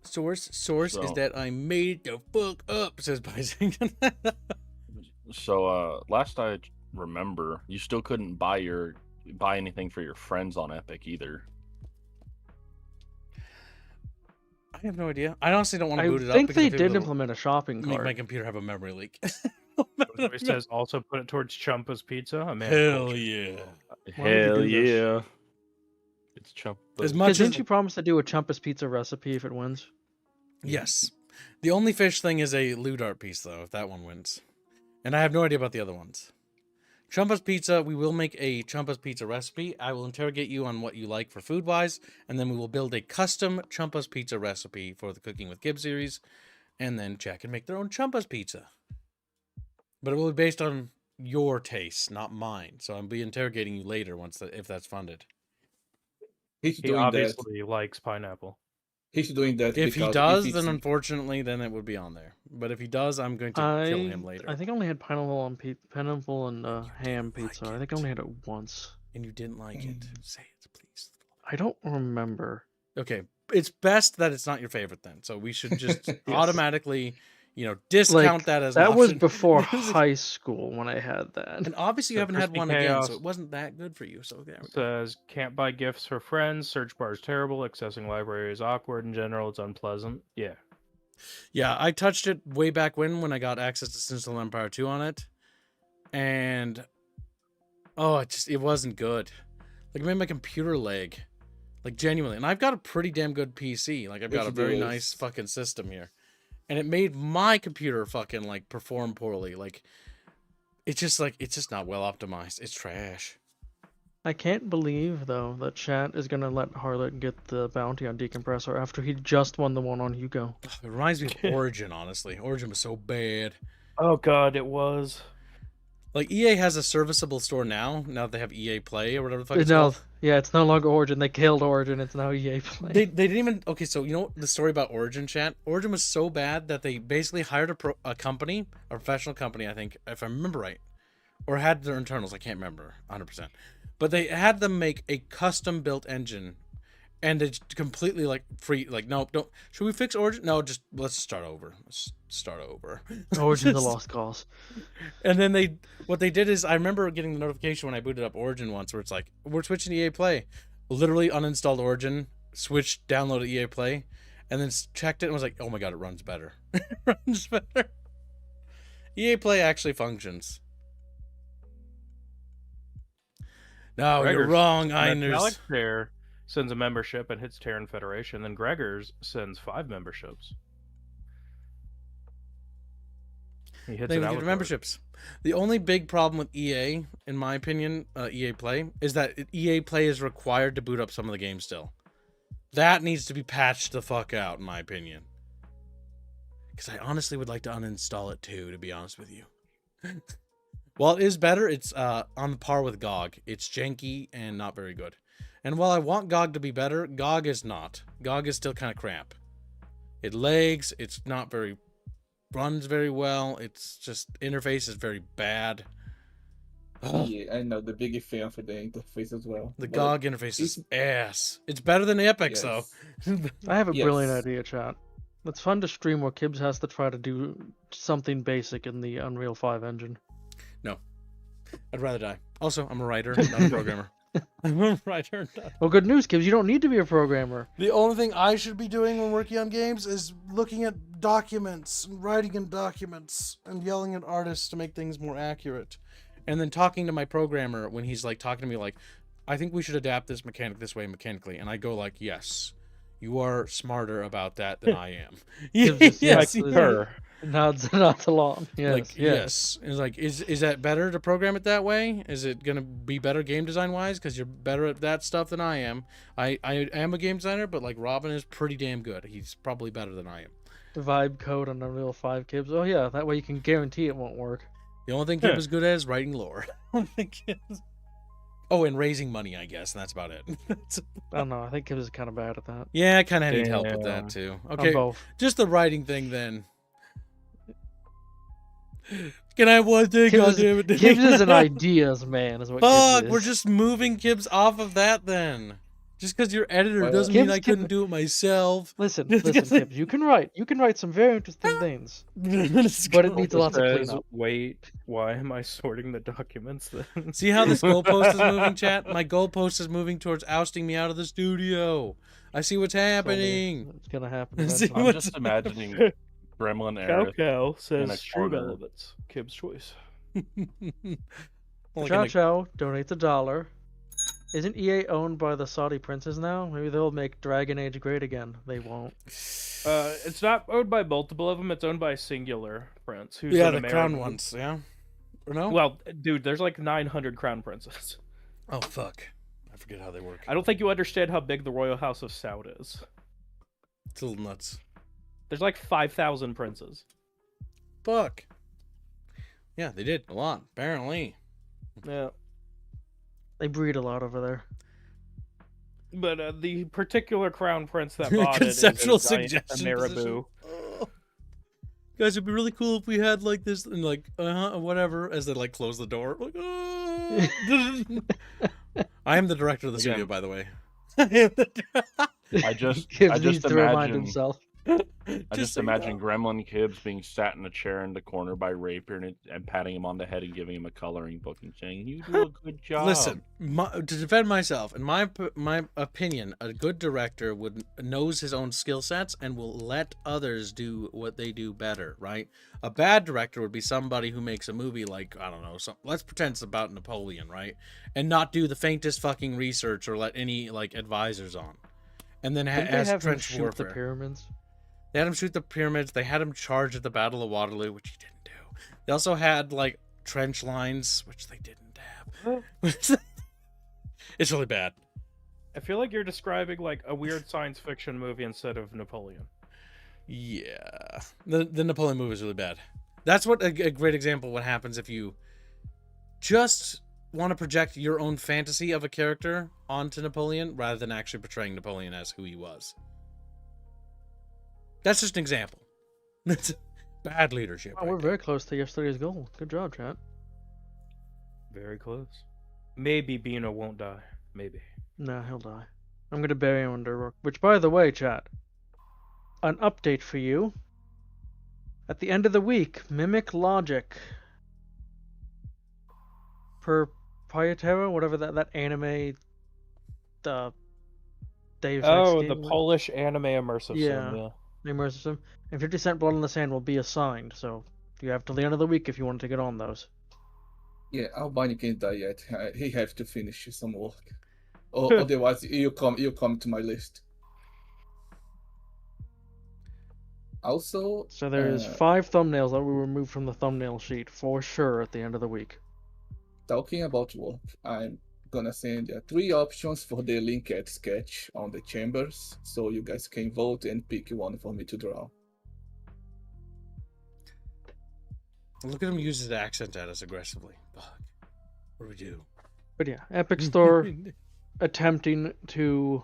Source is So- that I made the fuck up, says Biasington. So last I remember, you still couldn't buy anything for your friends on Epic either. I have no idea. I honestly don't want to I boot it up. think because they I feel did it'll implement a shopping make my cart. computer have a memory leak. Killjoy says also put it towards Chumpa's pizza. A man Hell culture. yeah. Why would you Hell do this? yeah! It's chump. As Because much as didn't you promise to do a Chumpus pizza recipe if it wins? yes, the only fish thing is a lewd art piece though. If that one wins, and I have no idea about the other ones. Chumpa's Pizza, we will make a Chumpa's Pizza recipe. I will interrogate you on what you like for food-wise, and then we will build a custom Chumpa's Pizza recipe for the Cooking with Gibb series, and then Jack can make their own Chumpa's Pizza. But it will be based on your tastes, not mine. So I'll be interrogating you later if that's funded. He's He doing that. obviously likes pineapple. He's doing that If he because does, it's- then unfortunately, then it would be on there. But if he does, I'm going to kill him later. I think I only had pineapple and ham like pizza. I think I only had it once. And you didn't like it. Say it, please. I don't remember. Okay, it's best that it's not your favorite then. So we should just automatically, discount Like, that as an that was option. before high school when I had that. And obviously you So haven't had Crispy one again, Chaos so it wasn't that good for you. So there we go. Says can't buy gifts for friends. Search bar is terrible. Accessing library is awkward in general. It's unpleasant. Yeah. Yeah, I touched it way back when I got access to Sinstone Empire 2 on it. And it wasn't good. Like it made my computer lag. Like genuinely. And I've got a pretty damn good PC. Like I've got Yes, a it very is. nice fucking system here. And it made my computer fucking like perform poorly. Like it's just not well optimized. It's trash. I can't believe though that chat is gonna let Harlot get the bounty on Decompressor after he just won the one on Hugo. It reminds me of Origin, honestly. Origin was so bad. Oh God, it was. Like EA has a serviceable store now that they have EA Play or whatever the fuck it's No, called. yeah, it's no longer Origin. They killed Origin. It's now EA Play. They didn't even so you know the story about Origin, chat? Origin was so bad that they basically hired a company, a professional company, I think, if I remember right, or had their internals. I can't remember 100%, but they had them make a custom built engine, and it's completely like free. Like no, don't. Should we fix Origin? No, just let's start over. Let's start over. Origin's a lost cause. And then what they did is I remember getting the notification when I booted up Origin once where it's like, we're switching to EA Play. Literally uninstalled Origin, switched, downloaded EA Play, and then checked it and was like, oh my god, it runs better. It runs better. EA Play actually functions. No, you're Gregor's wrong, Alex Einers. there sends a membership and hits Terran Federation. Then Gregor's sends 5 memberships. He hits They it don't out get with memberships. The only big problem with EA, in my opinion, EA Play, is that EA Play is required to boot up some of the games still. That needs to be patched the fuck out, in my opinion. Because I honestly would like to uninstall it too, to be honest with you. While it is better, it's on par with GOG. It's janky and not very good. And while I want GOG to be better, GOG is not. GOG is still kind of crap. It lags, it's not very... runs very well. It's just interface is very bad. Ugh. Yeah, I know the big fan for the interface as well. The But GOG interface is ass. It's better than the Epic, though. yes. I have a brilliant Yes. idea, chat. It's fun to stream where Kibbs has to try to do something basic in the Unreal 5 engine. I'd rather die. Also, I'm a writer, not a programmer. I'm a writer. Well, good news, Kibbs. You don't need to be a programmer. The only thing I should be doing when working on games is looking at documents and writing in documents and yelling at artists to make things more accurate. And then talking to my programmer when he's like talking to me like, I think we should adapt this mechanic this way mechanically. And I go like, yes, You are smarter about that than I am. Gives us- yeah, yes, it's- Her. Nods along. Yes, like yes. It's like is that better to program it that way? Is it gonna be better game design wise? Because you're better at that stuff than I am. I am a game designer, but like Robin is pretty damn good. He's probably better than I am. Vibe code on Unreal 5 Kibs. Oh yeah, that way you can guarantee it won't work. The only thing Kib is good at is writing lore. Oh, and raising money, I guess, and that's about it. I don't know. I think Kibs is kind of bad at that. Yeah, I kind of need help with Damn. that too. On Okay, both. just the writing thing then. Can I have one thing? Kibs Goddammit. is an ideas man, is what Kibs Fuck, is. we're just moving Kibs off of that then. Just because you're editor Well, doesn't mean Kibs I can- couldn't do it myself. Listen, Just listen, because- Kibs. You can write some very interesting things. Let's But it go. needs lots of Says, cleanup. wait, why am I sorting the documents then? See how this goalpost is moving, chat? My goalpost is moving towards ousting me out of the studio. I see what's happening. It's gonna happen. See eventually. I'm what's- just imagining Gremlin Cow Aerith. Cow in says a true corner. relevance. Kib's choice. Like Chow in a- Chow donates $1. Isn't EA owned by the Saudi princes now? Maybe they'll make Dragon Age great again. They won't. It's not owned by multiple of them. It's owned by a singular prince. Who's yeah, an the crown American. ones, yeah? Or no? Well, dude, there's like 900 crown princes. Oh, fuck. I forget how they work. I don't think you understand how big the royal house of Saud is. It's a little nuts. There's like 5,000 princes. Fuck. Yeah, they did a lot, apparently. Yeah. They breed a lot over there. But the particular crown prince that bought Conceptual it is a giant suggestions. marabou. Oh. Guys, it'd be really cool if we had like this and like whatever as they like close the door. Like, oh. I am the director of the studio, Again. by the way. I just Kibs needs to remind imagine himself. I just so you imagine know. Gremlin Kibbs being sat in a chair in the corner by Rapier and patting him on the head and giving him a coloring book and saying, "You do a good job." Listen, to defend myself, in my opinion, a good director knows his own skill sets and will let others do what they do better, right? A bad director would be somebody who makes a movie like, I don't know, let's pretend it's about Napoleon, right? And not do the faintest fucking research or let any like advisors on. And then Didn't they has have him trench shoot warfare. the pyramids? They had him shoot the pyramids. They had him charge at the Battle of Waterloo, which he didn't do. They also had like trench lines, which they didn't have. It's really bad. I feel like you're describing like a weird science fiction movie instead of Napoleon. Yeah, the Napoleon movie is really bad. That's what a great example of what happens if you just want to project your own fantasy of a character onto Napoleon rather than actually portraying Napoleon as who he was. That's just an example. That's bad leadership. Oh, we're very close to yesterday's goal. Good job, chat. Very close. Maybe Bino won't die. Maybe. Nah, he'll die. I'm gonna bury him under rock. Which, by the way, chat, an update for you. At the end of the week, Mimic Logic per Pietero, whatever that anime, the Deus Ex Oh, game the was. Polish anime immersive Yeah. sim, yeah. The immersive sim, and 50 Cent Blood on the Sand will be assigned. So you have till the end of the week if you want to get on those. Yeah, Albani can't die yet. He has to finish some work. Or otherwise, you come to my list. Also, So there's 5 thumbnails that we removed from the thumbnail sheet for sure at the end of the week. talking about work, I'm gonna send 3 options for the linked sketch on the chambers, so you guys can vote and pick one for me to draw. Look at him use his accent at us aggressively. Fuck. What do we do? But yeah, Epic Store attempting to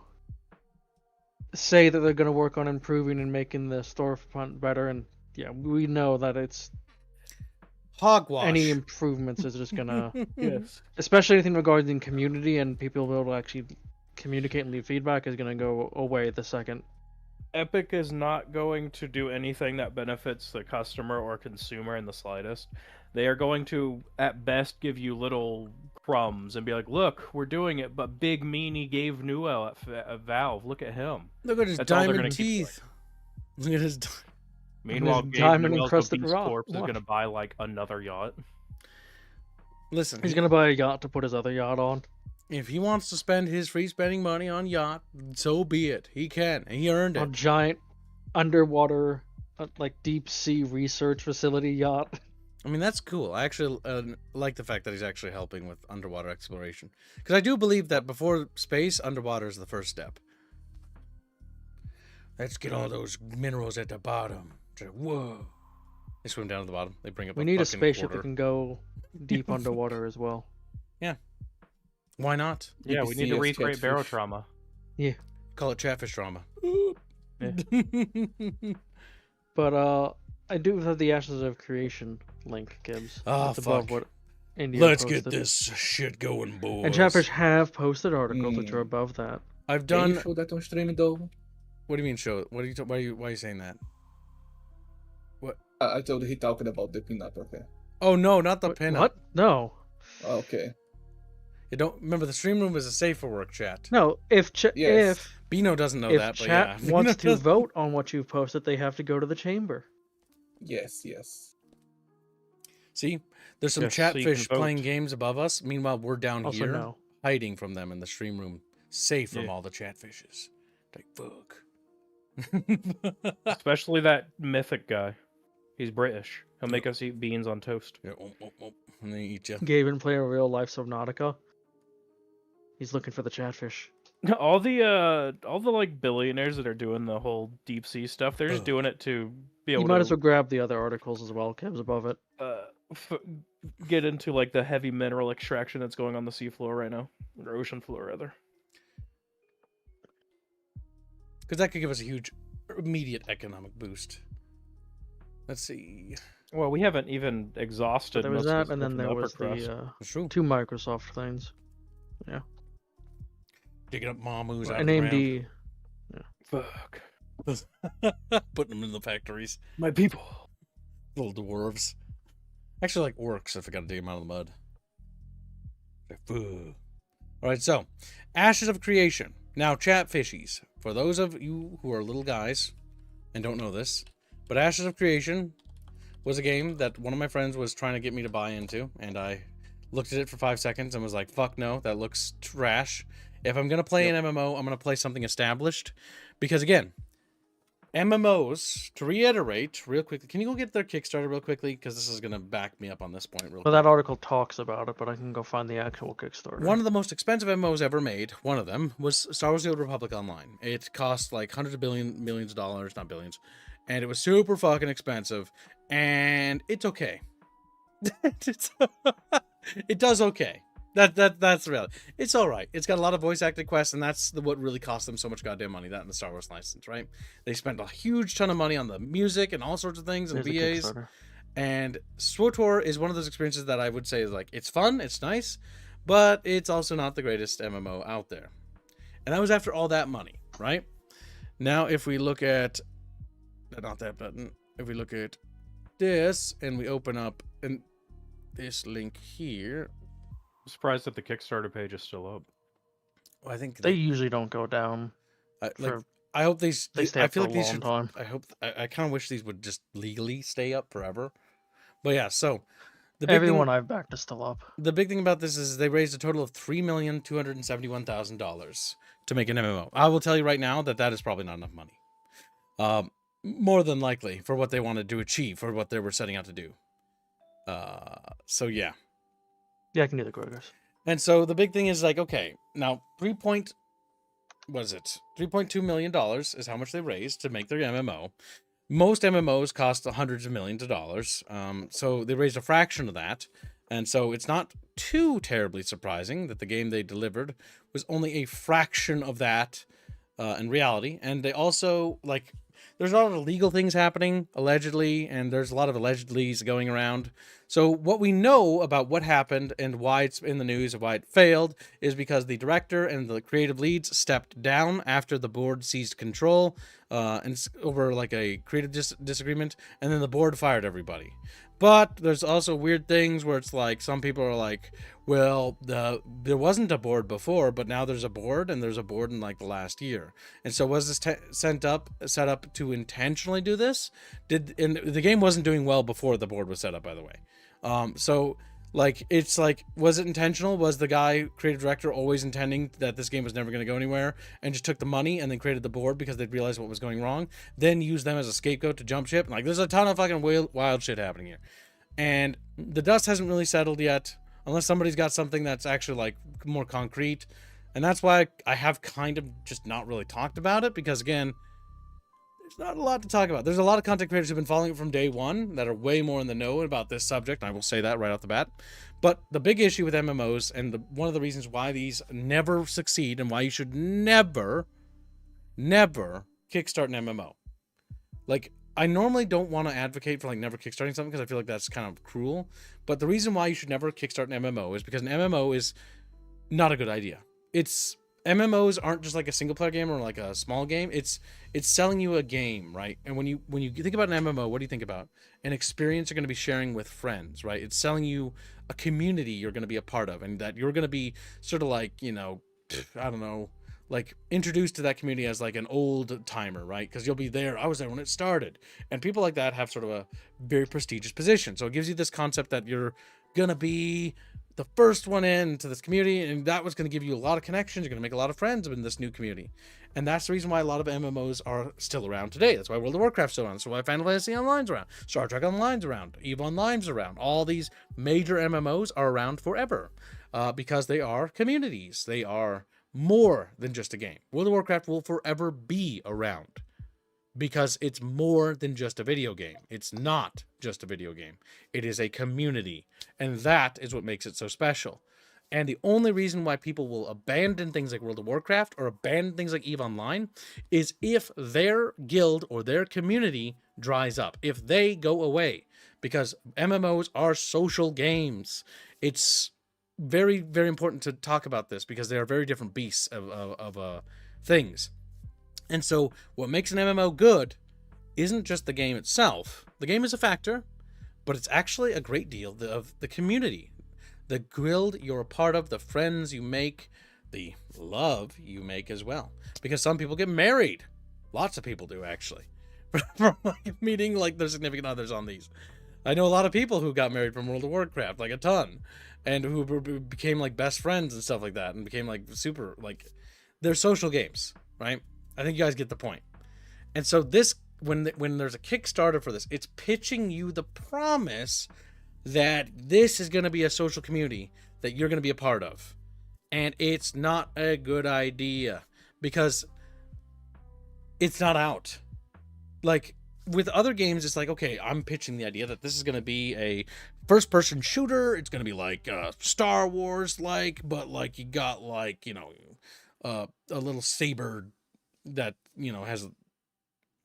say that they're going to work on improving and making the storefront better, and yeah, we know that it's Hogwash. any improvements is just gonna, Yes. especially anything regarding community and people being able to actually communicate and leave feedback is gonna go away the second. Epic is not going to do anything that benefits the customer or consumer in the slightest. They are going to, at best, give you little crumbs and be like, look, we're doing it, but Big Meanie gave Newell at Valve. Look at him. Look at his That's all they're diamond gonna keep teeth. Look at his. Meanwhile, his Gabe diamond Newell's encrusted obese rock. corpse is What? going to buy, like, another yacht. Listen, He's gonna buy a yacht to put his other yacht on. If he wants to spend his free spending money on yacht, so be it. He can. And he earned A it. giant underwater, like deep sea research facility yacht. I mean, that's cool. I actually like the fact that he's actually helping with underwater exploration. Because I do believe that before space, underwater is the first step. Let's get all those minerals at the bottom. Whoa. They swim down to the bottom. They bring up We a need a fucking spaceship quarter. that can go deep underwater as well. Why not? Yeah, we need to UPC as recreate Chatfish. barotrauma. Call it Chatfish drama. Yeah. But I do have the Ashes of Creation link, Gibbs. Ah, It's above fuck. what India Let's posted. get this shit going, boys. And Chatfish have posted articles which are above that. I've Can you done. show that on stream though? What do you mean show? What are you? Why are you saying that? I told he talking about the pinup. Okay. Oh no, not the What- pinup. What? No. Okay. You don't remember the stream room is a safe for work chat. No. If Yes. if Doesn't know if that, but chat yeah. wants Bino to vote on what you've posted, they have to go to the chamber. Yes. Yes. See, there's some Yes, so you can chatfish playing vote. games above us. Meanwhile, we're down Also, here no. hiding from them in the stream room, safe from Yeah. all the chatfishes. Like fuck. Especially that mythic guy. He's British. He'll make us eat beans on toast. Yeah, and they eat you. Gaben playing real life Subnautica. He's looking for the chatfish. All the like billionaires that are doing the whole deep sea stuff, they're just Ugh. doing it to be You able might to as well grab the other articles as well. Gibbs above it. get into like the heavy mineral extraction that's going on the seafloor right now, or ocean floor rather. Because that could give us a huge immediate economic boost. Let's see. Well, we haven't even exhausted. There was most of that, the and stuff then in there upper was crust. the It's true. 2 Microsoft things. Digging up mamus out And of the AMD. Fuck ground. Putting them in the factories. my people. Little dwarves. Actually, like orcs, if I gotta dig them out of the mud. Alright, so Ashes of Creation. Now, chatfishies. For those of you who are little guys and don't know this, but Ashes of Creation was a game that one of my friends was trying to get me to buy into, and I looked at it for 5 seconds and was like, fuck no, that looks trash. If I'm gonna play an MMO, I'm gonna play something established. Because again, MMOs, to reiterate real quickly, can you go get their Kickstarter real quickly? Because this is going to back me up on this point real Well, quick. that article talks about it, but I can go find the actual Kickstarter. One of the most expensive MMOs ever made, one of them, was Star Wars The Old Republic Online. It cost like hundreds of millions of dollars, not billions. And it was super fucking expensive. And it's okay. It does okay. That's the reality. It's all right. It's got a lot of voice acting quests, and that's what really cost them so much goddamn money. That and the Star Wars license, right? They spent a huge ton of money on the music and all sorts of things and There's the VAs. Kickstarter. And SWTOR is one of those experiences that I would say is like, it's fun, it's nice, but it's also not the greatest MMO out there. And that was after all that money, right? Now, if we look at, not that button, if we look at this and we open up and this link here, I'm surprised that the Kickstarter page is still up. I think They usually don't go down. like, I hope these. They stay I up feel for like a these long should. time. I hope. I kind of wish these would just legally stay up forever. But yeah, so the big Everyone thing, I've backed is still up. the big thing about this is they raised a total of $3,271,000 to make an MMO. I will tell you right now that is probably not enough money. More than likely for what they wanted to achieve, for what they were setting out to do. So yeah. Yeah, I can do the Grogers. And so the big thing is like, okay, now $3.2 million is how much they raised to make their MMO. Most MMOs cost hundreds of millions of dollars. So they raised a fraction of that. And so it's not too terribly surprising that the game they delivered was only a fraction of that in reality. And they also, like, there's a lot of legal things happening, allegedly, and there's a lot of allegedlys going around. So what we know about what happened and why it's in the news and why it failed is because the director and the creative leads stepped down after the board seized control and over like a creative disagreement, and then the board fired everybody. But there's also weird things where it's like some people are like, well, there wasn't a board before, but now there's a board, and there's a board in like the last year. And so was this set up to intentionally do this? And the game wasn't doing well before the board was set up, by the way. So Like, it's like, was it intentional? Was the guy, creative director, always intending that this game was never going to go anywhere and just took the money and then created the board because they'd realized what was going wrong, then used them as a scapegoat to jump ship? Like, there's a ton of fucking wild shit happening here. And the dust hasn't really settled yet, unless somebody's got something that's actually, like, more concrete. And that's why I have kind of just not really talked about it, because, again, there's not a lot to talk about. There's a lot of content creators who've been following it from day one that are way more in the know about this subject. I will say that right off the bat. But the big issue with MMOs, and one of the reasons why these never succeed and why you should never kickstart an MMO. Like, I normally don't want to advocate for, like, never kickstarting something because I feel like that's kind of cruel. But the reason why you should never kickstart an MMO is because an MMO is not a good idea. MMOs aren't just like a single player game or like a small game. It's selling you a game, right? And when you think about an MMO, what do you think about? An experience you're going to be sharing with friends, right? It's selling you a community you're going to be a part of, and that you're going to be sort of like, you know, I don't know, like introduced to that community as like an old timer, right? Because you'll be there. I was there when it started, and people like that have sort of a very prestigious position. So it gives you this concept that you're gonna be the first one into this community, and that was going to give you a lot of connections. You're going to make a lot of friends in this new community. And that's the reason why a lot of MMOs are still around today. That's why World of Warcraft's still around. That's why Final Fantasy Online's around. Star Trek Online's around. EVE Online's around. All these major MMOs are around forever because they are communities. They are more than just a game. World of Warcraft will forever be around because it's more than just a video game. It's not just a video game. It is a community. And that is what makes it so special. And the only reason why people will abandon things like World of Warcraft or abandon things like EVE Online is if their guild or their community dries up, if they go away. Because MMOs are social games. It's very, very important to talk about this because they are very different beasts of things. And so what makes an MMO good isn't just the game itself. The game is a factor, but it's actually a great deal of the community, the guild you're a part of, the friends you make, the love you make as well. Because some people get married. Lots of people do, actually. From like meeting like their significant others on these. I know a lot of people who got married from World of Warcraft, like a ton. And who became like best friends and stuff like that. And became like super, like, they're social games, right? I think you guys get the point. And so this, when there's a Kickstarter for this, it's pitching you the promise that this is going to be a social community that you're going to be a part of. And it's not a good idea because it's not out. Like with other games, it's like, okay, I'm pitching the idea that this is going to be a first-person shooter. It's going to be like Star Wars, like, but like you got like, you know, a little saber that, you know, has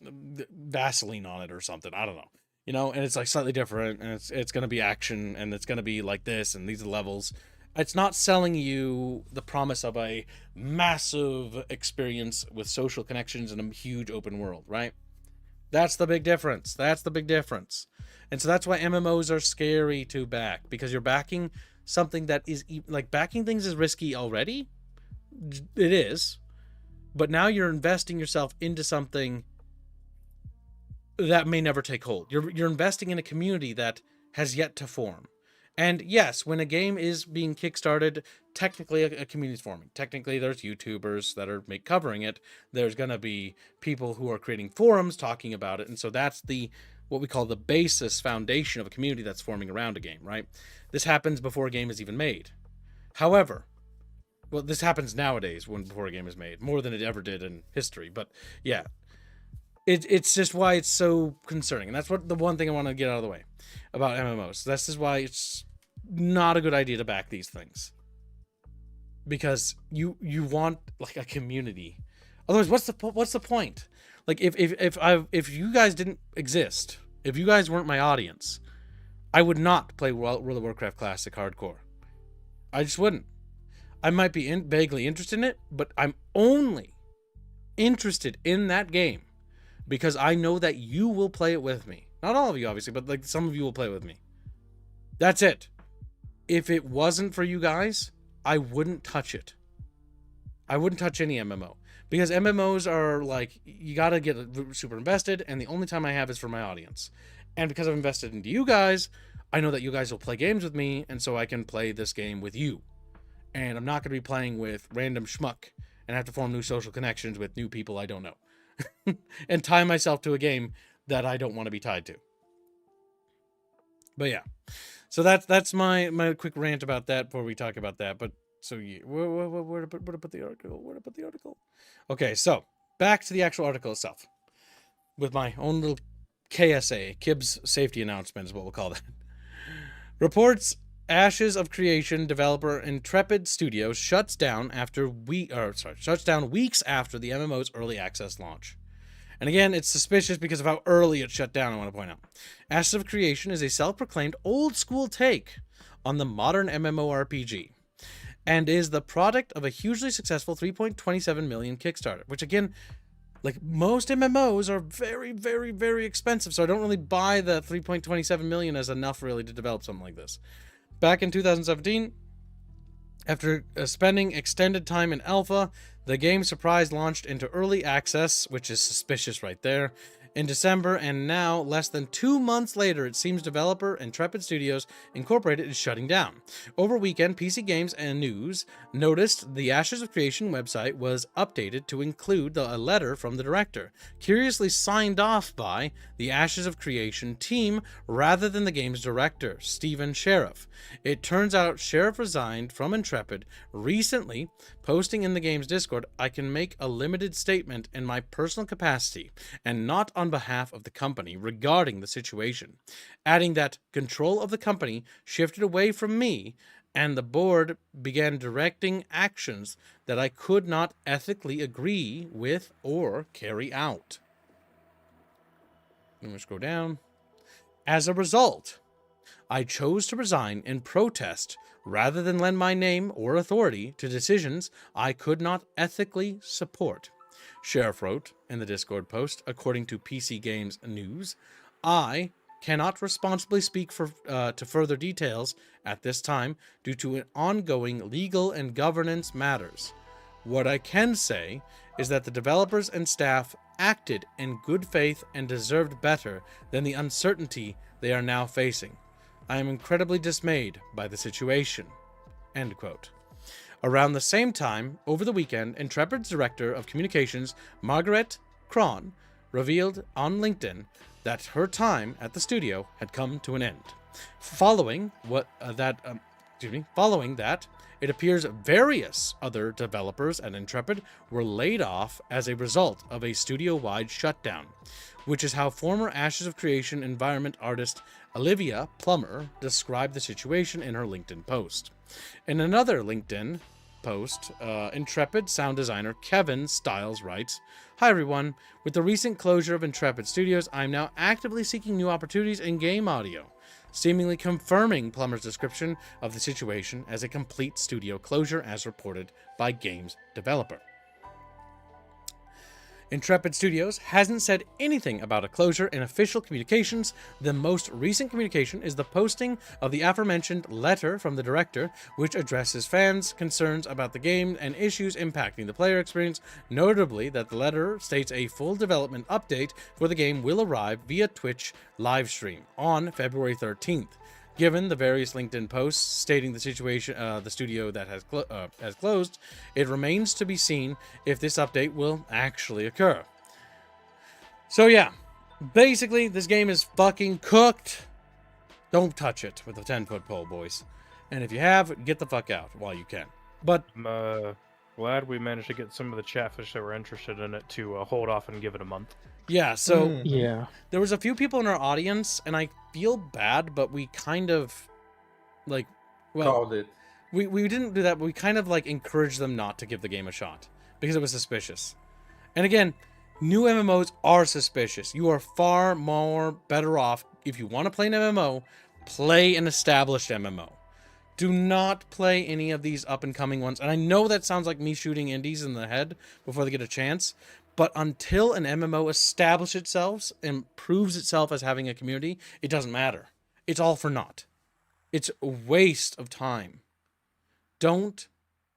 Vaseline on it or something. I don't know, you know, and it's like slightly different, and it's going to be action, and it's going to be like this, and these are levels. It's not selling you the promise of a massive experience with social connections and a huge open world, right? That's the big difference. That's the big difference. And so that's why MMOs are scary to back, because you're backing something that is like, backing things is risky already. It is. But now you're investing yourself into something that may never take hold. You're investing in a community that has yet to form. And yes, when a game is being kickstarted, technically a community is forming. Technically, there's YouTubers that are covering it. There's going to be people who are creating forums talking about it. And so that's what we call the basis, foundation of a community that's forming around a game, right? This happens before a game is even made. However, well, this happens nowadays before a game is made, more than it ever did in history. But yeah, it's just why it's so concerning. And that's the one thing I want to get out of the way about MMOs. This is why it's not a good idea to back these things. Because you want like a community. Otherwise, what's the point? Like if you guys didn't exist, if you guys weren't my audience, I would not play World of Warcraft Classic Hardcore. I just wouldn't. I might be vaguely interested in it, but I'm only interested in that game because I know that you will play it with me. Not all of you, obviously, but like some of you will play it with me. That's it. If it wasn't for you guys, I wouldn't touch it. I wouldn't touch any MMO because MMOs are like, you got to get super invested, and the only time I have is for my audience. And because I've invested into you guys, I know that you guys will play games with me, and so I can play this game with you. And I'm not going to be playing with random schmuck and have to form new social connections with new people I don't know. And tie myself to a game that I don't want to be tied to. But yeah. So that's my quick rant about that before we talk about that. But so yeah, where to put the article? Where to put the article? Okay, so back to the actual article itself. With my own little KSA, Kibbs safety announcement is what we'll call that. Reports Ashes of Creation developer Intrepid Studios shuts down weeks after the MMO's early access launch. And again, it's suspicious because of how early it shut down, I want to point out. Ashes of Creation is a self-proclaimed old-school take on the modern MMORPG, and is the product of a hugely successful 3.27 million Kickstarter, which again, like most MMOs are very, very, very expensive, so I don't really buy the 3.27 million as enough really to develop something like this. Back in 2017, after spending extended time in alpha, the game surprise launched into early access, which is suspicious right there, in December, and now, less than 2 months later, it seems developer Intrepid Studios Incorporated is shutting down. Over weekend, PC Games and News noticed the Ashes of Creation website was updated to include a letter from the director, curiously signed off by the Ashes of Creation team rather than the game's director, Stephen Sheriff. It turns out Sheriff resigned from Intrepid recently, posting in the game's Discord, "I can make a limited statement in my personal capacity and not on behalf of the company regarding the situation," adding that control of the company shifted away from me and the board began directing actions that I could not ethically agree with or carry out. Let me scroll down. As a result, I chose to resign in protest rather than lend my name or authority to decisions I could not ethically support. Sheriff wrote in the Discord post, according to PC Games News, "I cannot responsibly speak to further details at this time due to ongoing legal and governance matters. What I can say is that the developers and staff acted in good faith and deserved better than the uncertainty they are now facing. I am incredibly dismayed by the situation." End quote. Around the same time, over the weekend, Intrepid's director of communications, Margaret Cron, revealed on LinkedIn that her time at the studio had come to an end. Following that, it appears various other developers at Intrepid were laid off as a result of a studio-wide shutdown, which is how former Ashes of Creation environment artist Olivia Plummer described the situation in her LinkedIn post. In another LinkedIn post, Intrepid sound designer Kevin Stiles writes, "Hi everyone, with the recent closure of Intrepid Studios, I'm now actively seeking new opportunities in game audio," seemingly confirming Plummer's description of the situation as a complete studio closure as reported by Games Developer. Intrepid Studios hasn't said anything about a closure in official communications. The most recent communication is the posting of the aforementioned letter from the director, which addresses fans' concerns about the game and issues impacting the player experience, notably that the letter states a full development update for the game will arrive via Twitch livestream on February 13th. Given the various LinkedIn posts stating the situation, the studio that has closed, it remains to be seen if this update will actually occur. So yeah, basically this game is fucking cooked. Don't touch it with a 10-foot pole, boys. And if you have, get the fuck out while you can. But I'm glad we managed to get some of the chatfish that were interested in it to hold off and give it a month. yeah, so Yeah. there was a few people in our audience, and I feel bad, but we kind of, like, well, Called it. we didn't do that, but we kind of, like, encouraged them not to give the game a shot, because it was suspicious. And again, new MMOs are suspicious. You are far more better off, if you want to play an MMO, play an established MMO. Do not play any of these up-and-coming ones. And I know that sounds like me shooting indies in the head before they get a chance, but until an MMO establishes itself and proves itself as having a community, it doesn't matter. It's all for naught. It's a waste of time. Don't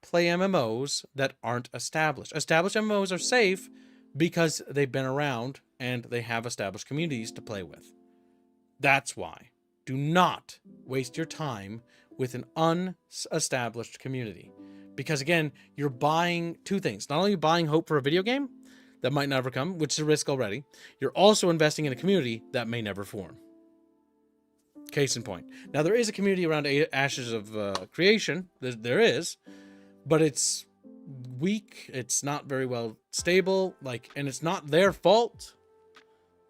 play MMOs that aren't established. Established MMOs are safe because they've been around and they have established communities to play with. That's why. do not waste your time with an unestablished community. Because again, you're buying two things. Not only are you buying hope for a video game that might never come, which is a risk already, you're also investing in a community that may never form. Case in point. Now, there is a community around Ashes of Creation. There is, but it's weak. It's not very well stable. And it's not their fault.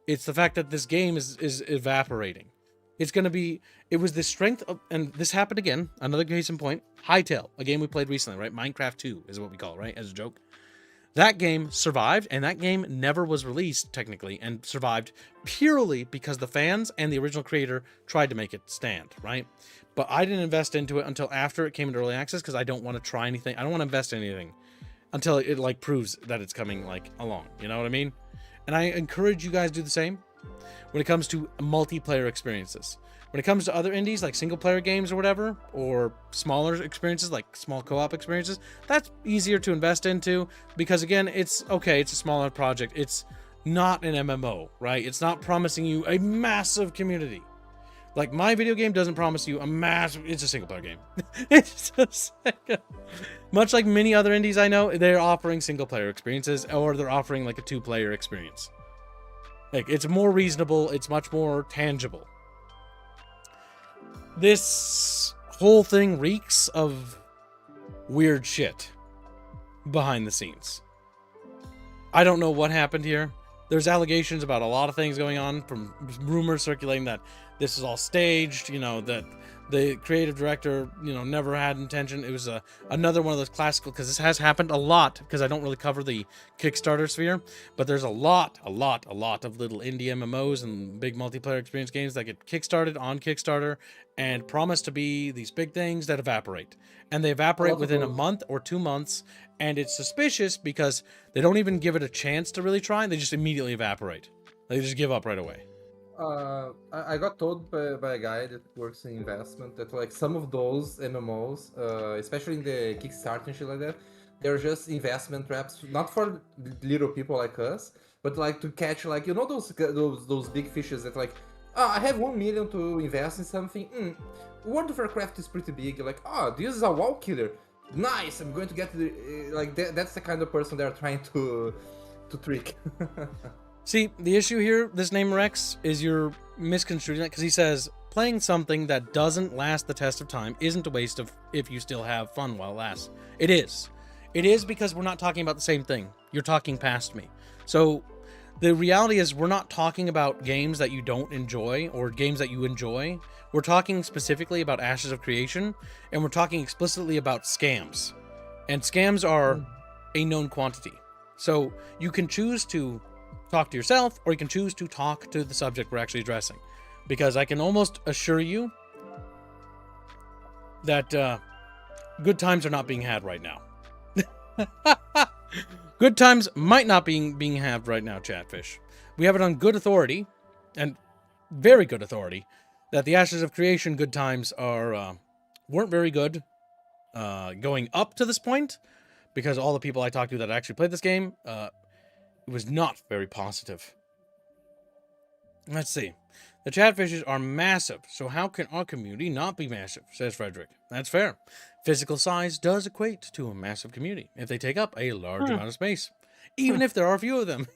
It's the fact that this game is evaporating. It's going to be... It was the strength of... And this happened again. Another case in point. Hytale, a game we played recently, right? Minecraft 2 is what we call it, right? As a joke. That game survived, and that game never was released, technically, and survived purely because the fans and the original creator tried to make it stand, right? But I didn't invest into it until after it came into early access because I don't want to try anything. I don't want to invest in anything until it proves that it's coming, along. You know what I mean? And I encourage you guys to do the same when it comes to multiplayer experiences. When it comes to other indies like single player games or whatever, or smaller experiences like small co-op experiences, that's easier to invest into because again, it's a smaller project. It's not an MMO, right? It's not promising you a massive community. Like my video game doesn't promise you a massive, it's a single player game. It's just much like many other indies I know, they're offering single player experiences or they're offering a 2-player experience. It's more reasonable, it's much more tangible. This whole thing reeks of weird shit behind the scenes. I don't know what happened here. There's allegations about a lot of things going on, from rumors circulating that this is all staged, that the creative director, never had intention. It was another one of those classical, because this has happened a lot, because I don't really cover the Kickstarter sphere, but there's a lot of little indie MMOs and big multiplayer experience games that get kickstarted on Kickstarter and promise to be these big things that evaporate. And they evaporate within a month or 2 months, and it's suspicious because they don't even give it a chance to really try, they just immediately evaporate. They just give up right away. I got told by a guy that works in investment that some of those MMOs, especially in the Kickstarter and shit like that, they're just investment traps, not for little people like us, but to catch those big fishes that I have 1 million to invest in something. World of Warcraft is pretty big. This is a wall killer. Nice, I'm going to get that's the kind of person they're trying to trick. See, the issue here, this name Rex, is you're misconstruing that because he says playing something that doesn't last the test of time isn't a waste of if you still have fun while it lasts. It is. It is because we're not talking about the same thing. You're talking past me. So the reality is we're not talking about games that you don't enjoy or games that you enjoy. We're talking specifically about Ashes of Creation, and we're talking explicitly about scams. And scams are a known quantity. So you can choose to talk to yourself, or you can choose to talk to the subject we're actually addressing. Because I can almost assure you that good times are not being had right now. Good times might not be being had right now, Chatfish. We have it on good authority, and very good authority, that the Ashes of Creation good times weren't very good going up to this point, because all the people I talked to that actually played this game, it was not very positive. Let's see. The Chatfishes are massive, so how can our community not be massive, says Frederick. That's fair. Physical size does equate to a massive community if they take up a large amount of space, even if there are a few of them.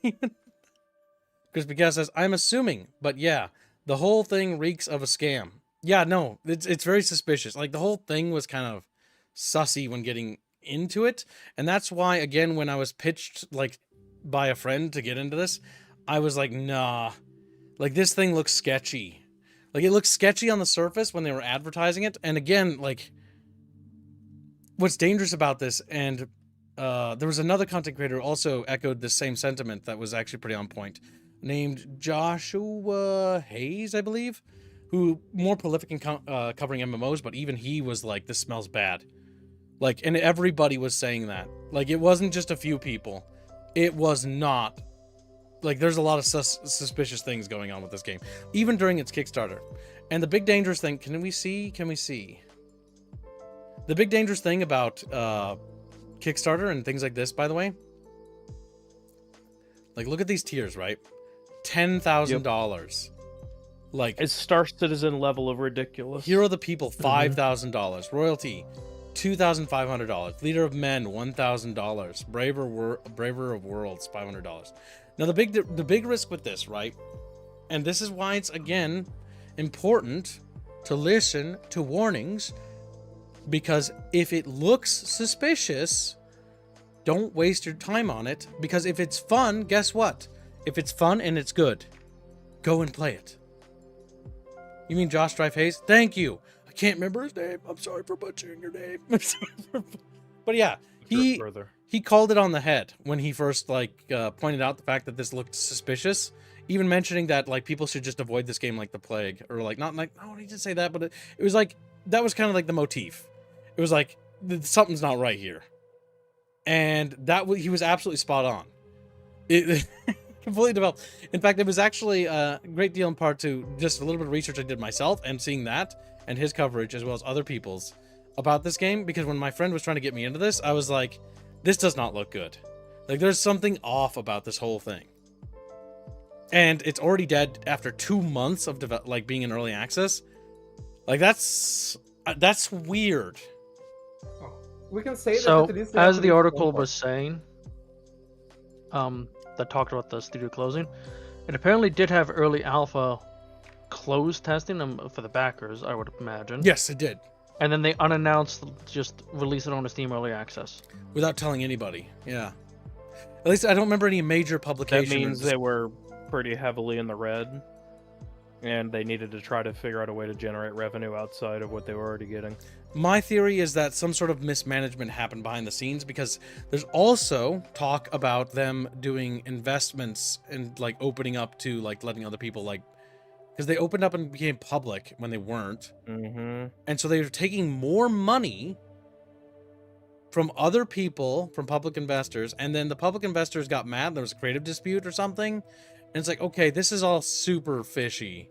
Chris Piquet says, I'm assuming, but yeah, the whole thing reeks of a scam. Yeah, no, it's very suspicious. The whole thing was kind of sussy when getting into it, and that's why, again, when I was pitched, by a friend to get into this, I was like, nah, this thing looks sketchy. It looks sketchy on the surface when they were advertising it. And again, what's dangerous about this, and there was another content creator who also echoed the same sentiment that was actually pretty on point, named Joshua Hayes, I believe, who more prolific in covering MMOs, but even he was like, this smells bad. And everybody was saying that. It wasn't just a few people. It was not. There's a lot of suspicious things going on with this game, even during its Kickstarter. And the big dangerous thing, can we see? The big dangerous thing about Kickstarter and things like this, by the way, look at these tiers, right? $10,000. Like, It's Star Citizen level of ridiculous. Hero of the People, $5,000. Royalty, $2,500. Leader of Men, $1,000. Braver of Worlds, $500. Now the big risk with this, right? And this is why it's again important to listen to warnings, because if it looks suspicious, don't waste your time on it, because if it's fun, guess what? If it's fun and it's good, go and play it. You mean Josh Drive Hayes? Thank you. I can't remember his name. I'm sorry for butchering your name. But yeah, he called it on the head when he first pointed out the fact that this looked suspicious. Even mentioning that like people should just avoid this game like the plague, or like not like, oh, he didn't say that, but it was like that was kind of like the motif. It was like something's not right here, and he was absolutely spot on. It completely developed. In fact, it was actually a great deal in part to just a little bit of research I did myself and seeing that and his coverage as well as other people's about this game, because when my friend was trying to get me into this, I was like, this does not look good. Like there's something off about this whole thing. And it's already dead after 2 months of being in early access. Like that's weird. We can say so, that at least as the article was saying, that talked about the studio closing, it apparently did have early alpha closed testing for the backers, I would imagine. Yes, it did. And then they unannounced just release it on a Steam early access. Without telling anybody, yeah. At least I don't remember any major publication. That means they were pretty heavily in the red, and they needed to try to figure out a way to generate revenue outside of what they were already getting. My theory is that some sort of mismanagement happened behind the scenes, because there's also talk about them doing investments and like opening up to like letting other people like, because they opened up and became public when they weren't. Mm-hmm. And so they were taking more money from other people, from public investors, and then the public investors got mad. There was a creative dispute or something. And it's like, okay, this is all super fishy.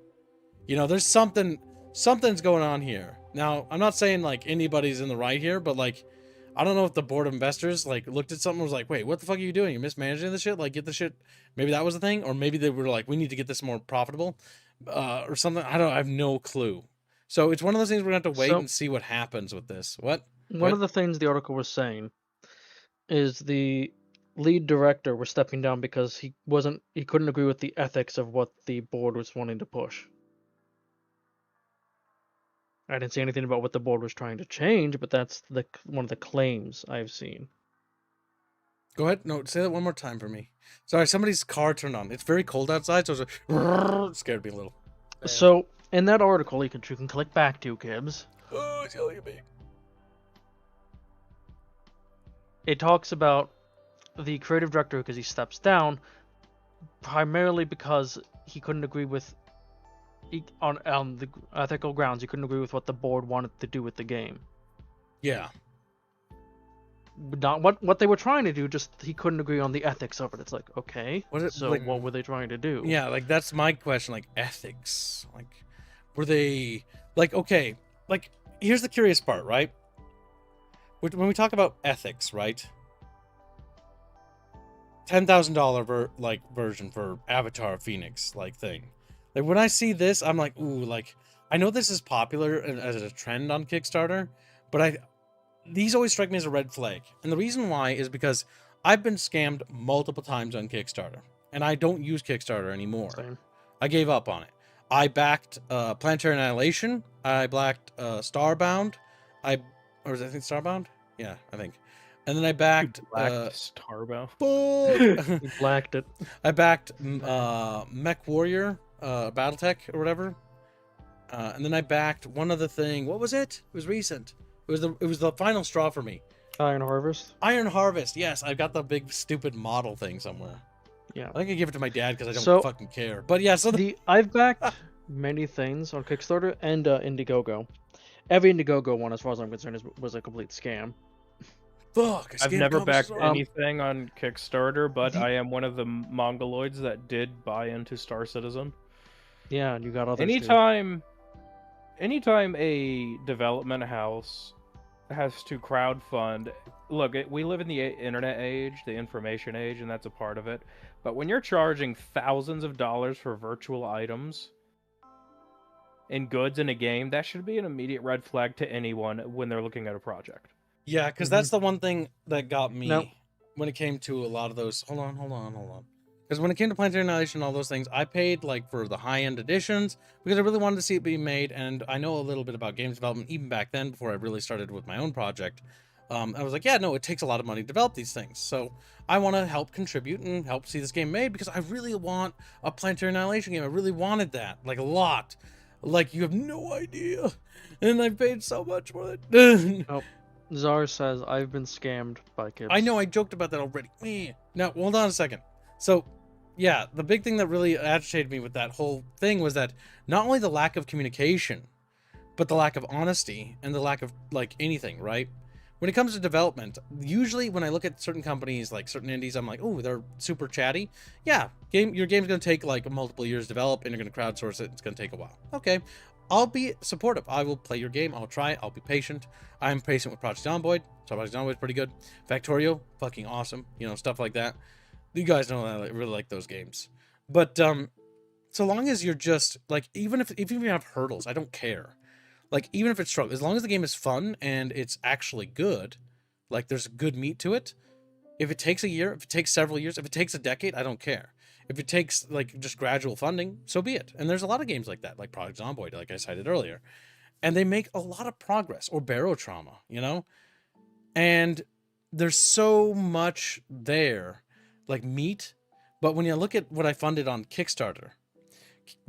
You know, there's something's going on here. Now, I'm not saying like anybody's in the right here, but like, I don't know if the board of investors like looked at something and was like, wait, what the fuck are you doing? You're mismanaging this shit? Like, get the shit. Maybe that was the thing. Or maybe they were like, we need to get this more profitable or something. I have no clue. So it's one of those things we're going to have to wait and see what happens with this. One of the things the article was saying is the lead director was stepping down because he couldn't agree with the ethics of what the board was wanting to push. I didn't see anything about what the board was trying to change, but that's one of the claims I've seen. Go ahead. No, say that one more time for me. Sorry, somebody's car turned on. It's very cold outside, so it scared me a little. So in that article, you can click back to, Gibbs. Oh, it's yelling at me. It talks about the creative director because he steps down, primarily because he couldn't agree with, on the ethical grounds, he couldn't agree with what the board wanted to do with the game. Yeah. Not what they were trying to do, just he couldn't agree on the ethics of it. It's like, okay, so like, what were they trying to do? Yeah, like that's my question, like ethics. Like, were they, like, okay, like, here's the curious part, right? When we talk about ethics, right? $10,000 version for Avatar Phoenix thing. Like when I see this, I'm like, ooh, like I know this is popular as a trend on Kickstarter, but these always strike me as a red flag. And the reason why is because I've been scammed multiple times on Kickstarter, and I don't use Kickstarter anymore. Same. I gave up on it. I backed Planetary Annihilation. I backed Starbound. I think Starbound? Yeah, I think. And then I backed Starbound. He blacked it. I backed Mech Warrior, Battletech or whatever. And then I backed one other thing. What was it? It was recent. It was the final straw for me. Iron Harvest. Iron Harvest. Yes, I've got the big stupid model thing somewhere. Yeah. I think I give it to my dad because I don't fucking care. But yeah, so I've backed many things on Kickstarter and Indiegogo. Every Indiegogo one, as far as I'm concerned, was a complete scam. Fuck. I've never backed anything on Kickstarter, but I am one of the mongoloids that did buy into Star Citizen. Yeah, and you got others Anytime a development house has to crowdfund, look, we live in the internet age, the information age, and that's a part of it. But when you're charging thousands of dollars for virtual items, in goods in a game, that should be an immediate red flag to anyone when they're looking at a project. Yeah, because that's the one thing that got me Nope. when it came to a lot of those. Hold on. Because when it came to Planetary Annihilation and all those things, I paid like for the high-end editions because I really wanted to see it being made, and I know a little bit about games development even back then before I really started with my own project. I was like, yeah, no, it takes a lot of money to develop these things, so I want to help contribute and help see this game made because I really want a Planetary Annihilation game. I really wanted that, like a lot. Like, you have no idea, and I paid so much for it. Oh, Czar says, I've been scammed by kids. I know, I joked about that already. Now, hold on a second. So, yeah, the big thing that really agitated me with that whole thing was that not only the lack of communication, but the lack of honesty and the lack of, like, anything, right? When it comes to development, usually when I look at certain companies, like certain indies, I'm like, oh, they're super chatty. Yeah, your game's going to take, like, multiple years to develop, and you're going to crowdsource it. It's going to take a while. Okay, I'll be supportive. I will play your game. I'll try. I'll be patient. I'm patient with Project Zomboid. So Project Zomboid's pretty good. Factorio, fucking awesome. You know, stuff like that. You guys know that I really like those games. But so long as you're just like, even if you have hurdles, I don't care. Like, even if it's struggle, as long as the game is fun and it's actually good, like there's good meat to it. If it takes a year, if it takes several years, if it takes a decade, I don't care. If it takes like just gradual funding, so be it. And there's a lot of games like that, like Project Zomboid, like I cited earlier, and they make a lot of progress. Or Barotrauma, you know, and there's so much there, like meat. But when you look at what I funded on Kickstarter,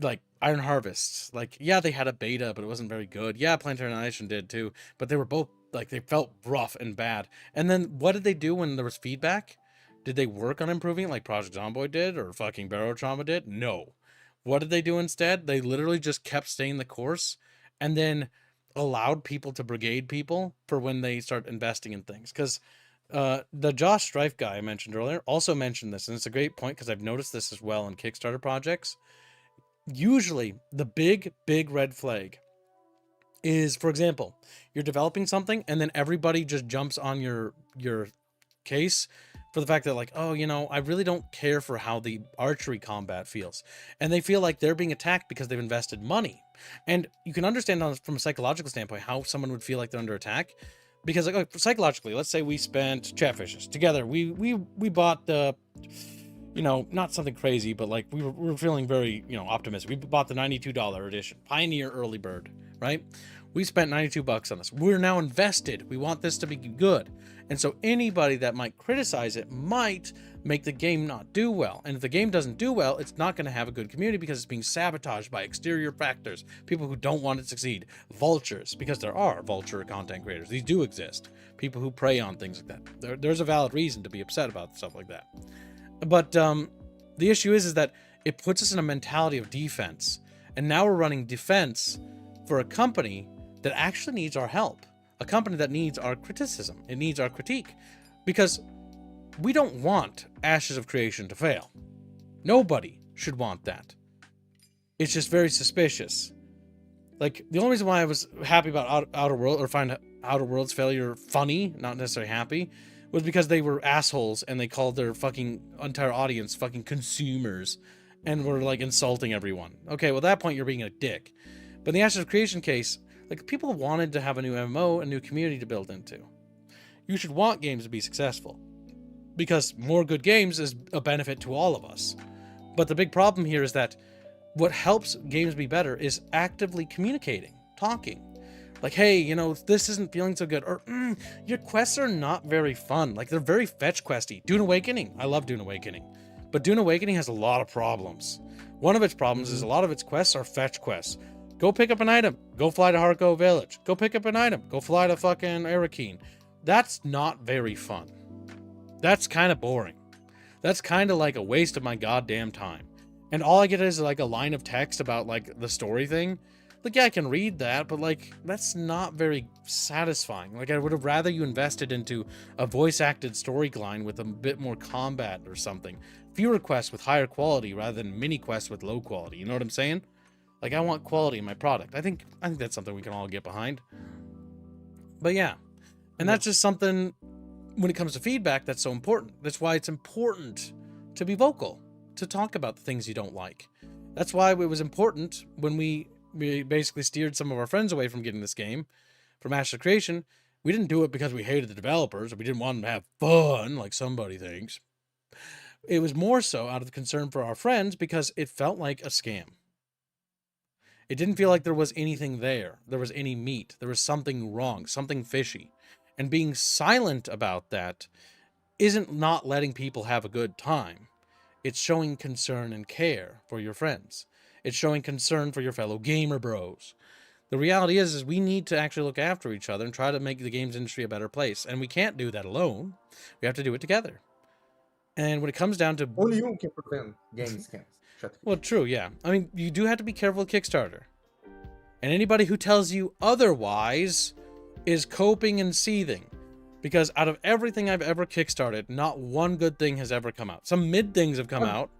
like Iron Harvest, like, yeah, they had a beta, but it wasn't very good. Yeah, Planetary Annihilation did too, but they were both like, they felt rough and bad. And then what did they do when there was feedback? Did they work on improving it like Project Zomboid did or fucking Barotrauma did? No. What did they do instead? They literally just kept staying the course and then allowed people to brigade people for when they start investing in things. Because the Josh Strife guy I mentioned earlier also mentioned this, and it's a great point because I've noticed this as well in Kickstarter projects. Usually the big red flag is, for example, you're developing something and then everybody just jumps on your case for the fact that, like, oh, you know, I really don't care for how the archery combat feels, and they feel like they're being attacked because they've invested money. And you can understand from a psychological standpoint how someone would feel like they're under attack, because like psychologically, let's say we spent Chatfishes together, we bought the, you know, not something crazy, but like we were feeling very, you know, optimistic. We bought the $92 edition, Pioneer Early Bird, right? We spent $92 on this. We're now invested. We want this to be good. And so anybody that might criticize it might make the game not do well. And if the game doesn't do well, it's not going to have a good community because it's being sabotaged by exterior factors, people who don't want it to succeed, vultures, because there are vulture content creators. These do exist. People who prey on things like that. There's a valid reason to be upset about stuff like that. But the issue is that it puts us in a mentality of defense. And now we're running defense for a company that actually needs our help. A company that needs our criticism. It needs our critique. Because we don't want Ashes of Creation to fail. Nobody should want that. It's just very suspicious. Like, the only reason why I was happy about Outer World, or find Outer World's failure funny, not necessarily happy, was because they were assholes and they called their fucking entire audience fucking consumers and were like insulting everyone. Okay, well, at that point you're being a dick. But in the Ashes of Creation case, like, people wanted to have a new MMO, a new community to build into. You should want games to be successful, because more good games is a benefit to all of us. But the big problem here is that what helps games be better is actively communicating, talking. Like, hey, you know, this isn't feeling so good, or your quests are not very fun. Like, they're very fetch questy. Dune Awakening, I love Dune Awakening, but Dune Awakening has a lot of problems. One of its problems is a lot of its quests are fetch quests. Go pick up an item. Go fly to Harko Village. Go pick up an item. Go fly to fucking Arakeen. That's not very fun. That's kind of boring. That's kind of like a waste of my goddamn time. And all I get is like a line of text about like the story thing. Like, yeah, I can read that, but like, that's not very satisfying. Like, I would have rather you invested into a voice-acted storyline with a bit more combat or something. Fewer quests with higher quality rather than mini quests with low quality. You know what I'm saying? Like, I want quality in my product. I think that's something we can all get behind. But yeah, and that's just something, when it comes to feedback, that's so important. That's why it's important to be vocal, to talk about the things you don't like. That's why it was important when we we basically steered some of our friends away from getting this game from Ashes of Creation. We didn't do it because we hated the developers or we didn't want them to have fun like somebody thinks. It was more so out of concern for our friends because it felt like a scam. It didn't feel like there was anything there. There was any meat. There was something wrong, something fishy. And being silent about that isn't not letting people have a good time. It's showing concern and care for your friends. It's showing concern for your fellow gamer bros. The reality is we need to actually look after each other and try to make the games industry a better place. And we can't do that alone. We have to do it together. And when it comes down to... Only you can prevent game scams. Well, true, yeah. I mean, you do have to be careful with Kickstarter. And anybody who tells you otherwise is coping and seething. Because out of everything I've ever kickstarted, not one good thing has ever come out. Some mid things have come out,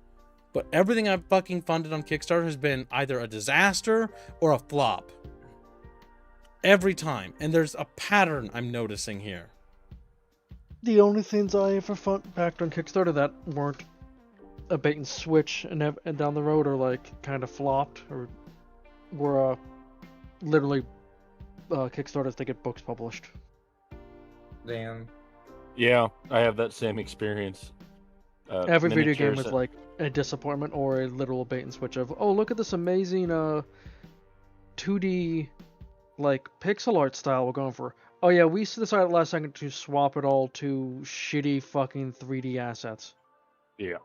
but everything I've fucking funded on Kickstarter has been either a disaster or a flop. Every time. And there's a pattern I'm noticing here. The only things I ever backed on Kickstarter that weren't a bait and switch and down the road or like kind of flopped or were literally Kickstarters to get books published. Damn. Yeah, I have that same experience. Every video game miniatures was like a disappointment or a literal bait and switch of, oh, look at this amazing 2D like pixel art style we're going for. Oh yeah, we decided last second to swap it all to shitty fucking 3D assets. Yeah.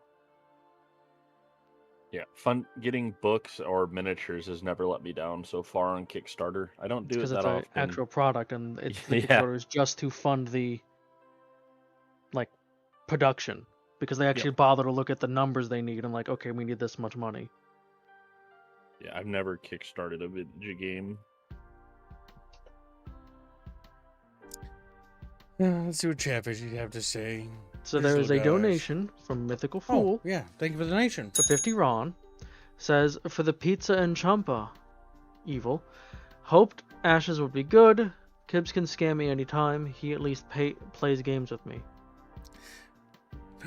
Yeah, fun getting books or miniatures has never let me down so far on Kickstarter. I don't do it Because that it's often. an actual product, and it's the Yeah. Kickstarter is just to fund the like production, because they actually bother to look at the numbers they need and like, okay, we need this much money. Yeah, I've never kickstarted a video game. Let's see what Chatfish you have to say. So These there is a little guys. donation from Mythical Fool Oh, yeah. Thank you for the donation. for 50 Ron. Says, for the pizza and champa, evil. Hoped Ashes would be good. Kibbs can scam me anytime. He at least plays games with me.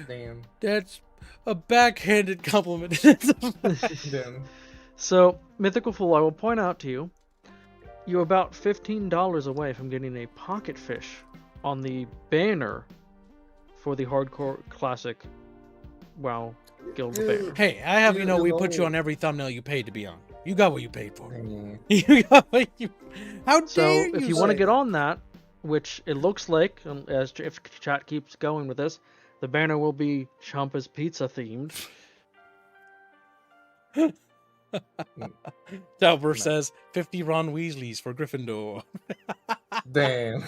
Damn. That's a backhanded compliment. Damn. So, Mythical Fool, I will point out to you, you're about $15 away from getting a pocket fish on the banner for the Hardcore Classic WoW Guild banner. Hey, I have you know we put you on every thumbnail you paid to be on. You got what you paid for. You got what you... How dare So, you if you want to say get that? on that, which it looks like, as if chat keeps going with this, the banner will be Champa's Pizza themed. Dalbert says 50 Ron Weasleys for Gryffindor. Damn.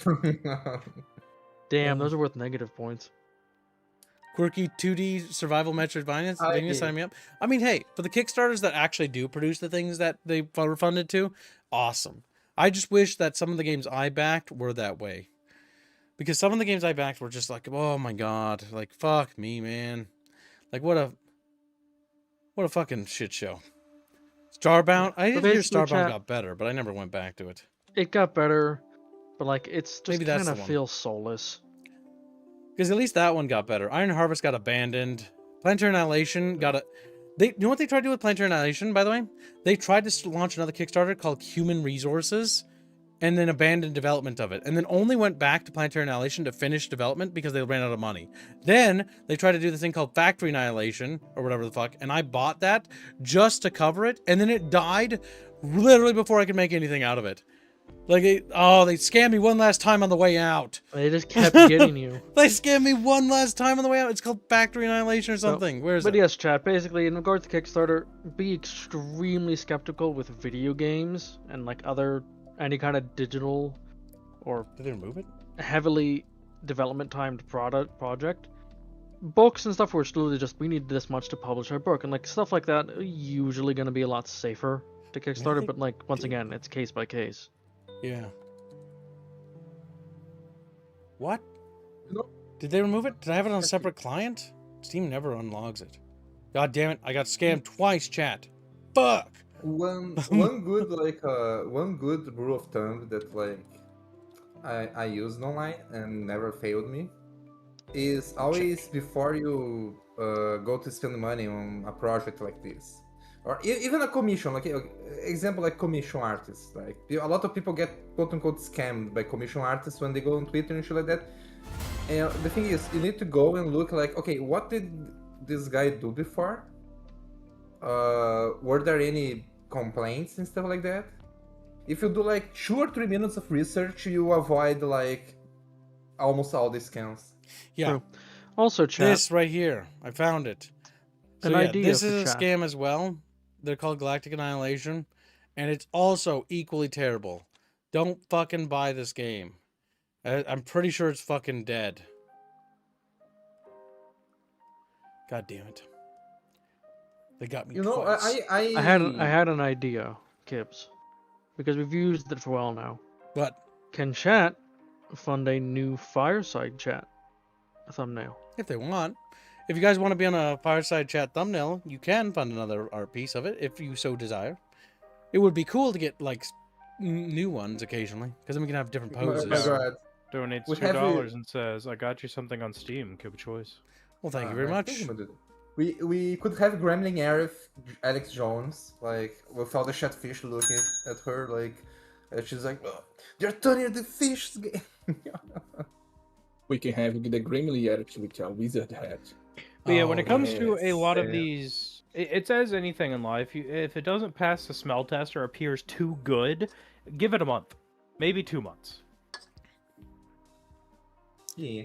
Damn, those are worth negative points. Quirky 2D survival Metroidvania, I- sign me up. I mean, hey, for the Kickstarters that actually do produce the things that they were funded to, awesome. I just wish that some of the games I backed were that way. Because some of the games I backed were just like, oh my god, like, fuck me, man. Like, what a fucking shit show. Starbound? I didn't hear basically, Starbound chat- got better, but I never went back to it. It got better, but like, it's just Maybe that's kind the of one. feels soulless. Because at least that one got better. Iron Harvest got abandoned. Planetary Annihilation got a... you know what they tried to do with Planetary Annihilation, by the way? They tried to launch another Kickstarter called Human Resources, and then abandoned development of it, and then only went back to Planetary Annihilation to finish development because they ran out of money. Then they tried to do this thing called Factory Annihilation, or whatever the fuck, and I bought that just to cover it, and then it died literally before I could make anything out of it. Like, they scammed me one last time on the way out. They just kept getting you. They scammed me one last time on the way out. It's called Factory Annihilation or something. Where is But it? yes, chat, basically, in regards to Kickstarter, be extremely skeptical with video games and like any kind of digital or Did they remove it? heavily development timed project. Books and stuff where it's literally just, we need this much to publish our book, and like stuff like that are usually going to be a lot safer to Kickstarter, think- but like, once again, it's case by case. Yeah. What? No. Did they remove it? Did I have it on a separate client? Steam never unlogs it. God damn it! I got scammed twice, chat. Fuck. One good rule of thumb that like I used online and never failed me is always before you go to spend money on a project like this, or even a commission, like example like commission artists. Like a lot of people get quote unquote scammed by commission artists when they go on Twitter and shit like that. And the thing is, you need to go and look like, okay, what did this guy do before? Were there any complaints and stuff like that? If you do like 2 or 3 minutes of research, you avoid like almost all these scams. Yeah. True. Also, chat. This right here, I found it. So An yeah, idea this for is a chat. scam as well. They're called Galactic Annihilation, and it's also equally terrible. Don't fucking buy this game. I'm pretty sure it's fucking dead. God damn it. They got me You know, twice. I had an idea, Kibbs, because we've used it for a while now. But Can chat fund a new Fireside chat thumbnail? if they want. If you guys want to be on a Fireside chat thumbnail, you can fund another art piece of it if you so desire. It would be cool to get like new ones occasionally, because then we can have different poses. My God. Donates We have $2 and says, "I got you something on Steam. Give a choice." Well, thank you very much. We could have Gremlin Arif, Alex Jones, like with all the Chatfish looking at her, like she's like, oh, they're turning the fish. We can have the Gremlin Epic with a wizard hat. But yeah, when it comes to a yes, lot of yeah. these, it's as anything in life. If it doesn't pass the smell test or appears too good, give it a month, maybe 2 months, Yeah.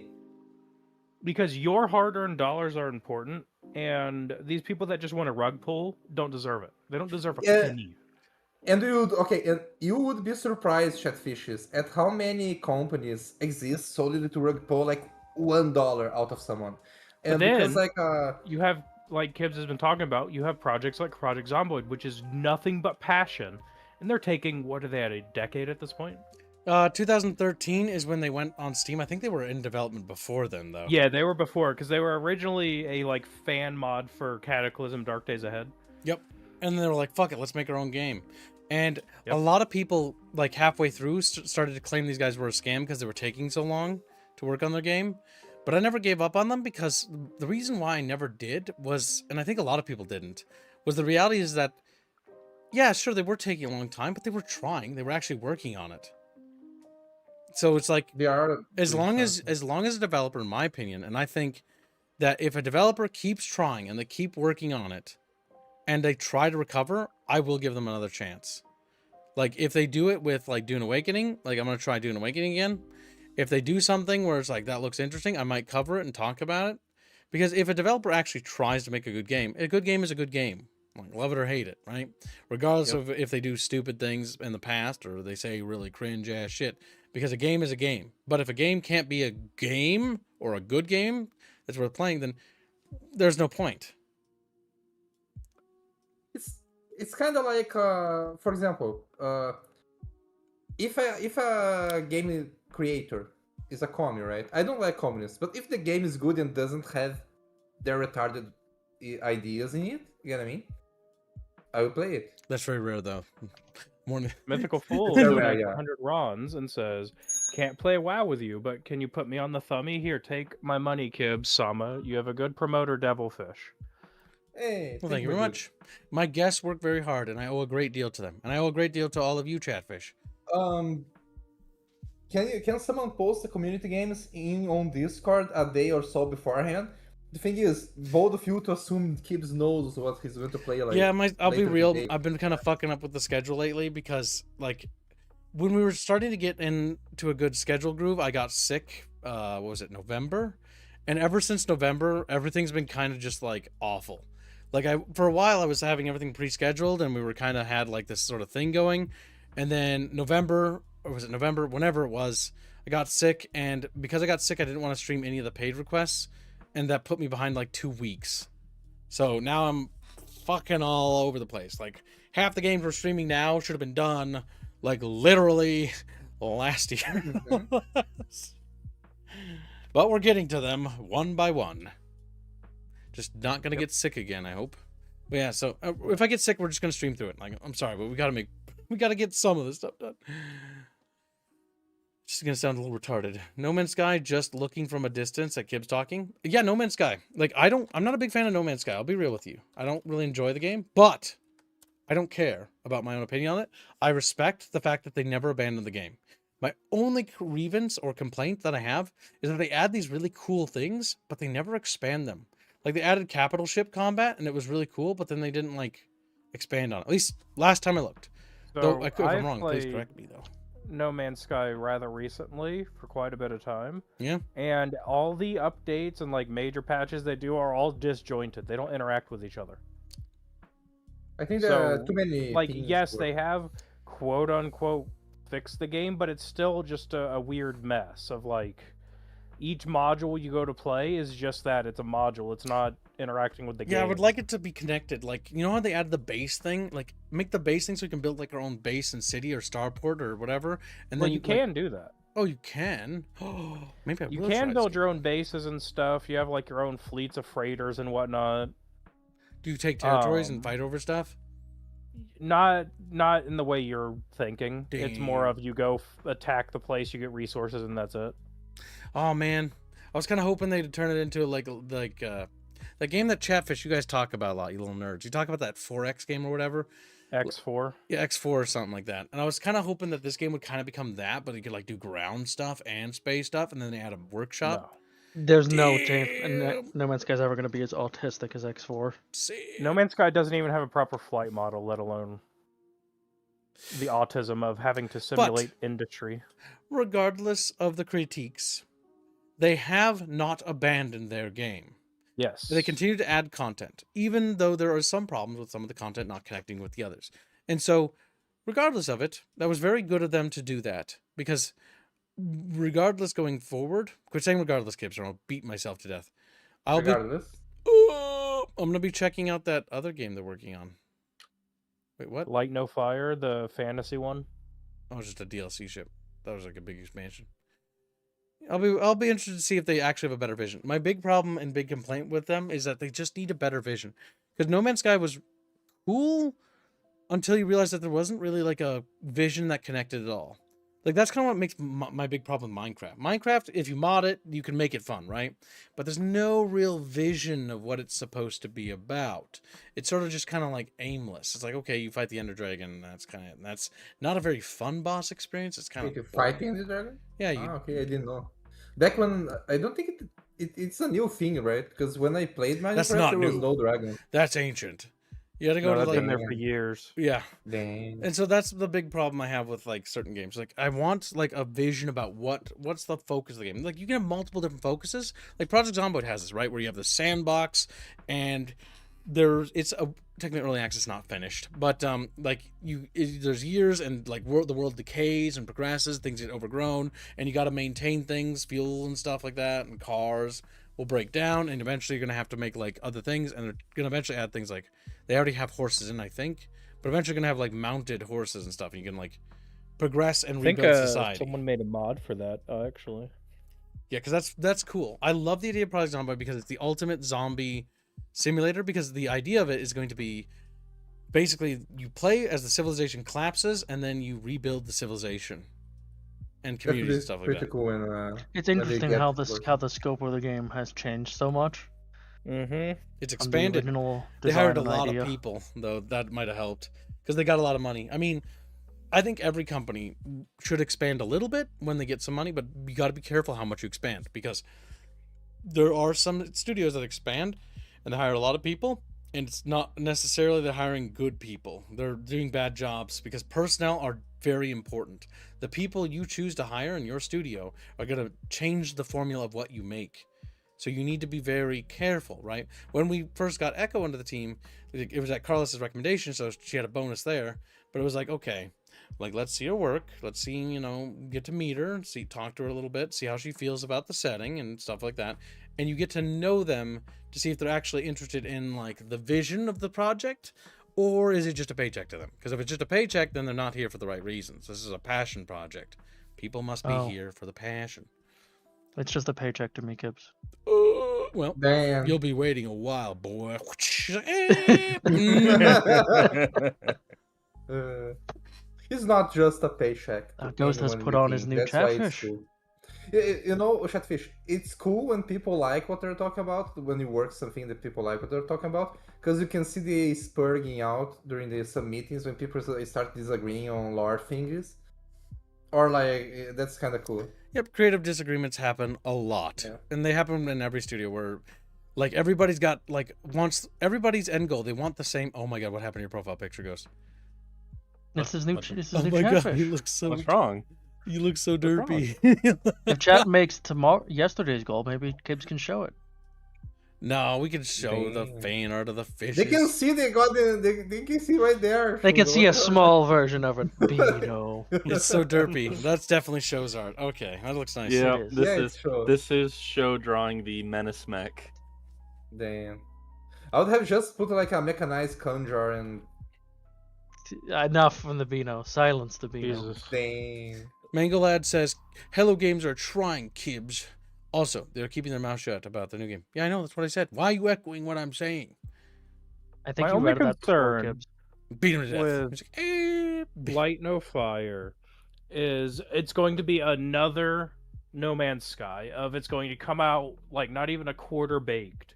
because your hard-earned dollars are important, and these people that just want a rug pull don't deserve it. They don't deserve a Yeah. penny. And you would be surprised, Chatfishes, at how many companies exist solely to rug pull like $1 out of someone. And because then- like You have, like Kibbs has been talking about, you have projects like Project Zomboid, which is nothing but passion, and they're taking, what are they at, a decade at this point? 2013 is when they went on Steam. I think they were in development before then, though. Yeah, they were before, because they were originally a like fan mod for Cataclysm Dark Days Ahead. Yep. And then they were like, fuck it, let's make our own game. And Yep. a lot of people, like halfway through, started to claim these guys were a scam because they were taking so long to work on their game. But I never gave up on them, because the reason why I never did was, and I think a lot of people didn't, was the reality is that, yeah, sure, they were taking a long time, but they were trying. They were actually working on it. So it's like, they are as doing long as something. a developer, in my opinion, and I think that if a developer keeps trying and they keep working on it and they try to recover, I will give them another chance. Like if they do it with like Dune Awakening, like I'm gonna try Dune Awakening again. If they do something where it's like that looks interesting, I might cover it and talk about it. Because if a developer actually tries to make a good game is a good game. Like love it or hate it, right? Regardless of if they do stupid things in the past or they say really cringe ass shit. Because a game is a game. But if a game can't be a game or a good game that's worth playing, then there's no point. It's kind of like for example, if a game creator is a commie, right? I don't like communists, but if the game is good and doesn't have their retarded ideas in it, you know what I mean? I will play it. That's very rare though. More than... Mythical Fool Very donates rare, yeah. 100 Rons and says, "Can't play WoW with you, but can you put me on the thummy? Here, take my money, Kibbs, Sama. You have a good promoter, Devilfish." Hey, Well, thank you very much. My guests work very hard, and I owe a great deal to them. And I owe a great deal to all of you, Chatfish. Can someone post the community games on Discord a day or so beforehand? The thing is, both of you to assume Kibbs knows what he's going to play. Like, Yeah, I'll be later real. today. I've been kind of fucking up with the schedule lately because, like, when we were starting to get into a good schedule groove, I got sick. What was it, November? And ever since November, everything's been kind of just like awful. Like for a while, I was having everything pre-scheduled, and we were kind of had like this sort of thing going. And then November, or was it November? Whenever it was, I got sick, and because I got sick, I didn't want to stream any of the paid requests, and that put me behind like 2 weeks. So now I'm fucking all over the place. Like half the games we're streaming now should have been done like literally last year. But we're getting to them one by one. Just not gonna get sick again, I hope. But yeah, so if I get sick, we're just gonna stream through it. Like, I'm sorry, but we gotta get some of this stuff done. Just gonna sound a little retarded. No Man's Sky, just looking from a distance at Kibbs talking. Yeah, No Man's Sky. Like, I'm not a big fan of No Man's Sky. I'll be real with you. I don't really enjoy the game, but I don't care about my own opinion on it. I respect the fact that they never abandoned the game. My only grievance or complaint that I have is that they add these really cool things, but they never expand them. Like they added capital ship combat, and it was really cool, but then they didn't like expand on it. At least last time I looked. Though So if I'm I've wrong, please played correct me though. No Man's Sky rather recently for quite a bit of time. Yeah. And all the updates and like major patches they do are all disjointed. They don't interact with each other. I think there are So, too many. Like, things yes, for- they have quote unquote fixed the game, but it's still just a weird mess of like each module you go to play is just that. It's a module. It's not interacting with the game. Yeah, I would like it to be connected. Like, you know how they added the base thing? Like, make the base thing so we can build like our own base and city or starport or whatever. And Well, then you like- can do that. Oh, you can. Oh, maybe I You will can try build this your game. own bases and stuff. You have like your own fleets of freighters and whatnot. Do you take territories and um, fight over stuff? Not in the way you're thinking. It's more Damn. of you go attack the place, you get resources, and that's it. Oh man, I was kind of hoping they'd turn it into like that game that Chatfish you guys talk about a lot, you little nerds. You talk about that 4X game or whatever. X4. Yeah, X4 or something like that. And I was kind of hoping that this game would kind of become that, but it could like do ground stuff and space stuff, and then they add a workshop. There's no chance Damn. No Man's Sky's ever going to be as autistic as X4. No Man's Sky doesn't even have a proper flight model, let alone the autism of having to simulate industry. Regardless of the critiques, they have not abandoned their game. Yes. They continue to add content, even though there are some problems with some of the content not connecting with the others. And so, regardless of it, that was very good of them to do that. Because, regardless going forward, quit saying regardless, Gibbs, or I'll beat myself to death. Regardless. I'm going to be checking out that other game they're working on. Wait, what? Light No Fire, the fantasy one. Oh, it was just a DLC ship. That was like a big expansion. I'll be interested to see if they actually have a better vision. My big problem and big complaint with them is that they just need a better vision. Because No Man's Sky was cool until you realize that there wasn't really like a vision that connected at all. Like that's kind of what makes my big problem with Minecraft. Minecraft, if you mod it, you can make it fun, right? But there's no real vision of what it's supposed to be about. It's sort of just kind of like aimless. It's like, okay, you fight the Ender Dragon. That's not a very fun boss experience. It's kind Wait, of you fighting the dragon? Yeah, you Ah, okay, I didn't know. Back when I don't think it's a new thing, right? Because when I played Minecraft, That's not there was new. no dragon. That's ancient. You gotta go No, to that's like been there for years. yeah. Dang. And so that's the big problem I have with like certain games. Like I want like a vision about what's the focus of the game. Like you can have multiple different focuses. Like Project Zomboid has this, right? Where you have the sandbox and it's a technically early access, not finished, but there's years and like the world decays and progresses, things get overgrown, and you got to maintain things, fuel and stuff like that, and cars will break down, and eventually you're gonna have to make like other things, and they're gonna eventually add things like they already have horses in, I think, but eventually you're gonna have like mounted horses and stuff, and you can like progress and I think rebuild society. someone made a mod for that, actually. Yeah, because that's cool. I love the idea of Project Zomboid because it's the ultimate zombie simulator, because the idea of it is going to be basically you play as the civilization collapses and then you rebuild the civilization and communities and stuff like pretty that. cool when It's when they interesting get how to work. how the scope of the game has changed so much. Mm-hmm. It's From the expanded. original They design hired a and lot idea. of people, though. That might have helped because they got a lot of money. I mean, I think every company should expand a little bit when they get some money, but you got to be careful how much you expand, because there are some studios that expand and they hire a lot of people, and it's not necessarily they're hiring good people. They're doing bad jobs, because personnel are very important. The people you choose to hire in your studio are going to change the formula of what you make. So you need to be very careful, right? When we first got Echo into the team, it was at Carlos's recommendation, so she had a bonus there. But it was like, okay, like let's see her work, let's see, get to meet her, talk to her a little bit, see how she feels about the setting and stuff like that. And you get to know them to see if they're actually interested in like the vision of the project, or is it just a paycheck to them? Because if it's just a paycheck, then they're not here for the right reasons. This is a passion project. People must be here for the passion. It's just a paycheck to me, Gibbs. Well, Damn. you'll be waiting a while, boy. He's not just a paycheck. to Ghost has anyone put on his looking. new That's why it's Chatfish. cool. You know, Chatfish, it's cool when people like what they're talking about, when you work something that people like what they're talking about, because you can see the spurging out during some meetings when people start disagreeing on large things. Or like, that's kind of cool. Yep, creative disagreements happen a lot. Yeah. And they happen in every studio where like everybody's got like wants everybody's end goal. They want the same. Oh my god, what happened to your profile picture, Ghost? This is new. This is Oh new my god, Chatfish. you look so What's wrong? you look so What's wrong? derpy. If chat makes yesterday's goal, maybe Kibbs can show it. No, we can show the Damn. fan art of the fishes. They can see they can see right there. They can Shugo. see a small version of it. Beano. It's so derpy. That's definitely shows art. Okay, that looks nice. Yeah, is. Yeah, it's show. this is show drawing the menace mech. Damn. I would have just put like a mechanized conjure and Enough from the Beano. Silence the Beano. Jesus. dang. Mangolad says, "Hello Games are trying, Kibbs. Also, they're keeping their mouth shut about the new game." Yeah, I know. That's what I said. Why are you echoing what I'm saying? I think My you only read that before, concern Kibbs. Beat him to death. with He's like, "Eh." Light No Fire is it's going to be another No Man's Sky of it's going to come out like not even a quarter baked,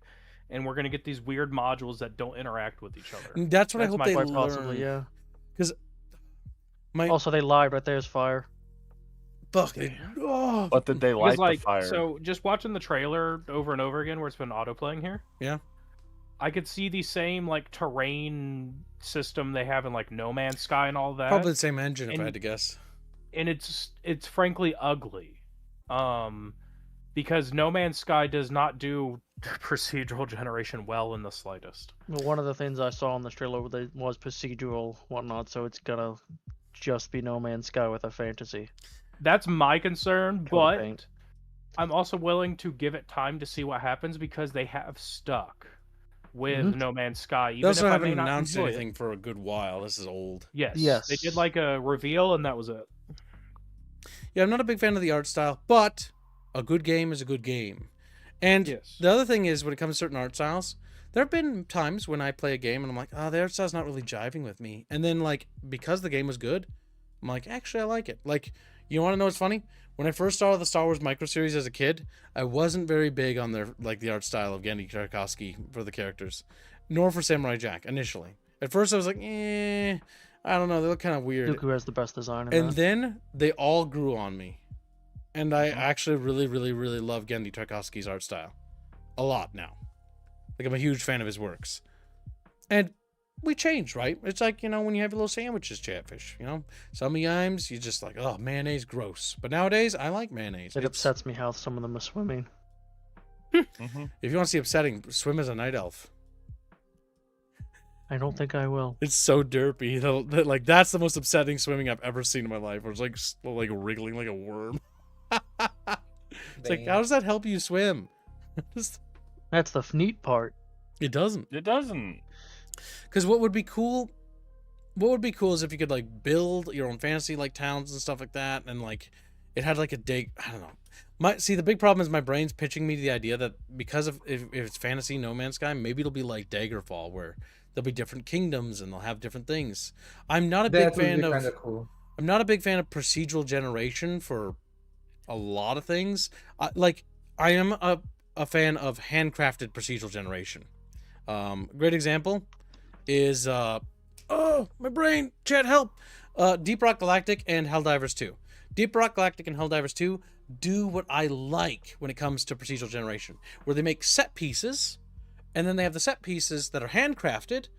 and we're going to get these weird modules that don't interact with each other. That's what I That's hope my they Quite learn. possibly, yeah. Because my Also, they lied. Right there's fire. fuck. Oh. But did they light Because like the fire? so, just watching the trailer over and over again, where it's been autoplaying here. Yeah. I could see the same like terrain system they have in like No Man's Sky and all that. Probably the same engine, if I And- had to guess. And it's frankly ugly, because No Man's Sky does not do procedural generation well in the slightest. Well, one of the things I saw on this trailer was procedural whatnot, so it's gonna just be No Man's Sky with a fantasy. That's my concern, Coat of but paint. I'm also willing to give it time to see what happens because they have stuck with No Man's Sky. They Even also if I haven't may not announced enjoy anything for a good while. This is old. It. Yes. Yes. They did like a reveal, and that was it. Yeah, I'm not a big fan of the art style, but a good game is a good game. And Yes. the other thing is, when it comes to certain art styles, there have been times when I play a game and I'm like, oh, the art style's not really jiving with me. And then, like, because the game was good, I'm like, actually, I like it. Like, you want to know what's funny? When I first saw the Star Wars micro series as a kid, I wasn't very big on the art style of Genndy Tarkovsky for the characters, nor for Samurai Jack initially. At first, I was like, I don't know, they look kind of weird. Dooku has the best design in And that. then they all grew on me. And I actually really, really, really love Genndy Tarkovsky's art style. A lot now. Like, I'm a huge fan of his works. And we change, right? It's like, when you have your little sandwiches, Chatfish, Sometimes you just like, oh, mayonnaise, gross. But nowadays, I like mayonnaise. It upsets me how some of them are swimming. Mhm. If you want to see upsetting, swim as a night elf. I don't think I will. It's so derpy. Like, that's the most upsetting swimming I've ever seen in my life. Where it's like wriggling like a worm. It's like, how does that help you swim? That's the neat part. It doesn't. It doesn't. Because what would be cool is if you could like build your own fantasy like towns and stuff like that, and like it had like a dig. I don't know. The big problem is my brain's pitching me the idea that because of if it's fantasy No Man's Sky, maybe it'll be like Daggerfall, where there'll be different kingdoms and they'll have different things. I'm not a big fan of. Kind of cool. I'm not a big fan of procedural generation for a lot of things. I am a fan of handcrafted procedural generation. Great example is oh, my brain, chat help. Deep Rock Galactic and Helldivers 2. Deep Rock Galactic and Helldivers 2 do what I like when it comes to procedural generation, where they make set pieces, and then they have the set pieces that are handcrafted,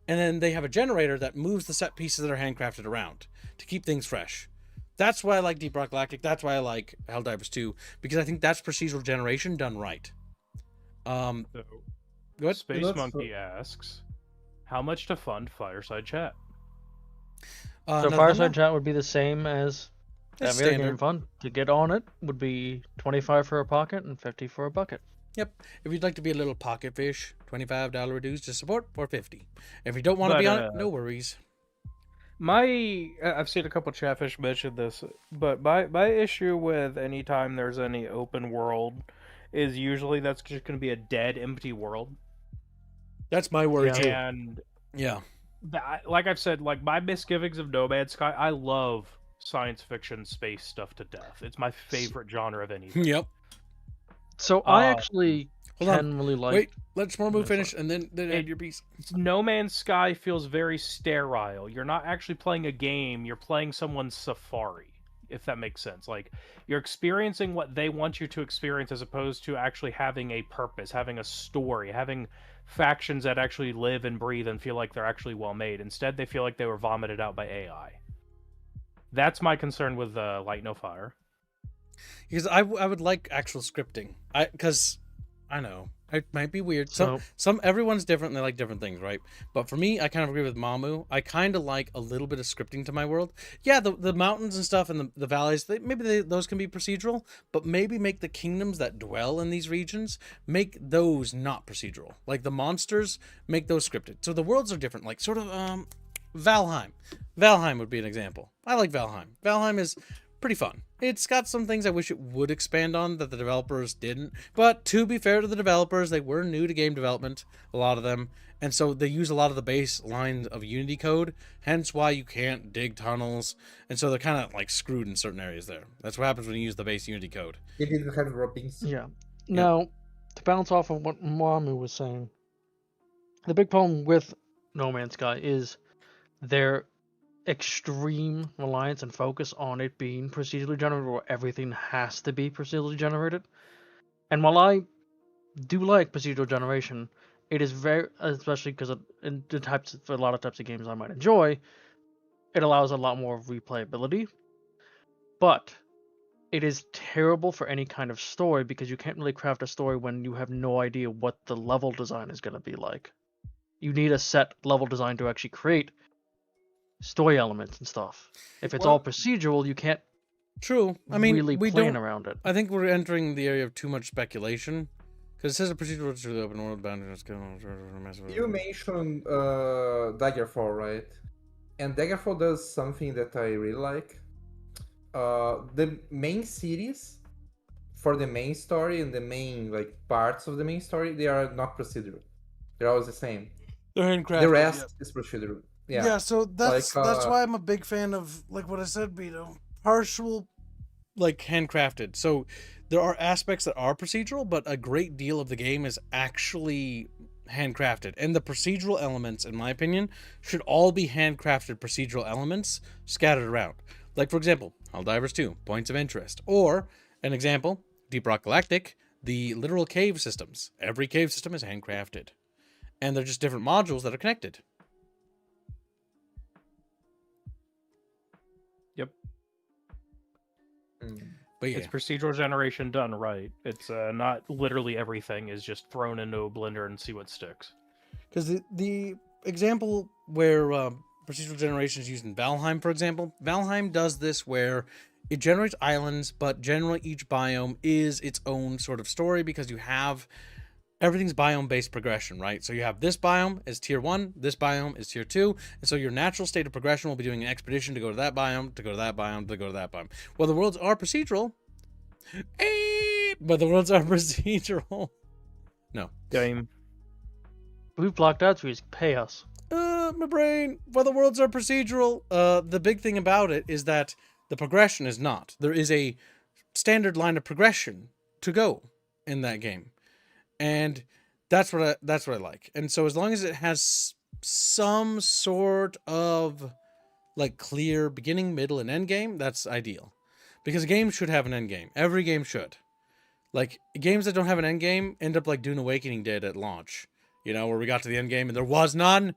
and then they have a generator that moves the set pieces that are handcrafted around to keep things fresh. That's why I like Deep Rock Galactic. That's why I like Helldivers 2, because I think that's procedural generation done right. So, Go ahead. Space Let's- Monkey asks, how much to fund Fireside Chat? So Another Fireside one? Chat would be the same as It's every other game standard. fun. To get on it would be 25 for a pocket and 50 for a bucket. Yep. If you'd like to be a little pocket fish, $25 dues to support, or $50. If you don't want to But, be on it, no worries. I've seen a couple chatfish mention this, but my issue with any time there's any open world is usually that's just going to be a dead, empty world. That's my word too. And Yeah. like I've said, like my misgivings of No Man's Sky, I love science fiction space stuff to death. It's my favorite genre of anything. Yep. So I actually Hold on. can really like. Wait, let Shmormu Yeah, finish, and then It- add your piece. No Man's Sky feels very sterile. You're not actually playing a game, you're playing someone's safari, if that makes sense. Like, you're experiencing what they want you to experience as opposed to actually having a purpose, having a story, having factions that actually live and breathe and feel like they're actually well made. Instead, they feel like they were vomited out by AI. That's my concern with Light No Fire. Because I would like actual scripting. Because I know it might be weird. Some everyone's different and they like different things, right? But for me, I kind of agree with Mamu. I kind of like a little bit of scripting to my world. Yeah, the mountains and stuff and the valleys, those can be procedural, but maybe make the kingdoms that dwell in these regions, make those not procedural. Like the monsters, make those scripted. So the worlds are different. Like sort of Valheim. Valheim would be an example. I like Valheim. Valheim is pretty fun. It's got some things I wish it would expand on that the developers didn't. But to be fair to the developers, they were new to game development, a lot of them. And so they use a lot of the baseline of Unity code, hence why you can't dig tunnels. And so they're kind of like screwed in certain areas there. That's what happens when you use the base Unity code. They didn't have droppings. Yeah. Now, to bounce off of what Mamu was saying, the big problem with No Man's Sky is their extreme reliance and focus on it being procedurally generated, where everything has to be procedurally generated. And while I do like procedural generation, it is very, especially because in for a lot of types of games I might enjoy, it allows a lot more replayability. But it is terrible for any kind of story because you can't really craft a story when you have no idea what the level design is going to be like. You need a set level design to actually create story elements and stuff. If it's all procedural, you can't. True. I mean, really we plan don't. around it. I think we're entering the area of too much speculation. Because it says a procedural through the open world boundaries. You mentioned Daggerfall, right? And Daggerfall does something that I really like. The main cities for the main story and the main parts of the main story, they are not procedural. They're always the same. They're handcrafted. The rest is procedural. Yeah. So that's why I'm a big fan of like what I said, Beto. Partial, like handcrafted. So there are aspects that are procedural, but a great deal of the game is actually handcrafted. And the procedural elements, in my opinion, should all be handcrafted procedural elements scattered around. Like, for example, Helldivers 2, Points of Interest. Or, an example, Deep Rock Galactic, the literal cave systems. Every cave system is handcrafted. And they're just different modules that are connected. Yep. But yeah. It's procedural generation done right. It's not literally everything is just thrown into a blender and see what sticks. Because the example where procedural generation is used in Valheim, for example, Valheim does this where it generates islands, but generally each biome is its own sort of story because you have everything's biome-based progression, right? So you have this biome is tier 1, this biome is tier 2, and so your natural state of progression will be doing an expedition to go to that biome, to go to that biome, to go to that biome. Well, the worlds are procedural, but the worlds are procedural. No. Game. We've blocked out, so you just pay us. My brain. Well, the worlds are procedural. The big thing about it is that the progression is not. There is a standard line of progression to go in that game. And that's what I like. And so as long as it has some sort of like clear beginning, middle, and end game, that's ideal. Because a game should have an end game. Every game should. Like games that don't have an end game end up like Dune Awakening did at launch. You know, where we got to the end game and there was none.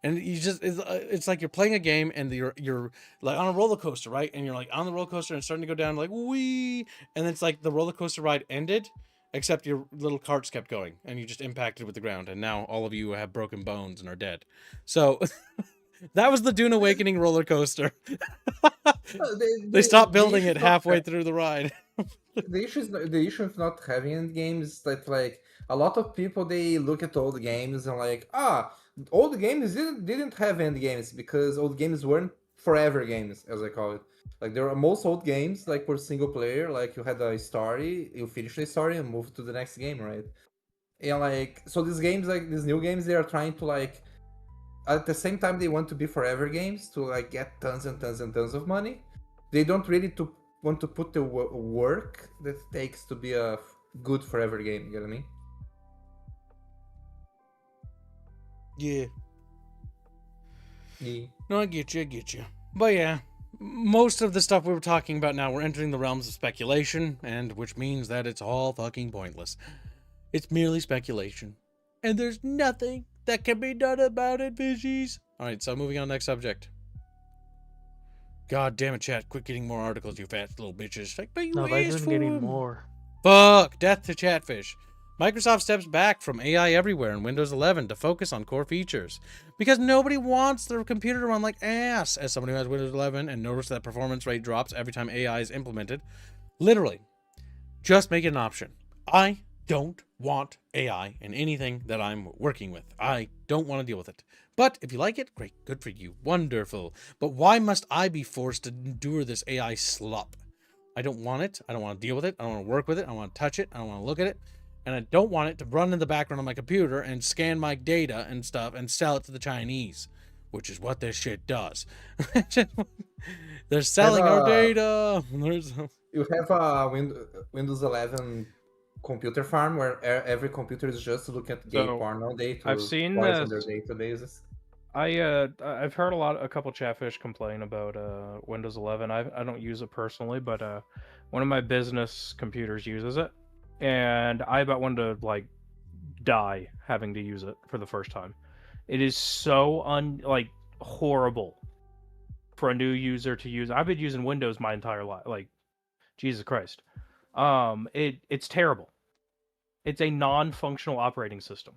And you just it's like you're playing a game and you're like on a roller coaster, right? And you're like on the roller coaster and it's starting to go down like wee, and it's like the roller coaster ride ended. Except your little carts kept going, and you just impacted with the ground, and now all of you have broken bones and are dead. So, that was the Dune Awakening roller coaster. They stopped building it halfway through the ride. The issue of not having end games is that like a lot of people they look at old games and like old games didn't have end games because old games weren't forever games, as I call it. Like there are most old games like were single player, like you had a story, you finish the story and move to the next game, right? And like so these games, like these new games, they are trying to like at the same time they want to be forever games to like get tons and tons and tons of money, they don't really want to put the work that it takes to be a good forever game. You know what I mean? Yeah. Yeah. No, I get you. But yeah, most of the stuff we were talking about now, we're entering the realms of speculation, and which means that it's all fucking pointless. It's merely speculation. And there's nothing that can be done about it, bitches. Alright, so moving on to the next subject. God damn it, chat. Quit getting more articles, you fat little bitches. Like, but you No, they've asked been for getting 'em. more. Fuck! Death to Chatfish. Microsoft steps back from AI everywhere in Windows 11 to focus on core features. Because nobody wants their computer to run like ass. As someone who has Windows 11 and noticed that performance rate drops every time AI is implemented, literally, just make it an option. I don't want AI in anything that I'm working with. I don't want to deal with it. But if you like it, great, good for you, wonderful. But why must I be forced to endure this AI slop? I don't want it. I don't want to deal with it. I don't want to work with it. I don't want to touch it. I don't want to look at it. And I don't want it to run in the background on my computer and scan my data and stuff and sell it to the Chinese, which is what this shit does. They're selling our data. You have a Windows 11 computer farm where every computer is just looking at gay So, porn all day to I've seen poison their this. databases. I've heard a couple chatfish complain about Windows 11. I don't use it personally, but one of my business computers uses it, and I about wanted to like die having to use it for the first time. It is so horrible for a new user to use. I've been using Windows my entire life. Like, Jesus Christ, it's terrible. It's a non-functional operating system.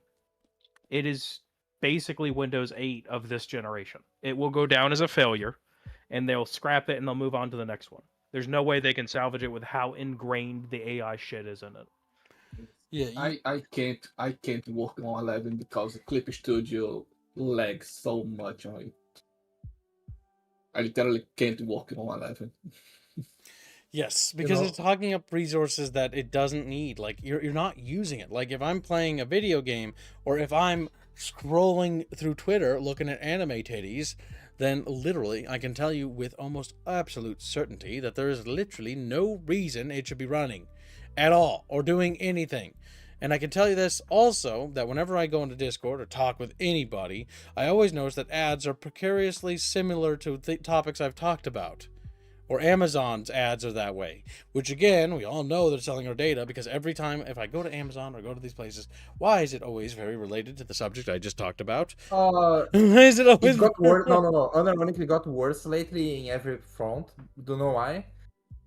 It is basically Windows 8 of this generation. It will go down as a failure, and they'll scrap it and they'll move on to the next one. There's no way they can salvage it with how ingrained the AI shit is in it. Yeah, I can't work on 11 because the Clip Studio lags so much on it. I literally can't work on 11. yes, because know- it's hogging up resources that it doesn't need. Like you're not using it. Like if I'm playing a video game or if I'm scrolling through Twitter looking at anime titties, then literally I can tell you with almost absolute certainty that there is literally no reason it should be running at all or doing anything. And I can tell you this also, that whenever I go into Discord or talk with anybody, I always notice that ads are precariously similar to the topics I've talked about. Or Amazon's ads are that way. Which again, we all know they're selling our data because every time if I go to Amazon or go to these places, why is it always very related to the subject I just talked about? Why is it always... It got worse. No. Unironically, got worse lately in every front. Don't know why.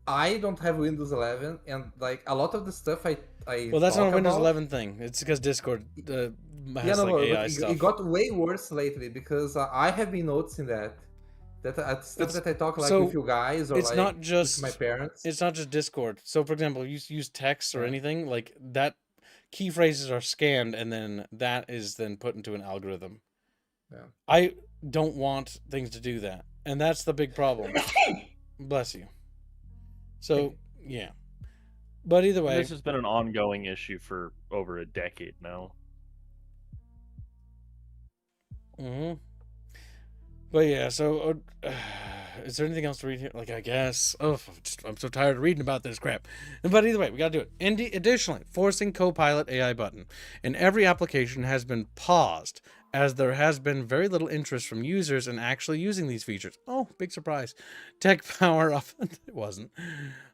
I don't have Windows 11, and like a lot of the stuff I Well, that's talk not a Windows about, 11 thing. It's because Discord has Yeah, no, like AI but stuff. it got way worse lately because I have been noticing that stuff that I talk like so with you guys or it's like not just with my parents. It's not just Discord. So, for example, you use text or Yeah. anything like that. Key phrases are scanned, and then that is then put into an algorithm. Yeah. I don't want things to do that, and that's the big problem. Bless you. So, yeah. But either way, This has been an ongoing issue for over a decade now. But yeah, so is there anything else to read here? Like, I guess. Oh, I'm so tired of reading about this crap. But either way, we gotta do it. Additionally, forcing Copilot AI button in every application has been paused, as there has been very little interest from users in actually using these features. Oh, big surprise. Tech Power Up. It wasn't.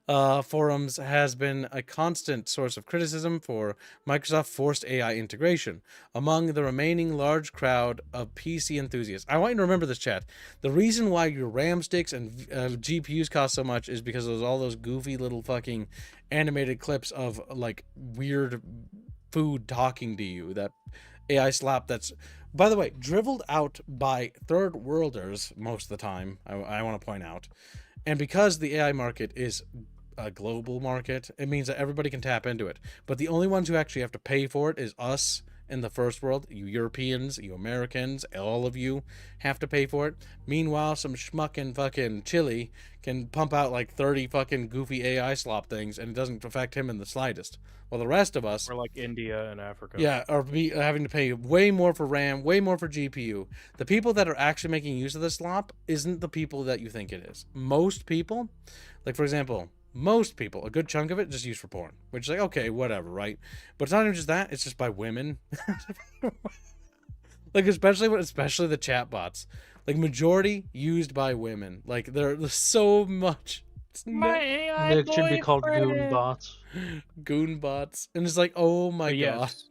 Forums has been a constant source of criticism for Microsoft forced AI integration among the remaining large crowd of PC enthusiasts. I want you to remember this, chat. The reason why your RAM sticks and GPUs cost so much is because of all those goofy little fucking animated clips of like weird food talking to you. That AI slap that's, by the way, dribbled out by third worlders most of the time, I want to point out. And because the AI market is a global market, it means that everybody can tap into it. But the only ones who actually have to pay for it is us in the first world. You Europeans, you Americans, all of you have to pay for it. Meanwhile, some schmuck in fucking Chile can pump out like 30 fucking goofy AI slop things and it doesn't affect him in the slightest. While the rest of us, Or like India and Africa. yeah, are having to pay way more for RAM, way more for GPU. The people that are actually making use of the slop isn't the people that you think it is. Most people, like for example, most people, a good chunk of it just used for porn, which is like, okay, whatever, right? But it's not even just that, it's just by women. Like especially the chat bots. Like majority used by women. Like there's so much. It should be called goon bots. Goon bots. And it's like, oh my But god. yes,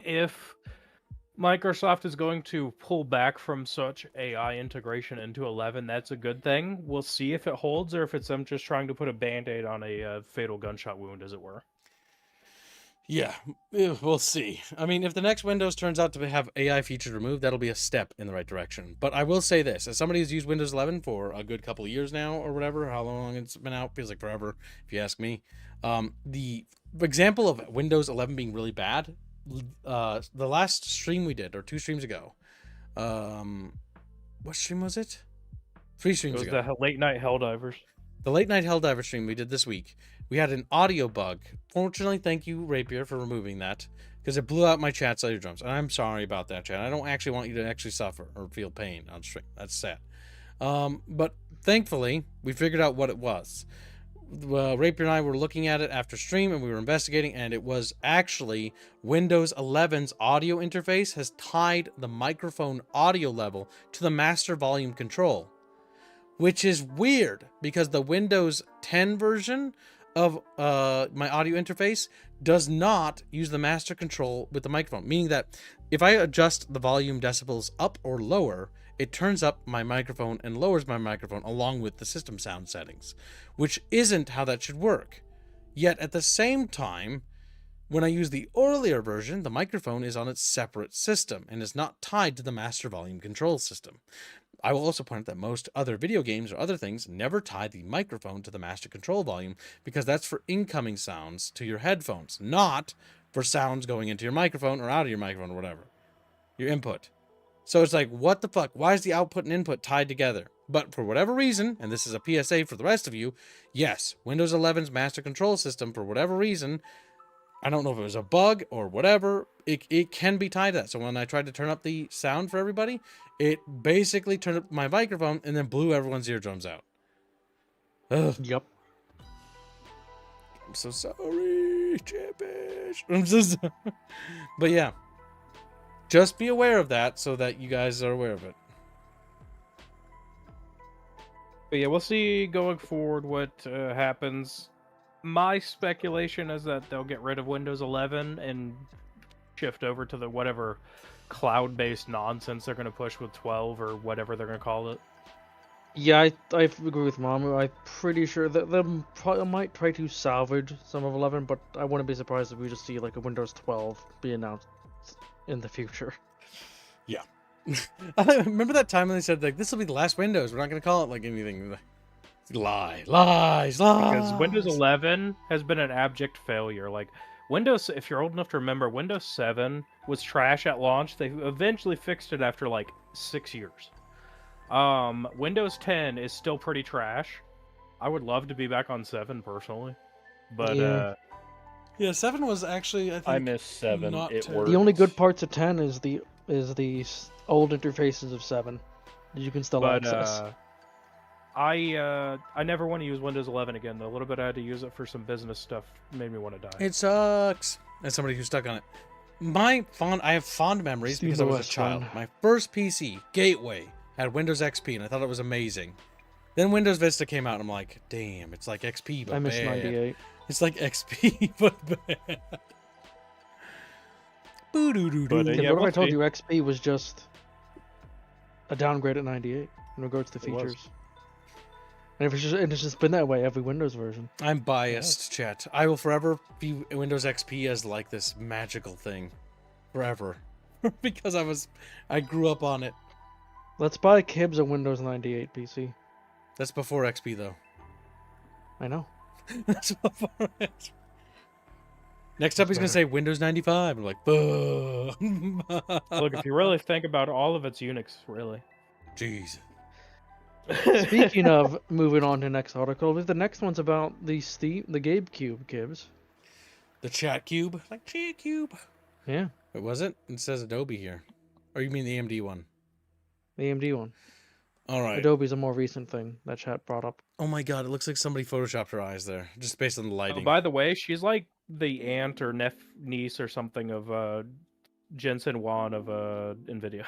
if Microsoft is going to pull back from such AI integration into 11, that's a good thing. We'll see if it holds or if it's them just trying to put a band-aid on a fatal gunshot wound, as it were. Yeah, we'll see. I mean, if the next Windows turns out to have AI features removed, that'll be a step in the right direction. But I will say this, as somebody who's used Windows 11 for a good couple of years now, or whatever, how long it's been out, feels like forever, if you ask me. The example of Windows 11 being really bad, the last stream we did, or 2 streams ago, what stream was it? 3 streams It was ago. the late night Helldivers. The late night Helldiver stream we did this week, we had an audio bug. Fortunately, thank you, Rapier, for removing that, because it blew out my chat's eardrums. And I'm sorry about that, chat. I don't actually want you to actually suffer or feel pain on stream. That's sad. But thankfully, we figured out what it was. Rapier and I were looking at it after stream, and we were investigating, and it was actually Windows 11's audio interface has tied the microphone audio level to the master volume control. Which is weird because the Windows 10 version of my audio interface does not use the master control with the microphone, meaning that if I adjust the volume decibels up or lower, it turns up my microphone and lowers my microphone along with the system sound settings, which isn't how that should work. Yet at the same time, when I use the earlier version, the microphone is on its separate system and is not tied to the master volume control system. I will also point out that most other video games or other things never tie the microphone to the master control volume because that's for incoming sounds to your headphones, not for sounds going into your microphone or out of your microphone or whatever. Your input. So it's like, what the fuck? Why is the output and input tied together? But for whatever reason, and this is a PSA for the rest of you, yes, Windows 11's master control system, for whatever reason, I don't know if it was a bug or whatever, it can be tied to that. So when I tried to turn up the sound for everybody, it basically turned up my microphone and then blew everyone's eardrums out. Ugh. Yep. I'm so sorry, Champish. I'm so sorry. But yeah, just be aware of that so that you guys are aware of it. But yeah, we'll see going forward what happens. My speculation is that they'll get rid of Windows 11 and shift over to the whatever cloud-based nonsense they're going to push with 12 or whatever they're going to call it. Yeah, I agree with Mamu. I'm pretty sure that they might try to salvage some of 11, but I wouldn't be surprised if we just see like a Windows 12 be announced in the future. Yeah. I remember that time when they said, like, this will be the last Windows. We're not going to call it like anything. Lies. Because Windows 11 has been an abject failure. Like, Windows, if you're old enough to remember, Windows 7 was trash at launch. They eventually fixed it after like 6 years. Windows 10 is still pretty trash. I would love to be back on 7 personally, but yeah, 7 was actually, I think, I miss 7. not It terrible. works. The only good parts of 10 is the old interfaces of 7 that you can still access. I never want to use Windows 11 again. The little bit I had to use it for some business stuff made me want to die. It sucks. As somebody who's stuck on it. I have fond memories because I was a child. My first PC, Gateway, had Windows XP, and I thought it was amazing. Then Windows Vista came out, and I'm like, damn, it's like XP, but I miss bad. 98. It's like XP, but bad. Boo-doo-doo-doo. But, Yeah, yeah, what if we'll I told see. you XP was just a downgrade at 98 in regards to It was. features? And it's just been that way every Windows version. I'm biased, chat. I will forever view Windows XP as like this magical thing. Forever. Because I grew up on it. Let's buy Kibbs a Windows 98 PC. That's before XP, though. I know. That's before XP. Next up, he's gonna better. say Windows 95. I'm like, Look, if you really think about it, all of it's Unix, really. jeez. Speaking of moving on to next article, the next one's about the Gabe Cube, Gibbs. The chat cube, like chat cube. Yeah, Wait, was it? It says Adobe here. Or you mean the AMD one? the AMD one. All right. Adobe's a more recent thing that chat brought up. Oh my god, it looks like somebody photoshopped her eyes there, just based on the Oh, lighting. by the way, she's like the aunt or niece or something of Jensen Huang of NVIDIA.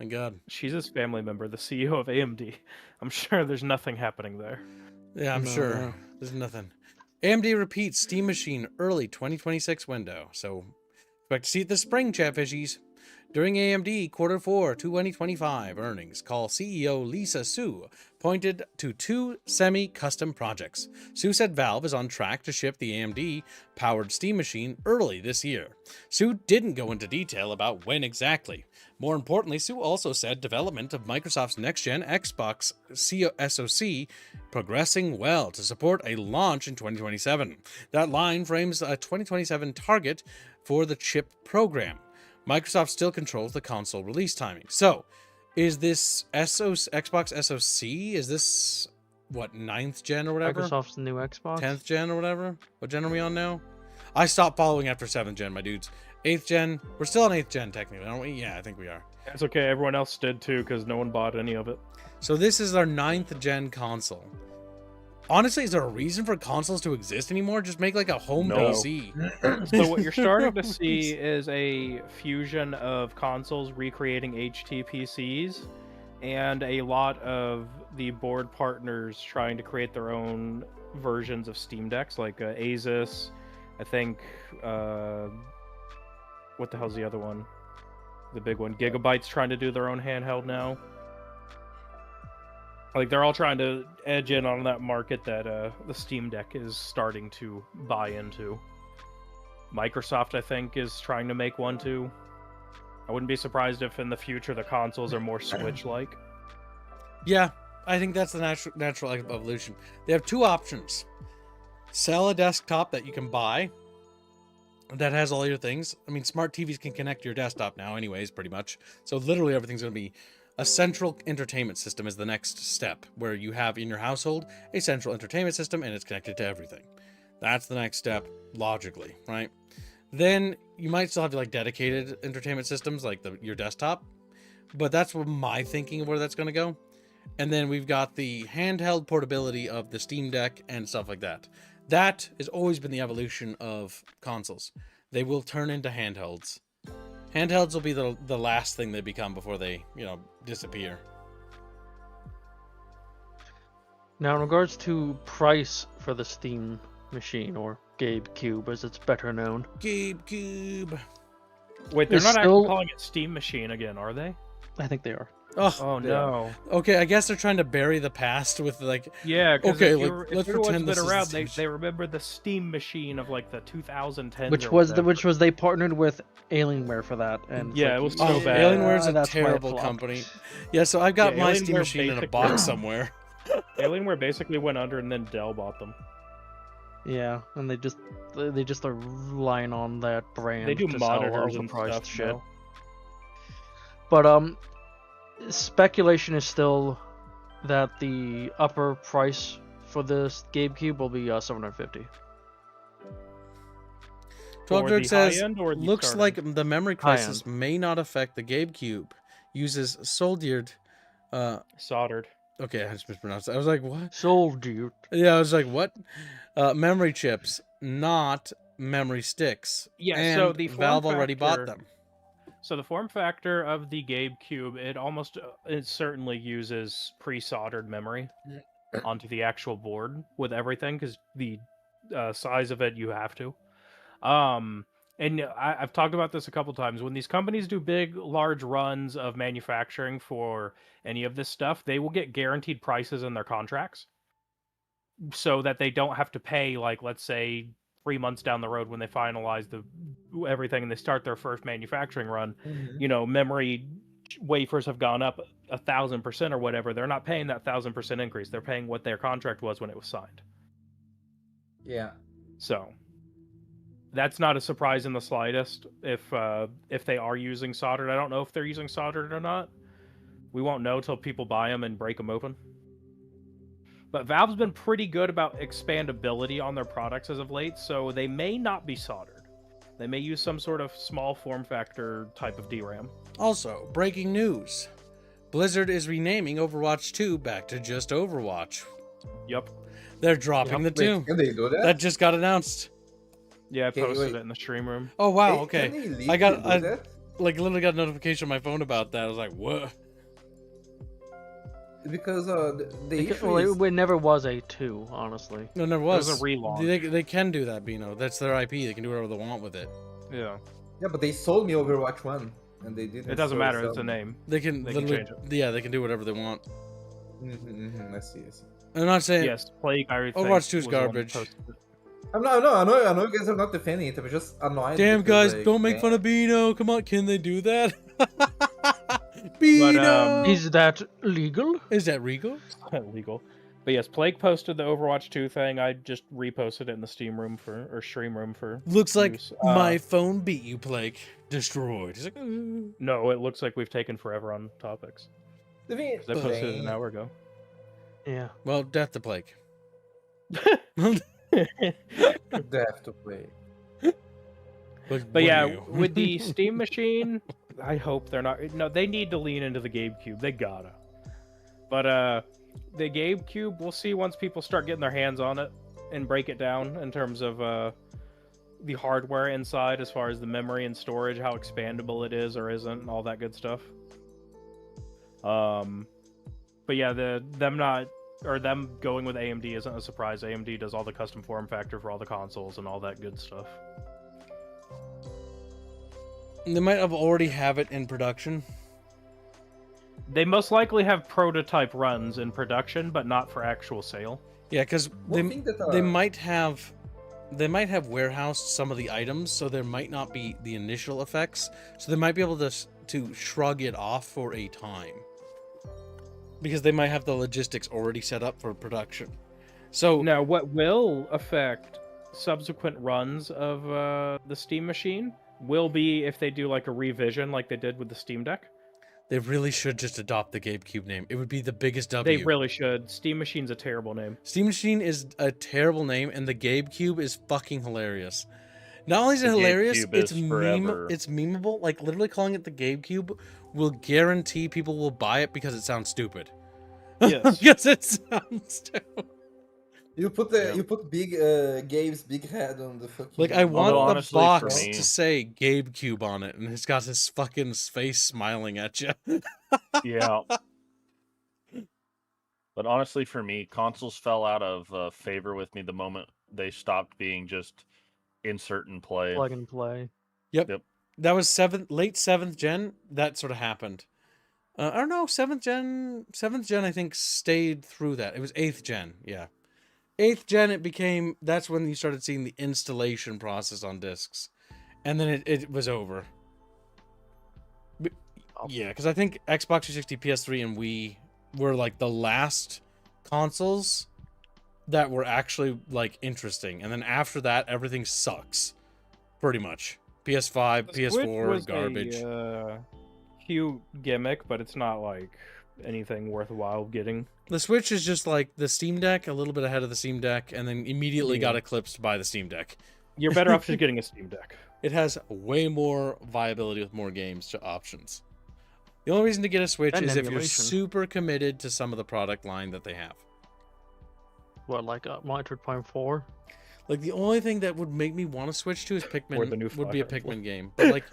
My god. She's his family member, the CEO of AMD. I'm sure there's nothing happening there. Yeah, I'm No, sure. no. There's nothing. AMD repeats Steam Machine early 2026 window, so expect to see it this spring, Chatfishies. During AMD Q4 2025 earnings call, CEO Lisa Su pointed to two semi-custom projects. Su said Valve is on track to ship the AMD-powered Steam Machine early this year. Su didn't go into detail about when exactly. More importantly, Su also said development of Microsoft's next-gen Xbox SoC progressing well to support a launch in 2027. That line frames a 2027 target for the chip program. Microsoft still controls the console release timing. So, is this Xbox SoC? Is this, what, 9th gen or whatever? Microsoft's new Xbox. 10th gen or whatever? What gen are we on now? I stopped following after 7th gen, my dudes. 8th gen? We're still on 8th gen, technically, aren't we? Yeah, I think we are. It's okay, everyone else did too, because no one bought any of it. So this is our 9th gen console. Honestly, is there a reason for consoles to exist anymore? Just make like a home No. PC. So what you're starting to see is a fusion of consoles recreating HTPCs, and a lot of the board partners trying to create their own versions of Steam Decks, like Asus. I think, what the hell's the other one? The big one. Gigabyte's trying to do their own handheld now. Like, they're all trying to edge in on that market that the Steam Deck is starting to buy into. Microsoft, I think, is trying to make one too. I wouldn't be surprised if in the future the consoles are more Switch-like. Yeah, I think that's the natural evolution. They have two options. Sell a desktop that you can buy that has all your things. I mean, smart TVs can connect to your desktop now anyways, pretty much. So literally everything's going to be a central entertainment system is the next step, where you have in your household a central entertainment system and it's connected to everything. That's the next step, logically, right? Then you might still have like dedicated entertainment systems like your desktop, but that's what my thinking of where that's going to go. And then we've got the handheld portability of the Steam Deck and stuff like that. That has always been the evolution of consoles. They will turn into handhelds. Handhelds will be the last thing they become before they, disappear. Now, in regards to price for the Steam Machine, or Gabe Cube as it's better known. Gabe Cube. Wait, they're It's not still- actually calling it Steam Machine again, are they? I think they are. Oh no. Okay, I guess they're trying to bury the past with like. Yeah, because Okay, if let's you're the ones pretend that this are is around, the they, Steam they remember the Steam Machine of like the 2010s. Which was they partnered with Alienware for that, and Yeah, it was so bad. Alienware's a that's why it terrible flopped. company. Yeah, so I've got Yeah, my Steam Alienware Machine in a basically- box somewhere. Alienware basically went under, and then Dell bought them. Yeah, and they just are relying on that brand. They do to sell monitors and overpriced stuff. shit. Now. But speculation is still that the upper price for this GameCube will be $750. 12 For Dirk the says, high-end or the looks starting? like the memory High crisis may not affect the GameCube. Uses soldered. Soldered. Okay, I just mispronounced it. I was like, what? Sold, dude. Yeah, I was like, what? Memory chips, not memory sticks. Yeah, and so the form Valve already bought factor- them. So the form factor of the GameCube, it certainly uses pre-soldered memory onto the actual board with everything, because the size of it, you have to. And I've talked about this a couple times. When these companies do big, large runs of manufacturing for any of this stuff, they will get guaranteed prices in their contracts, so that they don't have to pay, like, let's say 3 months down the road when they finalize everything and they start their first manufacturing run, memory wafers have gone up 1,000% or whatever. They're not paying that 1,000% increase. They're paying what their contract was when it was signed. Yeah. So That's not a surprise in the slightest if they are using soldered. I don't know if they're using soldered or not. We won't know till people buy them and break them open. But Valve's been pretty good about expandability on their products as of late, so they may not be soldered. They may use some sort of small form factor type of DRAM. Also, breaking news. Blizzard is renaming Overwatch 2 back to just Overwatch. Yep. They're dropping the 2. Can they do that? That just got announced. Yeah, I Okay, posted wait. it in the stream room. Oh, wow, Can okay. they legally I do got, that? like, literally got a notification on my phone about that. I was like, what? Because the issue Well, is... it never was a 2, honestly. No, it never It was. was a relaunch. They can do that, Bino. That's their IP. They can do whatever they want with it. Yeah. Yeah, but they sold me Overwatch 1, and they didn't. It doesn't matter, it's a sell me. name. They can They can literally, change yeah, they can do whatever they want. I see. I'm not saying Yes, Plague, I think, Overwatch 2 is was the one that garbage. posted it. I know you guys are not defending it. I'm just annoyed. Damn, because, guys, like, don't make fun of Bino. Come on, can they do that? Bino! Is that legal? Is that Regal? Illegal. But yes, Plague posted the Overwatch 2 thing. I just reposted it in the Steam room or stream room for Looks like use. my phone beat you, Plague. Destroyed. He's like, No, it looks like we've taken forever on topics. The thing- 'Cause I posted it an hour ago. Yeah. well, death to Plague. They have to play. But yeah, with the Steam machine, I hope they're not. No, they need to lean into the GameCube. They gotta. But the GameCube, we'll see once people start getting their hands on it and break it down in terms of the hardware inside, as far as the memory and storage, how expandable it is or isn't, and all that good stuff. But yeah, them going with AMD isn't a surprise. AMD does all the custom form factor for all the consoles and all that good stuff. They might have already have it in production. They most likely have prototype runs in production, but not for actual sale. Yeah, because One thing that, they might have warehoused some of the items, so there might not be the initial effects. So they might be able to shrug it off for a time, because they might have the logistics already set up for production. So Now, what will affect subsequent runs of the Steam machine will be if they do like a revision like they did with the Steam Deck. they really should just adopt the GameCube name. It would be the biggest W. They really should. Steam Machine's a terrible name. Steam Machine is a terrible name, and the GameCube is fucking hilarious. Not only is it The hilarious, GameCube it's is forever. it's memeable. Like, literally calling it the GameCube will guarantee people will buy it because it sounds stupid. Yes. Because it sounds stupid. You put big Gabe's big head on the fucking. Like, I want Although the honestly, for box me- to say GameCube on it, and it's got his fucking face smiling at you. Yeah. But honestly, for me, consoles fell out of favor with me the moment they stopped being just insert and play. Plug and play. That was late 7th gen. That sort of happened. I don't know, 7th gen. 7th gen, I think, stayed through that. It was 8th gen. Yeah, 8th gen. That's when you started seeing the installation process on discs, and then it was over. Yeah, because I think Xbox 360, PS3, and Wii were like the last consoles that were actually like interesting, and then after that, everything sucks, pretty much. PS5, The Switch PS4, was garbage. A cute gimmick, but it's not like anything worthwhile getting. The Switch is just like the Steam Deck, a little bit ahead of the Steam Deck, and then immediately got Yeah. eclipsed by the Steam Deck. You're better off just getting a Steam Deck. It has way more viability with more games to options. The only reason to get a Switch And is if you're emulation. super committed to some of the product line that they have. What, like Metroid Prime 4? Like, the only thing that would make me want to switch to is Pikmin. the new Would be a Fire Emblem. Pikmin game. But, like,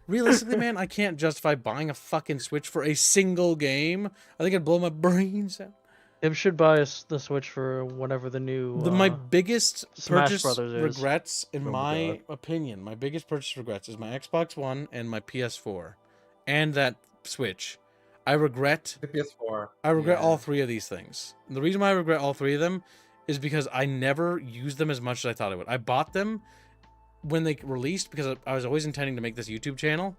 realistically, man, I can't justify buying a fucking Switch for a single game. I think it'd blow my brains out. It should buy us the Switch for whatever the new. My biggest Smash purchase Brothers is. regrets, in Oh my my God. opinion, my biggest purchase regrets is my Xbox One and my PS4, and that Switch. I regret The PS4. all Yeah. three of these things. And the reason why I regret all three of them is because I never used them as much as I thought I would. I bought them when they released because I was always intending to make this YouTube channel,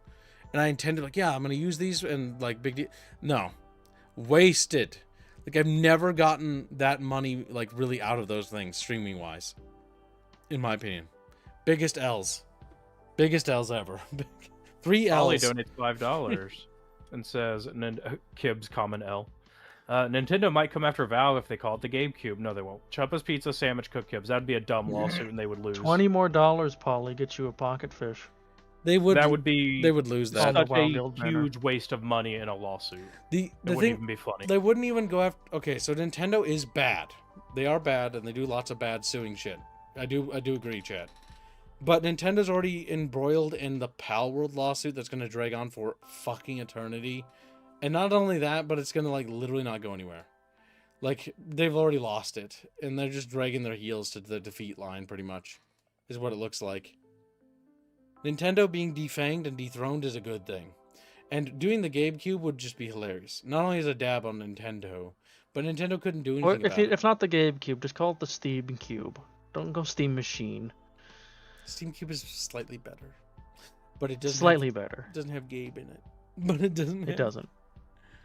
and I intended, like, yeah, I'm gonna use these and like big deal. No, wasted. Like, I've never gotten that money like really out of those things streaming wise, in my opinion. Biggest L's. Biggest L's ever. 3 Ollie L's. donates $5 and says, Kib's common L. Nintendo might come after Valve if they call it the GameCube. No, they won't. Chupa's Pizza Sandwich Cook Kibs. That'd be a dumb lawsuit, and they would lose. $20 more, Polly, get you a pocket fish. They would. That would be. They would lose that. Such Wild a Guild banner. huge waste of money in a lawsuit. The It wouldn't thing, even be funny. they wouldn't even go after. Okay, so Nintendo is bad. They are bad, and they do lots of bad suing shit. I do agree, Chad. But Nintendo's already embroiled in the Palworld lawsuit that's going to drag on for fucking eternity. And not only that, but it's going to like literally not go anywhere. Like, they've already lost it, and they're just dragging their heels to the defeat line, pretty much, is what it looks like. Nintendo being defanged and dethroned is a good thing. And doing the GameCube would just be hilarious. Not only is a dab on Nintendo, but Nintendo couldn't do anything Or about it. if not the GameCube, just call it the Steam Cube. Don't go Steam Machine. Steam Cube is slightly better. But it doesn't Slightly have, better. It doesn't have Gabe in it. But it doesn't It doesn't.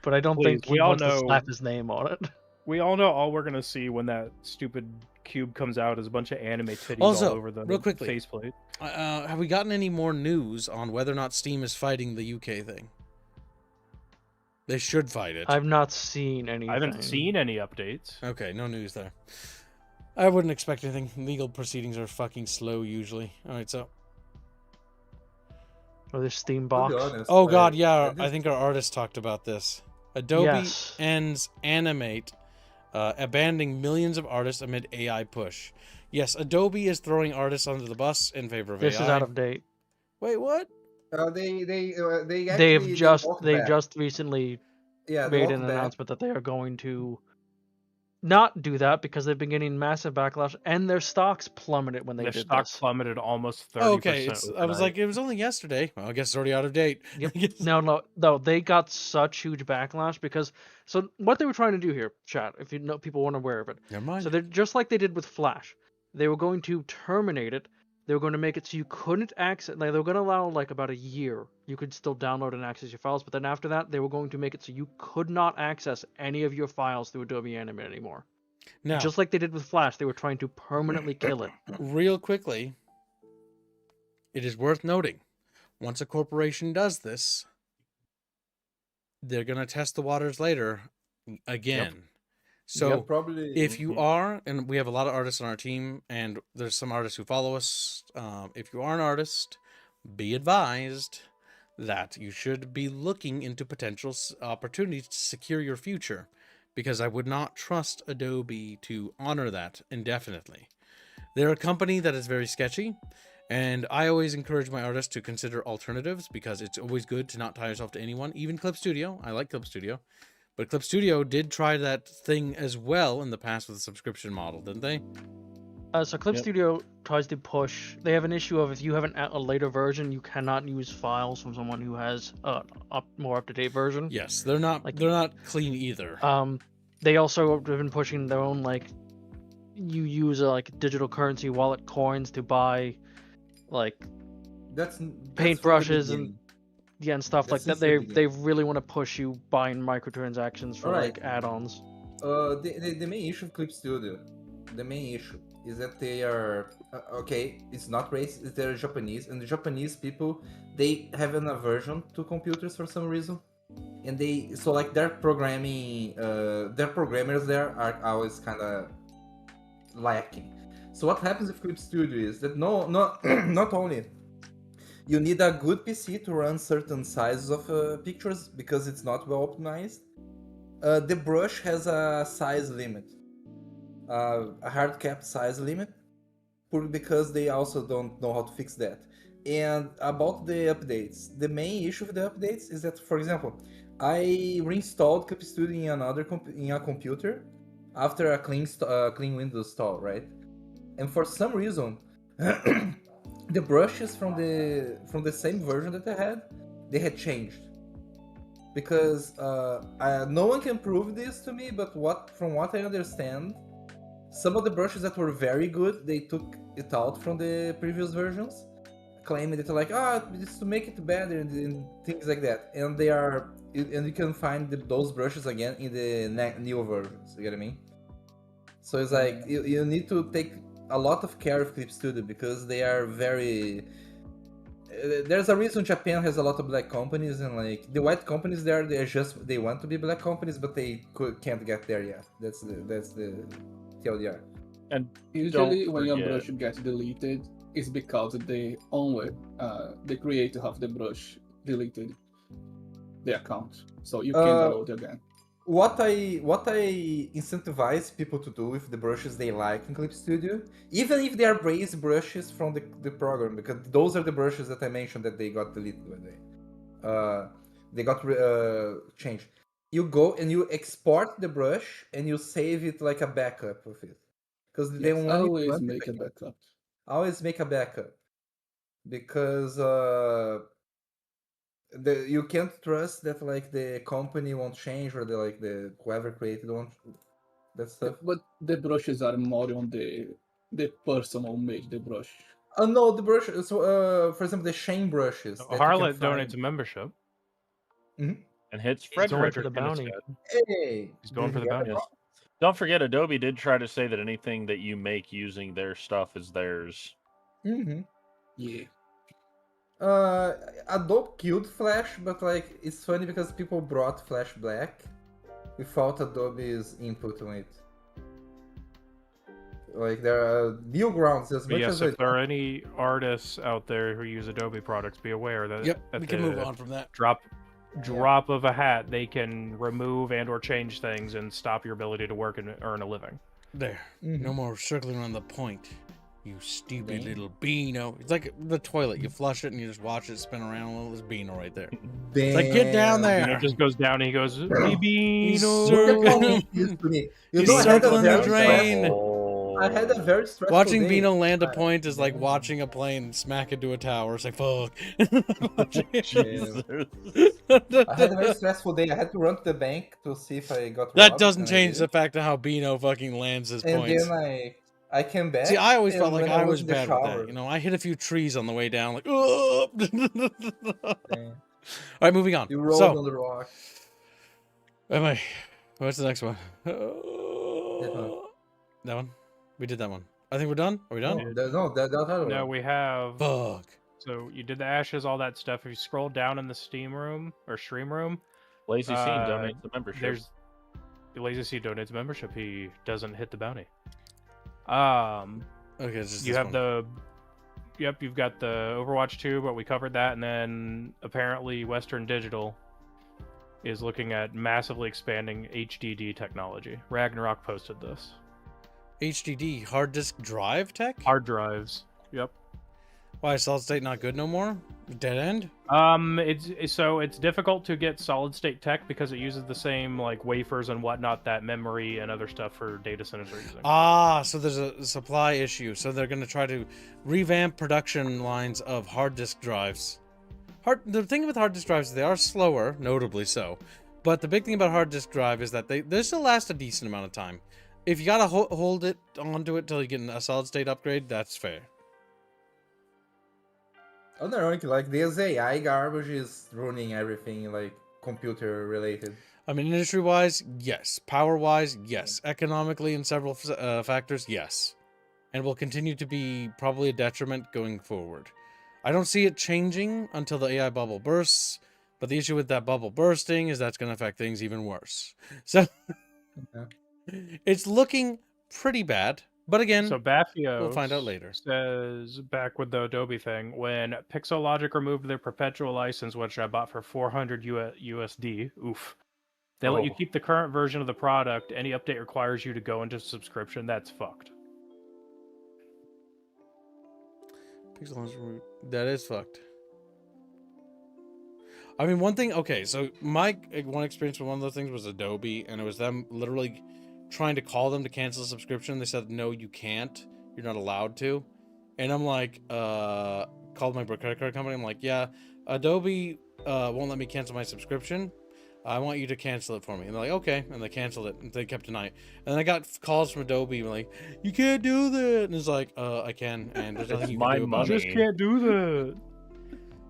But I don't Please, think we he all wants to know- slap his name on it. We all know all we're gonna see when that stupid cube comes out is a bunch of anime titties Also, all over the real quickly, faceplate. have we gotten any more news on whether or not Steam is fighting the UK thing? They should fight it. I've not seen anything. I haven't seen any updates. Okay, no news there. I wouldn't expect anything. Legal proceedings are fucking slow usually. Alright, so... Or the Steam To box. be honest, Oh god, I yeah, just- I think our artist talked about this. Adobe Yes. ends Animate, abandoning millions of artists amid AI push. Yes, Adobe is throwing artists under the bus in favor of This AI. is out of date. Wait, what? they They've actually walked back. just recently Yeah, they made walked an back. announcement that they are going to not do that because they've been getting massive backlash and their stocks plummeted when they Their did stock this. plummeted almost 30%. Oh, okay, I was overnight. like, it was only yesterday. Well, I guess it's already out of date. Yep. I guess- No, they got such huge backlash because so what they were trying to do here, chat, if you know people weren't aware of it. Never mind. So they're just like they did with Flash. They were going to terminate it. They were going to make it so you couldn't access. Like, they were going to allow like about a year you could still download and access your files, but then after that they were going to make it so you could not access any of your files through Adobe Animate anymore. Now, Just like they did with Flash, they were trying to permanently kill it. real quickly, it is worth noting, once a corporation does this, they're going to test the waters later again. So Yeah, probably if you are, and we have a lot of artists on our team, and there's some artists who follow us, if you are an artist, be advised that you should be looking into potential opportunities to secure your future, because I would not trust Adobe to honor that indefinitely. They're a company that is very sketchy, and I always encourage my artists to consider alternatives, because it's always good to not tie yourself to anyone, even Clip Studio. I like Clip Studio. But Clip Studio did try that thing as well in the past with a subscription model, didn't they? So Clip Yep. Studio tries to push. They have an issue of if you have a later version, you cannot use files from someone who has a more up to date version. Yes, they're not Like- they're not clean either. They also have been pushing their own like you use like digital currency wallet coins to buy like that's paintbrushes and- beginning. and stuff like That's that. since the They really want to push you buying microtransactions for Alright. like add-ons. The main issue of Clip Studio, the main issue is that they are okay. It's not racist. They're Japanese, and the Japanese people they have an aversion to computers for some reason, and they so like their programming, their programmers there are always kind of lacking. So what happens with Clip Studio is that not only you need a good PC to run certain sizes of pictures because it's not well optimized. The brush has a size limit, a hard cap size limit, because they also don't know how to fix that. And about the updates, the main issue with the updates is that, for example, I reinstalled Clip Studio in in a computer after a clean Windows install, right? And for some reason, the brushes from the same version that they had changed. Because no one can prove this to me, but from what I understand, some of the brushes that were very good, they took it out from the previous versions, claiming that like, it's to make it better and things like that. And you can find those brushes again in the new versions. You get what I mean? So it's like you need to take a lot of care with Clip Studio because they are very. There's a reason Japan has a lot of black companies, and like the white companies there, they want to be black companies, but they can't get there yet. That's the TLDR. And Usually, don't when your forget- brush gets deleted, it's because the owner, the creator of the brush, deleted the account, so you can download again. What I incentivize people to do with the brushes they like in Clip Studio, even if they are raised brushes from the program, because those are the brushes that I mentioned that they got deleted by the way. They got changed. You go and you export the brush and you save it like a backup of it, because they Yes, want always make a backup. always make a backup, because you can't trust that like the company won't change, or the whoever created won't that stuff. But the brushes are more on the person who made the brush. No, the brush. So, for example, the shame brushes. that you can Harlot find- donates a membership. and hits He's going Frederick for the in his bounty. stead. Hey, He's going did for you the get bounty. it? Yes. Don't forget, Adobe did try to say that anything that you make using their stuff is theirs. Mhm. Yeah. Adobe killed Flash, but like it's funny because people brought Flash Black without Adobe's input on it. Like there are new grounds as But much yes, as I if there are any artists out there who use Adobe products, be aware that Yep, at we can move the on from that. drop of a hat, they can remove and or change things and stop your ability to work and earn a living. There. Mhm. No more circling around the point. You stupid Dang. little beano. It's like the toilet. You flush it and you just watch it spin around a little. There's beano right there. It's like, get down Damn. there. And it just goes down and he goes, He's Bibino. Look at how circling. easy it is to me. You He's know, I had a circling the very drain. stressful- I had a very stressful Watching day. Beano land a I- point is like Yeah. watching a plane smack into a tower. It's like, fuck. Jesus. I had a very stressful day. I had to run to the bank to see if I got That robbed, doesn't and I change the did. fact of how Beano fucking lands his And points. then I came back. See, I always felt and like when I was was in the bad with shower- that. You know, I hit a few trees on the way down, like, oh. All Damn. right, moving on. You rolled So, on the rock. what's the next one? one. That one? We did that one. I think we're done. Are we done? That other No, one. we have. Fuck. So you did the ashes, all that stuff. If you scroll down in the Steam room or stream room, Lazy Scene Uh, donates the membership. there's Lazy C donates membership. He doesn't hit the bounty. Okay, it's just You this have one. you've got the Overwatch 2, but we covered that, and then apparently Western Digital is looking at massively expanding HDD technology. Ragnarok posted this. HDD, hard disk drive tech? Hard drives. Yep. Why, solid state not good no more? Dead end? It's difficult to get solid state tech because it uses the same like wafers and whatnot that memory and other stuff for data centers are using. Ah, so there's a supply issue. So they're going to try to revamp production lines of hard disk drives. The thing with hard disk drives is they are slower, notably so. But the big thing about hard disk drive is that they still last a decent amount of time. If you got to hold it onto it till you get a solid state upgrade, that's fair. Ironically, like this AI garbage is ruining everything, like computer related. I mean, industry-wise, yes. Power-wise, yes. Economically, in several factors, yes. And will continue to be probably a detriment going forward. I don't see it changing until the AI bubble bursts, but the issue with that bubble bursting is that's going to affect things even worse. So, it's looking pretty bad. But again, So Bafios we'll find out later. says, back with the Adobe thing, when Pixelogic removed their perpetual license, which I bought for 400 USD, oof, they let you Oh. keep the current version of the product. Any update requires you to go into subscription. That's fucked. That is fucked. I mean, one thing, okay, so my one experience with one of those things was Adobe, and it was them literally trying to call them to cancel the subscription. They said, no, you can't. You're not allowed to. And I'm like, called my credit card company. I'm like, yeah, Adobe won't let me cancel my subscription. I want you to cancel it for me. And they're like, okay. And they canceled it. And they kept denying it. And then I got calls from Adobe like, you can't do that. And it's like, I can. And there's nothing It's you my can do about money. it. Just can't do that.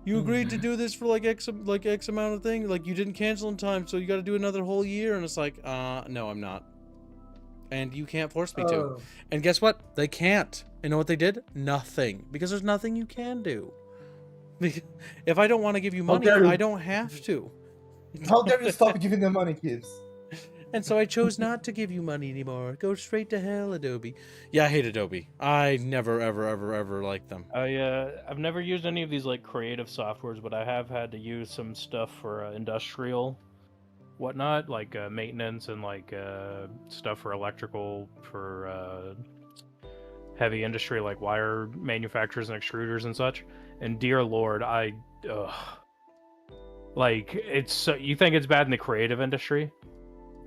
You agreed to do this for like X amount of thing. Like you didn't cancel in time, so you got to do another whole year. And it's like, no, I'm not. and you can't force me to. Oh. And guess what? They can't. You know what they did? Nothing. Because there's nothing you can do. If I don't want to give you money, dare you. I don't have to. How dare you stop giving them money, kids? And so I chose not to give you money anymore. Go straight to hell, Adobe. Yeah, I hate Adobe. I never, ever liked them. I've never used any of these like creative softwares, but I have had to use some stuff for industrial whatnot, like maintenance and like stuff for electrical, for heavy industry like wire manufacturers and extruders and such. And dear Lord, like it's you think it's bad in the creative industry?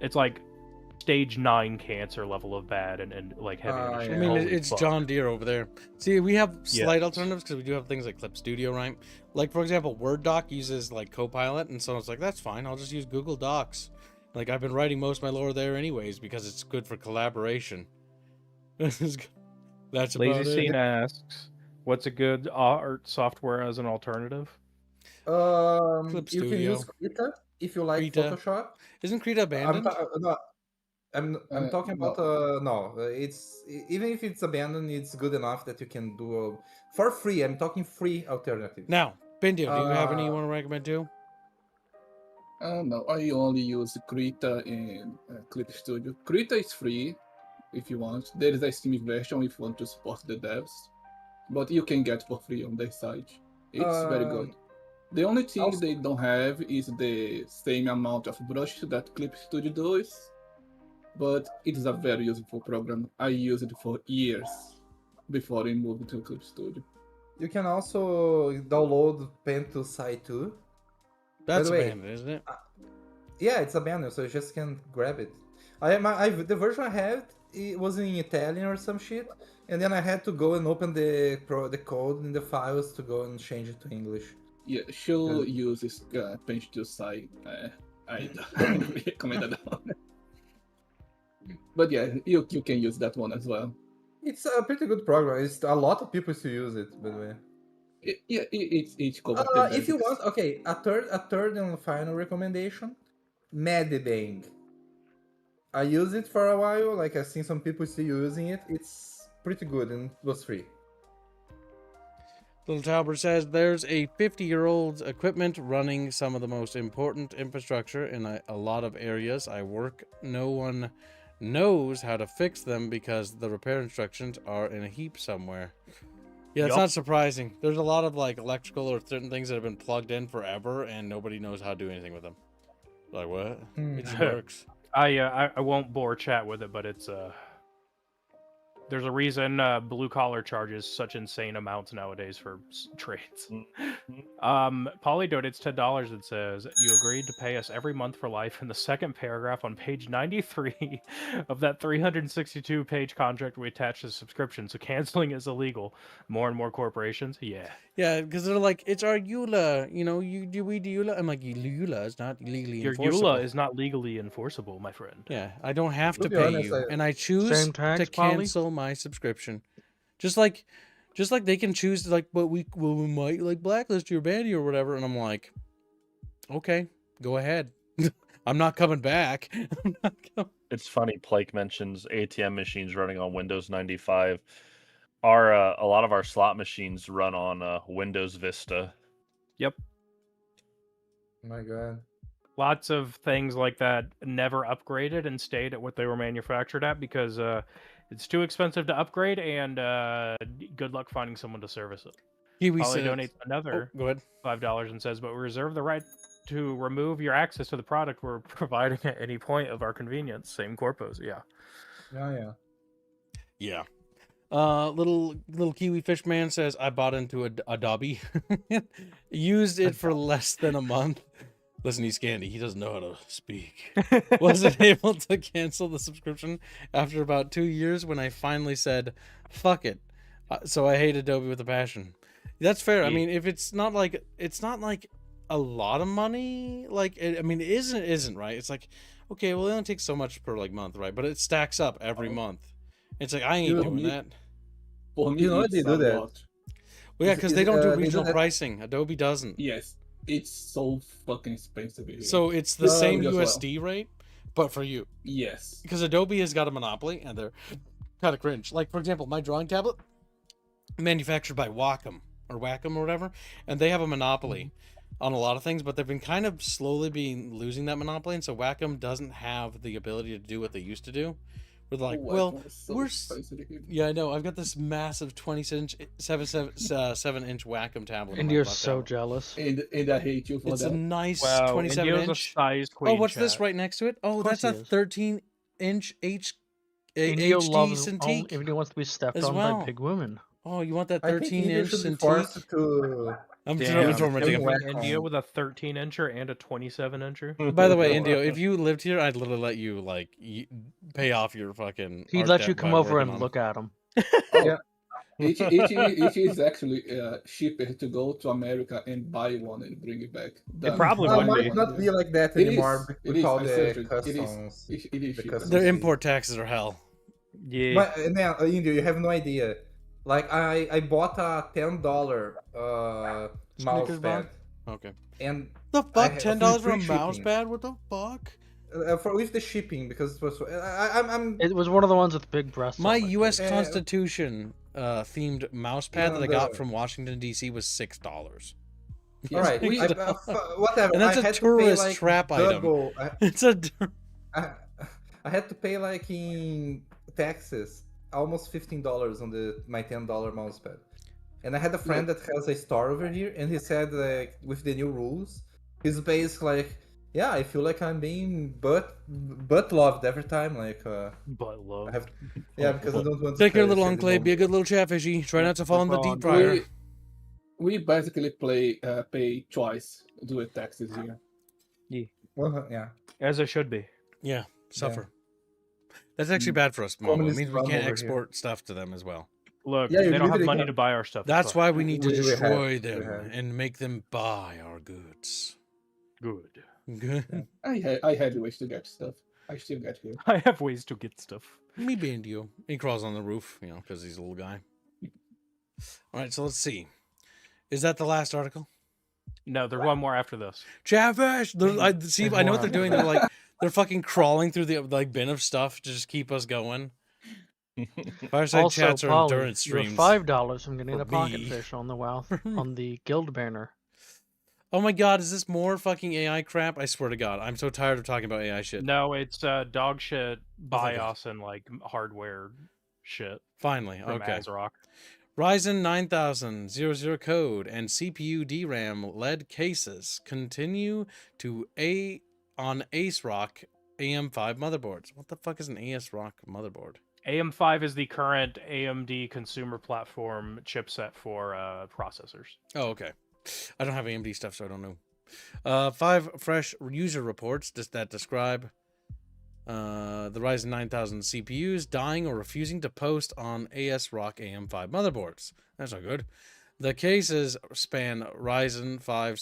It's like stage 9 cancer level of bad and like heavy industry. I mean, Holy it's fuck. John Deere over there. See, we have slight Yes. alternatives because we do have things like Clip Studio, right? Like, for example, Word Doc uses like Copilot, and so it's like, that's fine. I'll just use Google Docs. Like, I've been writing most of my lore there anyways because it's good for collaboration. That's about Lazy it. Scene asks, "What's a good art software as an alternative?" Clip You can Studio. use Krita if you like Krita. Photoshop. Isn't Krita abandoned? I'm talking about it's even if it's abandoned, it's good enough that you can do for free. I'm talking free alternatives. Now, Bindio, do you have any you Uh, want to recommend too? No, I only use Krita and Clip Studio. Krita is free if you want. There is a Steam version if you want to support the devs, but you can get for free on their site. It's very good. The only thing also- they don't have is the same amount of brushes that Clip Studio does, but it is a very useful program. I used it for years before I moved to Clip Studio. You can also download Pen to Site 2. That's the way, abandoned, isn't it? Yeah, it's abandoned, so you just can grab it. The version I had, it was in Italian or some shit, and then I had to go and open the code in the files to go and change it to English. Yeah, she'll use this Pen to Site. I don't recommend that one. But yeah, you can use that one as well. It's a pretty good program. It's a lot of people still use it, by the way. It's covers the If you basics. want, okay, a third and final recommendation, Medibang. I used it for a while. Like I've seen some people still using it. It's pretty good and it was free. Little Talbert says there's a 50-year-old equipment running some of the most important infrastructure in a lot of areas I work. No one knows how to fix them because the repair instructions are in a heap somewhere. Yeah, it's Yup. not surprising. There's a lot of like electrical or certain things that have been plugged in forever and nobody knows how to do anything with them. Like what? It just works. I won't bore chat with it, but it's there's a reason blue collar charges such insane amounts nowadays for trades. Polly donates $10 and says, "You agreed to pay us every month for life." In the second paragraph on page 93 of that 362-page contract we attached to the subscription, so canceling is illegal. More and more corporations, yeah. Yeah, because they're like, it's our EULA, you know, we do EULA. I'm like, EULA is not legally Your enforceable. EULA is not legally enforceable, my friend. Yeah, I don't have to To be pay honest, you, and I choose Same tax, to Polly? cancel my subscription. Just like they can choose like, but we might like blacklist your bandy or whatever, and I'm like, okay, go ahead. I'm not coming back. I'm not coming. It's funny. Plake mentions ATM machines running on Windows 95. A lot of our slot machines run on Windows Vista. Yep. Oh my god. Lots of things like that never upgraded and stayed at what they were manufactured at because it's too expensive to upgrade, and good luck finding someone to service it. Kiwi Polly says, donates another go ahead. $5 and says, "But we reserve the right to remove your access to the product we're providing at any point of our convenience." Same corpos, yeah. Yeah. Yeah. Little Kiwi Fish Man says, I bought into a Dobby. Used it for less than a month. Listen, he's Sqeeney. He doesn't know how to speak. Wasn't able to cancel the subscription after about 2 years when I finally said, fuck it. So I hate Adobe with a passion. That's fair. I mean, if it's not like a lot of money, like, I mean, it isn't, right? It's like, okay, well, it only takes so much per like month, right? But it stacks up every month. It's like, I ain't You doing need- that. For me, You know it's they do a that. lot. Well, yeah, Is- because is they it, don't do they do regional that- pricing. Adobe doesn't. Yes, it's so fucking expensive here. So it's the Yeah, same as well. USD rate, but for you. Yes. Because Adobe has got a monopoly, and they're kind of cringe. Like, for example, my drawing tablet, manufactured by Wacom or whatever, and they have a monopoly on a lot of things, but they've been kind of slowly losing that monopoly, and so Wacom doesn't have the ability to do what they used to do. We're like, Oh, well, iPhone is so we're expensive here. yeah, I know. I've got this massive 7-inch Wacom tablet. And on my you're butt so tablet. jealous. And I hate you for It's a that. nice Wow, 27 Indio's a inch. size Oh, queen. what's this chat. right next to it? Oh, course that's a he is. 13-inch Indio HD loves Cintiq. Indio wants to be stepped as on well. by big women. Oh, you want that I think India 13-inch should be Cintiq? forced to. I'm Damn, throwing my giving thing. Indio with a 13-incher and a 27-incher. By the way, Indio, if you lived here, I'd literally let you pay off your fucking. He'd art let debt you come by over working and on look at him. Oh, it is actually cheaper to go to America and buy one and bring it back. It probably Well, would it be. might not be like that It anymore is. with It is. all I the searched it. customs. It is the cheaper. customs Their fee. import taxes are hell. Yeah. But now, India, you have no idea. Like I bought a $10 mouse Snickers bar? pad, Okay. and The I fuck? have $10 for a free mouse shipping. pad? What the fuck? for with the shipping because it was I'm It was one of the ones with big breasts. My on it, U.S. too. Constitution themed mouse pad No, that I got the- from Washington D.C. was $6. all right. Whatever. And that's I a had tourist to pay, like, trap item. double. It's a. I had to pay like in taxes almost $15 on my $10 mouse pad. And I had a friend that has a store over here, and he said like with the new rules, he's basically like, yeah, I feel like I'm being butt loved every time. Like But love. I have, yeah, because I don't want to Take care, share little the enclave. Be a moment. good little chatfishy. Try not to fall in the deep fryer. We basically pay twice due to taxes here. Well, yeah. As it should be. Yeah, suffer. That's actually bad for us, Momo. It Communist means we rum can't over here. export stuff to them as well. Look, Yeah, you they don't have literally money have- to buy our stuff. That's Fuck. why we need to We have- destroy we them have. and make them buy our goods. Good. Good. I had ways to get stuff. I still get here. I have ways to get stuff. Me being you. He crawls on the roof, because he's a little guy. All right, so let's see. Is that the last article? No, there's one more after this. Chatfish! I know what they're doing. They're like, they're fucking crawling through the bin of stuff to just keep us going. Fireside Also, chats are Polly, endurance you're streams. $5 from getting For a pocket me. fish on the on the guild banner. Oh my god, is this more fucking AI crap? I swear to god, I'm so tired of talking about AI shit. No, it's dog shit, my God. BIOS, and like hardware shit Finally, from okay. ASRock. Ryzen 9000 00 code and CPU DRAM LED cases continue to on ASRock AM5 motherboards. What the fuck is an ASRock motherboard? AM5 is the current AMD consumer platform chipset for processors. Oh, okay. I don't have AMD stuff, so I don't know. 5 fresh user reports that describe the Ryzen 9000 CPUs dying or refusing to post on ASRock AM5 motherboards. That's not good. The cases span Ryzen 5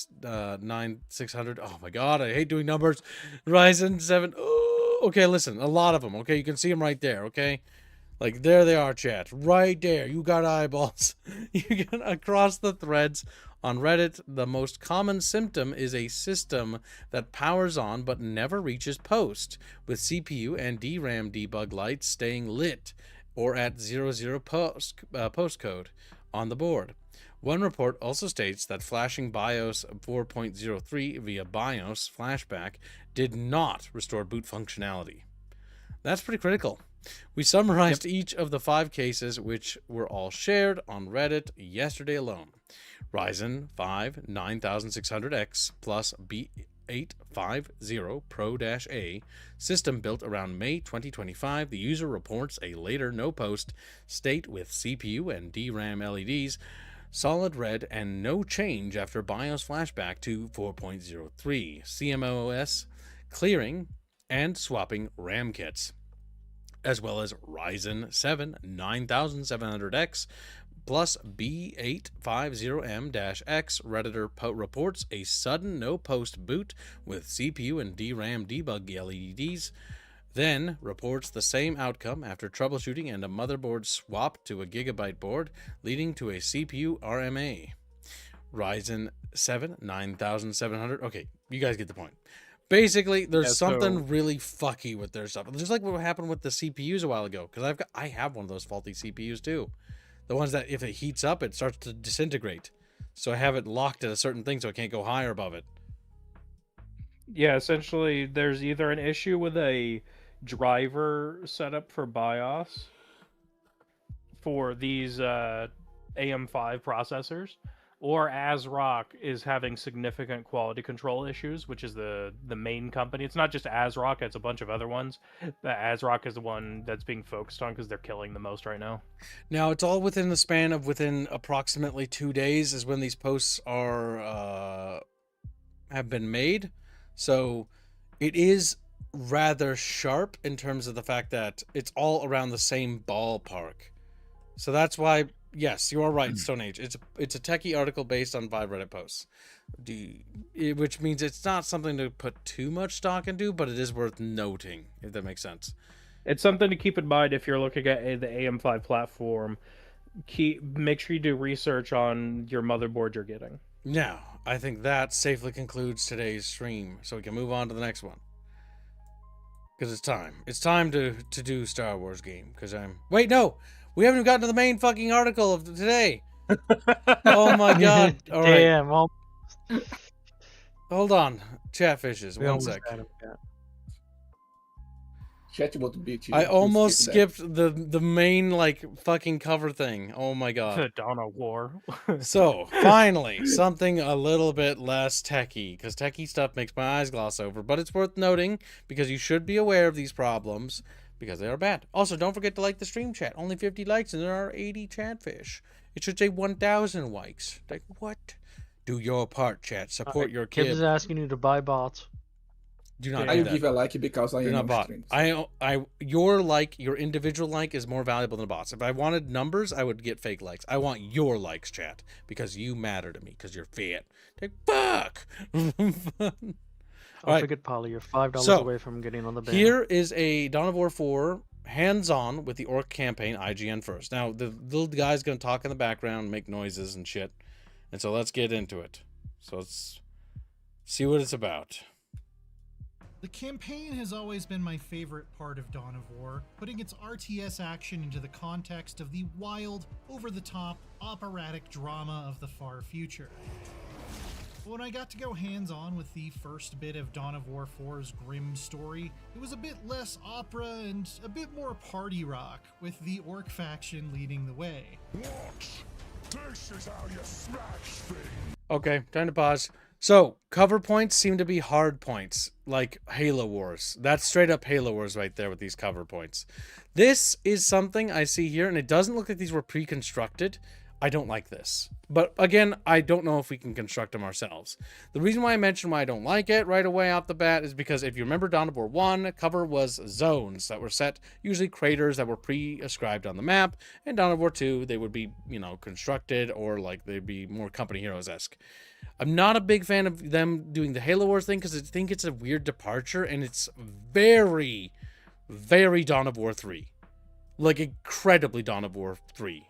9600. Oh my god, I hate doing numbers. Ryzen 7. Oh, okay, listen, a lot of them. Okay, you can see them right there. Okay, like there they are, chat. Right there, you got eyeballs. You get across the threads. On Reddit, the most common symptom is a system that powers on but never reaches post, with CPU and DRAM debug lights staying lit or at 00 postcode on the board. One report also states that flashing BIOS 4.03 via BIOS flashback did not restore boot functionality. That's pretty critical. We summarized each of the 5 cases, which were all shared on Reddit yesterday alone. Ryzen 5 9600X plus B850 Pro-A system built around May 2025. The user reports a later no-post state with CPU and DRAM LEDs solid red and no change after BIOS flashback to 4.03 CMOS clearing and swapping RAM kits, as well as Ryzen 7 9700X plus B850M-X. Redditor reports a sudden no-post boot with CPU and DRAM debug LEDs, then reports the same outcome after troubleshooting and a motherboard swap to a Gigabyte board, leading to a CPU RMA. Ryzen 7 9700. Okay, you guys get the point. Basically, there's Yeah, something so- really fucky with their stuff. Just like what happened with the CPUs a while ago, because I have one of those faulty CPUs too. The ones that if it heats up, it starts to disintegrate. So I have it locked at a certain thing, so I can't go higher above it. Yeah, essentially, there's either an issue with a driver setup for BIOS for these AM5 processors, or ASRock is having significant quality control issues, which is the main company. It's not just ASRock; it's a bunch of other ones. But ASRock is the one that's being focused on because they're killing the most right now. Now it's all within the span of within approximately 2 days is when these posts are have been made. So it is rather sharp in terms of the fact that it's all around the same ballpark. So that's why, yes, you are right, Stone Age. It's a techie article based on 5 Reddit posts, which means it's not something to put too much stock into, but it is worth noting, if that makes sense. It's something to keep in mind if you're looking at the AM5 platform. Make sure you do research on your motherboard you're getting. Now, I think that safely concludes today's stream, so we can move on to the next one. Because it's time. It's time to do Star Wars game, because Wait, no! We haven't even gotten to the main fucking article of today! Oh my god. All right. Damn. Well, Hold on. Chatfishes. we One almost sec. had him, yeah. Chat about to beat you. I You almost skipped skipped the main, like, fucking cover thing. Oh my god. The Dawn of War. So, finally, something a little bit less techie, because techie stuff makes my eyes gloss over, but it's worth noting, because you should be aware of these problems, because they are bad. Also, don't forget to like the stream chat. Only 50 likes, and there are 80 chatfish. It should say 1,000 likes. Like, what? Do your part, chat. Support your Kids kid. is asking you to buy bots. Do not I do will that. give a like because I Do am not on bot. streams. Your individual like is more valuable than a bot's. If I wanted numbers, I would get fake likes. I want your likes, chat, because you matter to me, because you're fat. Like, fuck! Don't Alright. forget, Polly, you're $5 So, away from getting on the ban. Here is a Dawn of War 4 hands-on with the Orc campaign IGN first. Now, the little guy's going to talk in the background, make noises and shit. And so let's get into it. So let's see what it's about. The campaign has always been my favorite part of Dawn of War, putting its RTS action into the context of the wild, over-the-top, operatic drama of the far future. When I got to go hands-on with the first bit of Dawn of War 4's grim story, it was a bit less opera and a bit more party rock, with the Orc faction leading the way. This is how you smash things. Okay, time to pause. So, cover points seem to be hard points, like Halo Wars. That's straight up Halo Wars right there with these cover points. This is something I see here, and it doesn't look like these were pre-constructed. I don't like this. But again, I don't know if we can construct them ourselves. The reason why I mentioned why I don't like it right away off the bat is because if you remember Dawn of War 1, cover was zones that were set, usually craters that were pre-ascribed on the map, and Dawn of War 2, they would be, constructed, or like they'd be more Company Heroes-esque. I'm not a big fan of them doing the Halo Wars thing because I think it's a weird departure, and it's very, very Dawn of War 3. Like, incredibly Dawn of War 3.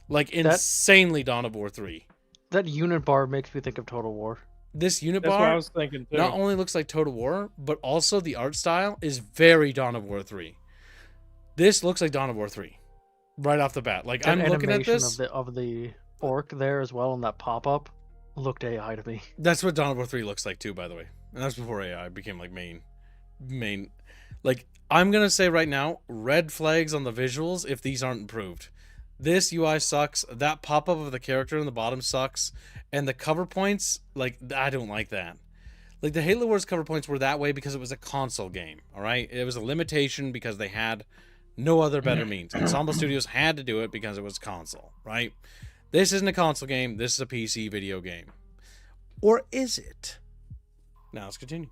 Like, insanely Dawn of War 3. That unit bar makes me think of Total War. This unit That's what bar I was thinking too. not only looks like Total War, but also the art style is very Dawn of War 3. This looks like Dawn of War 3. Right off the bat. Like, I'm looking at this. Of the orc there as well, and that pop-up looked AI to me. That's what Dawn of War 3 looks like too, by the way. And that's before AI became like main. Like, I'm gonna say right now, red flags on the visuals if these aren't improved. This UI sucks. That pop-up of the character in the bottom sucks. And the cover points, like, I don't like that. Like, the Halo Wars cover points were that way because it was a console game, all right? It was a limitation because they had no other better means. Ensemble Studios had to do it because it was console, right? This isn't a console game. This is a PC video game. Or is it? Now let's continue.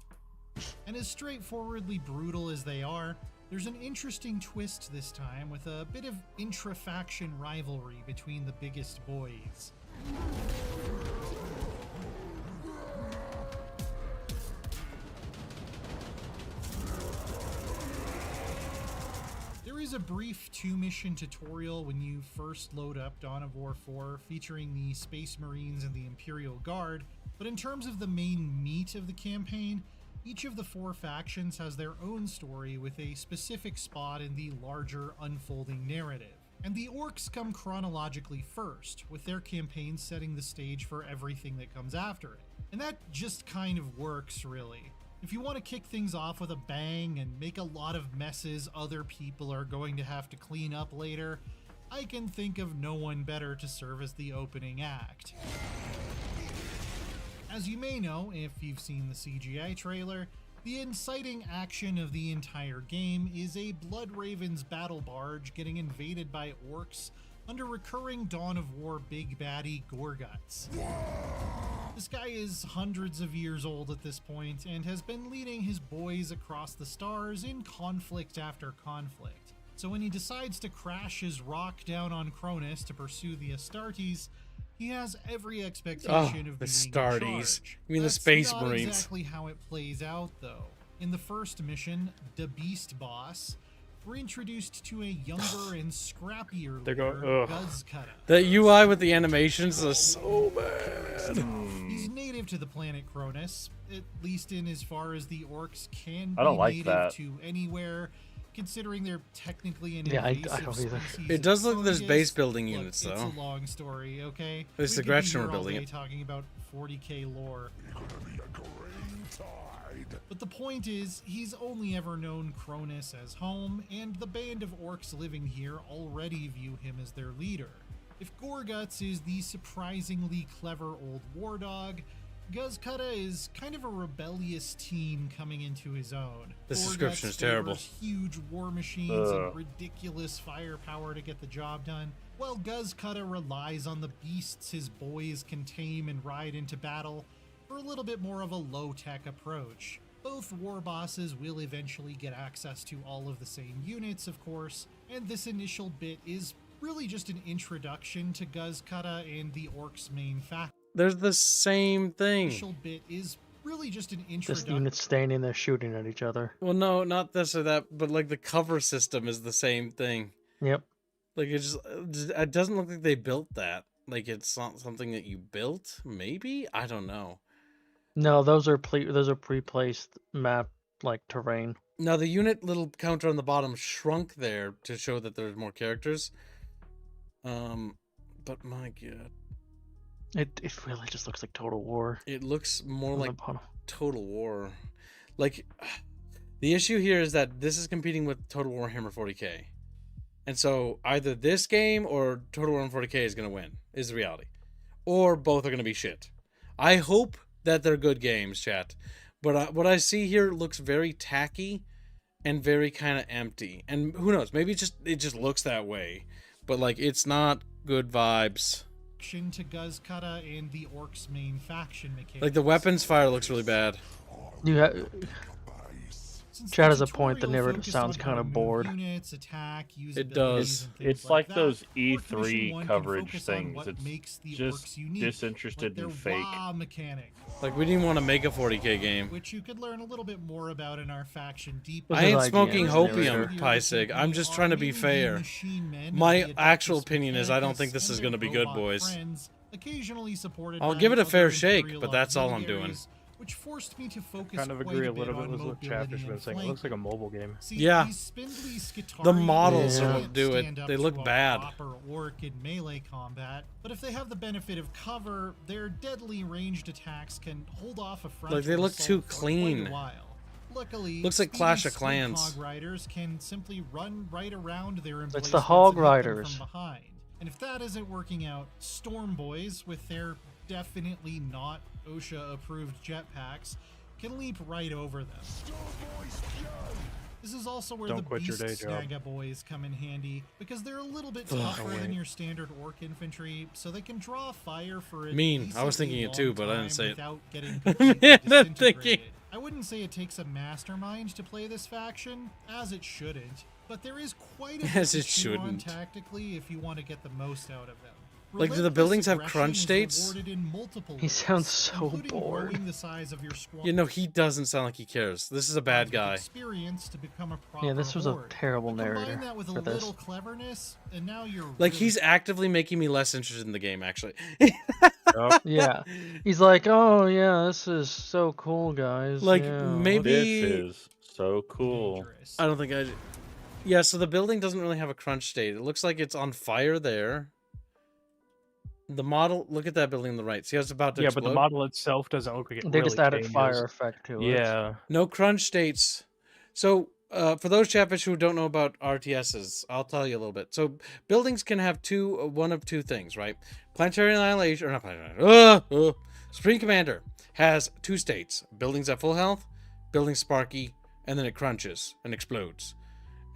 And as straightforwardly brutal as they are, there's an interesting twist this time with a bit of intra-faction rivalry between the biggest boys. There is a brief 2-mission tutorial when you first load up Dawn of War 4 featuring the Space Marines and the Imperial Guard, but in terms of the main meat of the campaign, Each of the 4 factions has their own story with a specific spot in the larger unfolding narrative. And the orcs come chronologically first, with their campaigns setting the stage for everything that comes after it. And that just kind of works, really. If you want to kick things off with a bang and make a lot of messes other people are going to have to clean up later, I can think of no one better to serve as the opening act. As you may know, if you've seen the CGI trailer, the inciting action of the entire game is a Bloodraven's battle barge getting invaded by orcs under recurring Dawn of War big baddie Gorguts. This guy is hundreds of years old at this point and has been leading his boys across the stars in conflict after conflict. So when he decides to crash his rock down on Cronus to pursue the Astartes, he has every expectation of the being Astartes. in charge. You mean the That's Space not Marines. exactly how it plays out, though. In the first mission, the Beast Boss, we're introduced to a younger and scrappier They're going, leader, ugh. Guzkutta. The UI with the animations is so bad. He's native to the planet Cronus, at least in as far as the orcs can I don't be like native that. to anywhere, considering they're technically an Yeah, I invasive don't either. species It does of look like there's fungus. base building Look, units, it's though. a long story, okay? At least We the could be Gretchen here were all building day it. talking about 40k lore. You're gonna be a green tide. But the point is, he's only ever known Cronus as home, and the band of orcs living here already view him as their leader. If Gorguts is the surprisingly clever old war dog, Guzkutta is kind of a rebellious teen coming into his own. This Gorguts description is terrible. favors huge war machines and ridiculous firepower to get the job done, while Guzkutta relies on the beasts his boys can tame and ride into battle for a little bit more of a low-tech approach. Both war bosses will eventually get access to all of the same units, of course, and this initial bit is really just an introduction to Guzkutta and the orcs' main faction. They're the same thing. Initial bit is really just an Just introduction. units standing there shooting at each other. Well, no, not this or that, but like the cover system is the same thing. Yep. Like it doesn't look like they built that. Like it's not something that you built. Maybe, I don't know. No, those are pre-placed map like terrain. Now the unit little counter on the bottom shrunk there to show that there's more characters. But my god, It really just looks like Total War. it looks more on the like bottom. Total War. Like the issue here is that this is competing with Total Warhammer 40k, and so either this game or Total Warhammer 40k is gonna win. Is the reality, or both are gonna be shit. I hope that they're good games, chat. But what I see here looks very tacky and very kind of empty. And who knows? Maybe it just looks that way. But like, it's not good vibes. To Guzkutta and the orcs' main faction mechanics. Like the weapons fire looks really bad. You have Since Chad the has a point, the tutorial narrative focused sounds on kinda how to move bored. Units, attack, It does. usabilities, and things It's like that, those Orc Mission E3 1 can coverage focus on things. what It's makes the just orcs unique, disinterested like and their fake. raw mechanic, Like, we didn't want to make a 40k game. which you could learn a little bit more about in our faction deep. This I is ain't IGN smoking narrator. hopium, Pisig. I'm just trying to be fair. My actual opinion is I don't think this is gonna be good, boys. I'll give it a fair shake, but that's all I'm doing. Which forced me to focus Kind of quite agree a bit little bit on with what mobility Chapter's and been saying. It looks like a mobile game. See, Yeah. these spindly Skitari The models are can't what do it. stand up They to look a bad. proper orc in melee combat, but if they have the benefit of cover, their deadly ranged attacks can hold off a frontal Like, they look assault too for clean. quite a while. Luckily, Looks like speedy Clash of Squid Clans. Hog Riders can simply run right around their It's the emplacements Hog and hit them Riders. from behind. And if that isn't working out, Storm Boys, with their definitely not OSHA-approved jetpacks, can leap right over them. This is also where Don't the quit your Beast day job. Snaga boys come in handy, because they're a little bit Ugh. tougher Oh, than wait. your standard orc infantry, so they can draw fire for a Mean. I was decently thinking it too, long but I didn't time say it. without getting I'm completely not disintegrated. thinking. I wouldn't say it takes a mastermind to play this faction, as it shouldn't, but there is quite a bit As to it chew on shouldn't. tactically if you want to get the most out of them. Like, do the Relentless buildings have aggression crunch is states? rewarded in multiple He ways, sounds so including bored. growing the size of your squad You know, he doesn't sound like he cares. This is a bad with guy. experience to become a proper Yeah, this was a horde. terrible Combine narrator that with a for this. little cleverness, and now you're Like, really he's actively making me less interested in the game, actually. Yup. Yeah. He's like, oh yeah, this is so cool, guys. Like, yeah, maybe- This is so cool. Dangerous. I don't think I. Yeah, so the building doesn't really have a crunch state. It looks like it's on fire there. The model, look at that building on the right. See how it's about to Yeah, explode? but the model itself doesn't look like it They really just added changes. fire effect to it. Yeah. No crunch states. So, for those chatfish who don't know about RTSs, I'll tell you a little bit. So, buildings can have one of two things, right? Planetary Annihilation, or not Planetary. Supreme Commander has two states: buildings at full health, buildings sparky, and then it crunches and explodes.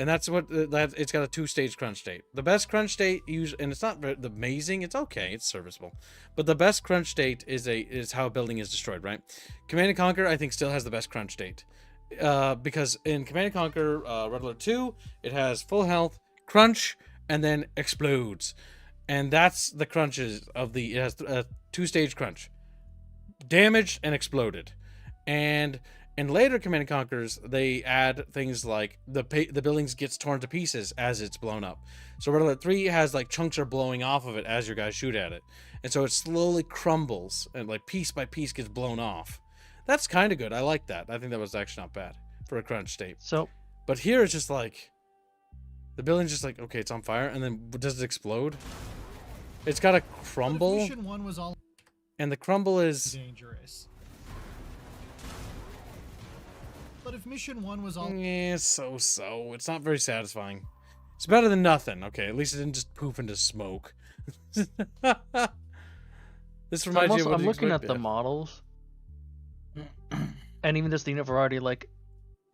And that's what it's got a 2-stage crunch state. The best crunch state and it's not amazing. It's okay. It's serviceable. But the best crunch state is how a building is destroyed, right? Command and Conquer, I think, still has the best crunch state, because in Command and Conquer Red Alert 2, it has full health, crunch, and then explodes, and that's the crunches of it has a 2-stage crunch, damaged and exploded, and. In later Command and Conquers, they add things like the buildings gets torn to pieces as it's blown up. So Red Alert 3 has like chunks are blowing off of it as your guys shoot at it. And so it slowly crumbles and like piece by piece gets blown off. That's kind of good. I like that. I think that was actually not bad for a crunch state. So But here it's just like the building's just like, okay, it's on fire, and then does it explode? It's got a But if crumble, mission 1 was all and the crumble is dangerous. But if mission 1 was all yeah, so. It's not very satisfying. It's better than nothing. Okay, at least it didn't just poof into smoke. This reminds you of what I'm you looking at expect- the models, and even just the unit variety. Like,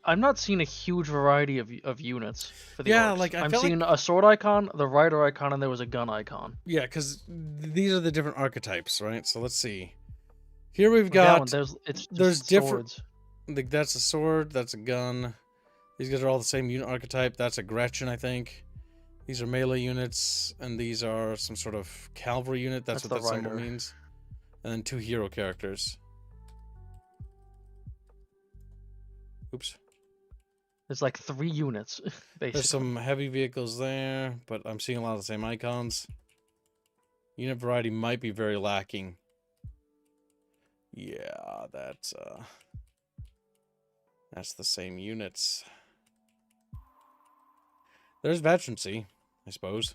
I'm not seeing a huge variety of units for the Yeah, orcs. like, I I'm feel seeing a sword icon, the rider icon, and there was a gun icon. Yeah, because these are the different archetypes, right? So let's see. Here we've That got one, it's just there's different- swords. like that's a sword, that's a gun. These guys are all the same unit archetype. That's a Gretchen, I think. These are melee units, and these are some sort of cavalry unit. That's That's what the that symbol rider. means. And then 2 hero characters. Oops. There's like 3 units, basically. There's some heavy vehicles there, but I'm seeing a lot of the same icons. Unit variety might be very lacking. Yeah, that's the same units. There's veterancy, I suppose.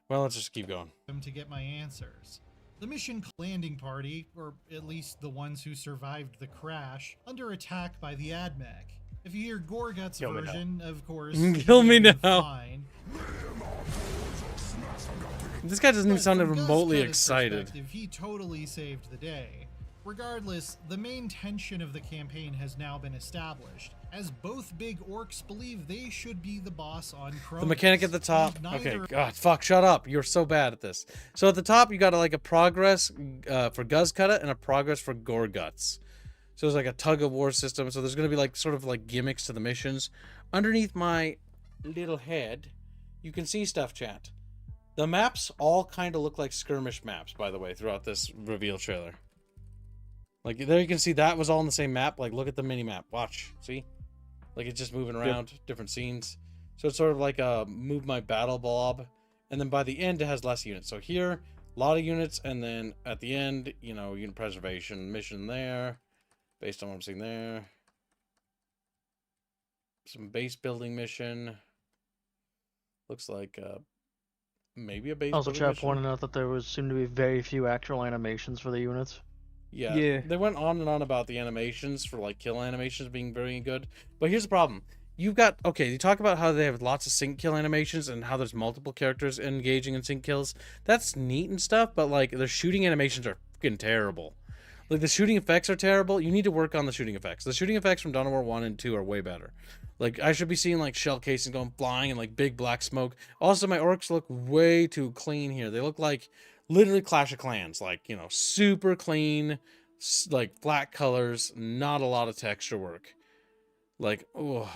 Well, let's just keep going. to get my answers. The mission landing party, or at least the ones who survived the crash, under attack by the AdMech. If you hear Gorgut's Kill me now. version, of course, Kill me you'll be now. fine. This guy doesn't even But sound from Gus remotely Cutta's excited. perspective, he totally saved the day. Regardless, the main tension of the campaign has now been established, as both big orcs believe they should be the boss on Cronus. The mechanic at the top. and Okay, neither- God, fuck, shut up. You're so bad at this. So at the top, you got like a progress for Guzkutta and a progress for Gorguts. So there's like a tug of war system. So there's going to be like sort of like gimmicks to the missions. Underneath my little head, you can see stuff, chat. The maps all kind of look like skirmish maps, by the way, throughout this reveal trailer. Like there you can see that was all in the same map. Like look at the mini map. Watch. See? Like it's just moving around, different scenes. So it's sort of like a move my battle blob. And then by the end it has less units. So here, a lot of units, and then at the end, you know, unit preservation mission there. Based on what I'm seeing there. Some base building mission. Looks like maybe a base Also, building chat mission. pointed out that there seemed to be very few actual animations for the units. Yeah, Yeah. they went on and on about the animations for like kill animations being very good. But here's the problem. You've got, okay, you talk about how they have lots of sync kill animations and how there's multiple characters engaging in sync kills. That's neat and stuff, but like the shooting animations are fucking terrible. Like the shooting effects are terrible. You need to work on the shooting effects. The shooting effects from Dawn of War 1 and 2 are way better. Like I should be seeing like shell casings going flying and like big black smoke. Also, my orcs look way too clean here. They look like literally Clash of Clans, like, you know, super clean, like flat colors, not a lot of texture work. Like, oh.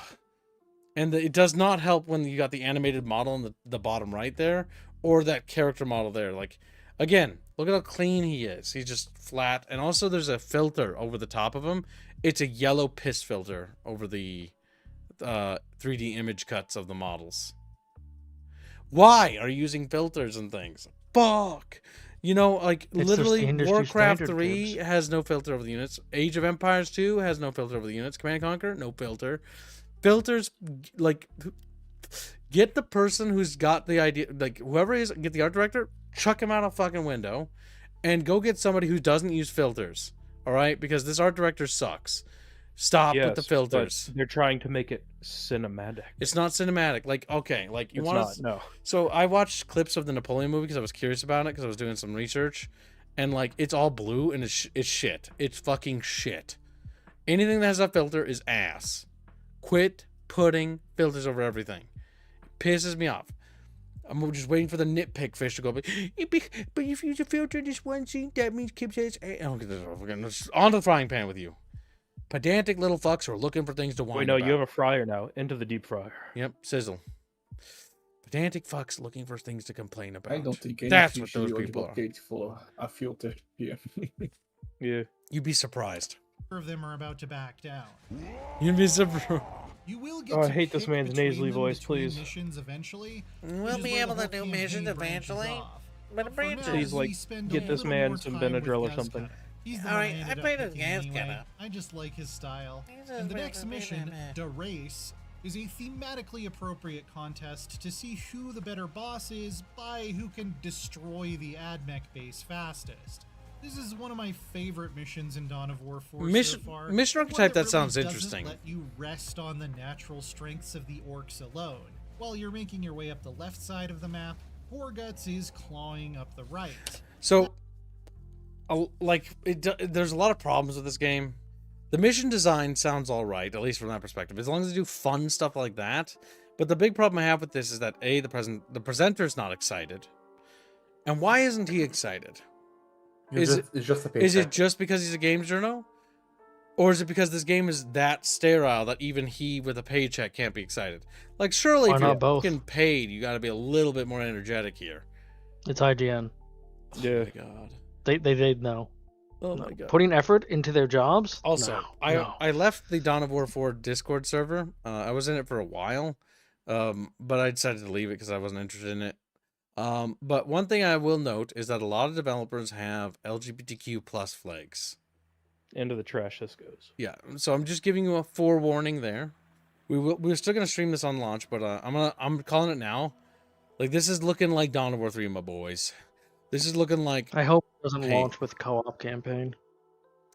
And it does not help when you got the animated model in the bottom right there, or that character model there. Like, again, look at how clean he is. He's just flat. And also there's a filter over the top of him. It's a yellow piss filter over the 3D image cuts of the models. Why are you using filters and things? Fuck. You know, like It's literally just industry Warcraft standard, 3 kids. has no filter over the units. Age of Empires 2 has no filter over the units. Command & Conquer, no filter. Filters, like, get the person who's got the idea, like whoever is, get the art director, chuck him out a fucking window, and go get somebody who doesn't use filters. All right, because this art director sucks. Stop with the Yes, filters. but they're trying to make it cinematic. It's not cinematic. Like, okay, like you It's want not. to. No. So I watched clips of the Napoleon movie because I was curious about it because I was doing some research, and like it's all blue and it's shit. It's fucking shit. Anything that has a filter is ass. Quit putting filters over everything. It pisses me off. I'm just waiting for the nitpick fish to go. But if you use a filter in this one scene, that means Kip says. I don't get this. On to the frying pan with you. Pedantic little fucks who are looking for things to whine Wait, no, about. you have a fryer now. Into the deep fryer. Yep, sizzle. Pedantic fucks looking for things to complain about. I don't think any That's what fish those will people are. advocate for a filter here. Yeah. You'd be surprised. Of them are about to back down. You'd be surprised. You will get Oh, I to hate this pick man's between nasally them voice, between please. missions eventually. We'll which is be where able the to whole do missions campaign branches eventually. off. But For branches. now, Please, like, we spend get a this little man more some time with Benadryl or Gas something. Cutter. He's the All one right, I ended up played with picking Gas anyway. Cutter. I just like his style. He's And the a next bit- mission, the race, is a thematically appropriate contest to see who the better boss is by who can destroy the AdMech base fastest. This is one of my favorite missions in Dawn of War 4 Mission- so far. mission One archetype, that really sounds doesn't interesting. Let you rest on the natural strengths of the orcs alone. While you're making your way up the left side of the map, Gorguts is clawing up the right. So, there's a lot of problems with this game. The mission design sounds all right, at least from that perspective, as long as they do fun stuff like that. But the big problem I have with this is that A, the presenter's not excited. And why isn't he excited? It's just a paycheck. Is it just because he's a games journo? Or is it because this game is that sterile that even he with a paycheck can't be excited? Like, surely Why if you're not both? fucking paid, you gotta be a little bit more energetic here. It's IGN. Yeah. Oh my god. They know. Oh No. my god. Putting effort into their jobs. Also, No. I left the Dawn of War 4 Discord server. I was in it for a while, but I decided to leave it because I wasn't interested in it. But one thing I will note is that a lot of developers have LGBTQ plus flags. Into the trash this goes. Yeah, so I'm just giving you a forewarning there. We're still gonna stream this on launch, but I'm calling it now. Like, this is looking like Dawn of War 3, my boys. This is looking like I hope it doesn't Hey. launch with co-op campaign.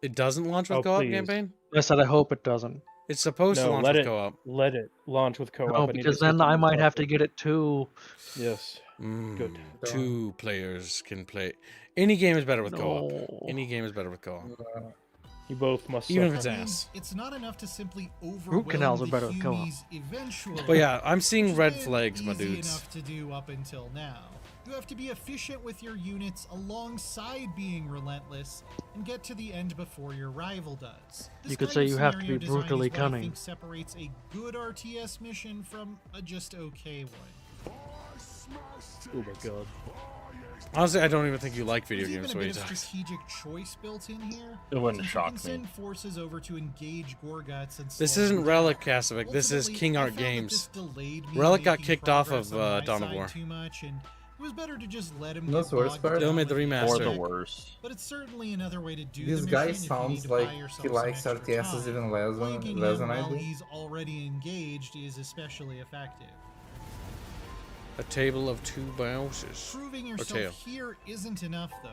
it doesn't launch with Oh, co-op please. campaign. I said I hope it doesn't. It's supposed to No, launch let with it co-op. let it launch with co-op. No, I need because to then see I some might have to stuff. get it too. Yes. Good. Two players can play. Any game is better with co-op. No. Any game is better with co-op. You both must Even if suffer. it's That means ass. It's not enough to simply overwhelm canals are the better with co-op. Humies eventually. But yeah, I'm seeing which has red been flags, my easy dudes. enough to do up until now. You have to be efficient with your units alongside being relentless and get to the end before your rival does. This You could kind say of you have to scenario be design is brutally what I cunning. think separates a good RTS mission from a just okay one. Oh my god. Honestly, I don't even think you like video There's games. even The a way bit he of talks. strategic choice built in here. It wouldn't Since shock you can me. send forces over to engage Gorguts and This slow isn't them Relic, down. Casovic. This is Ultimately, King I Art found that Games. this delayed me Relic got making kicked off progress of, on my Dawn of side War. too much, and it was better to just let him That's get the worst bogged part. They down made the with remaster. Or tech, the worst. But it's certainly another way to do This the guy mission if you need sounds to buy like yourself he some likes extra RTSs time. even less Flanking than him I while do. he's already engaged is especially effective. A table of two bosses. Proving tail. yourself here isn't enough, though.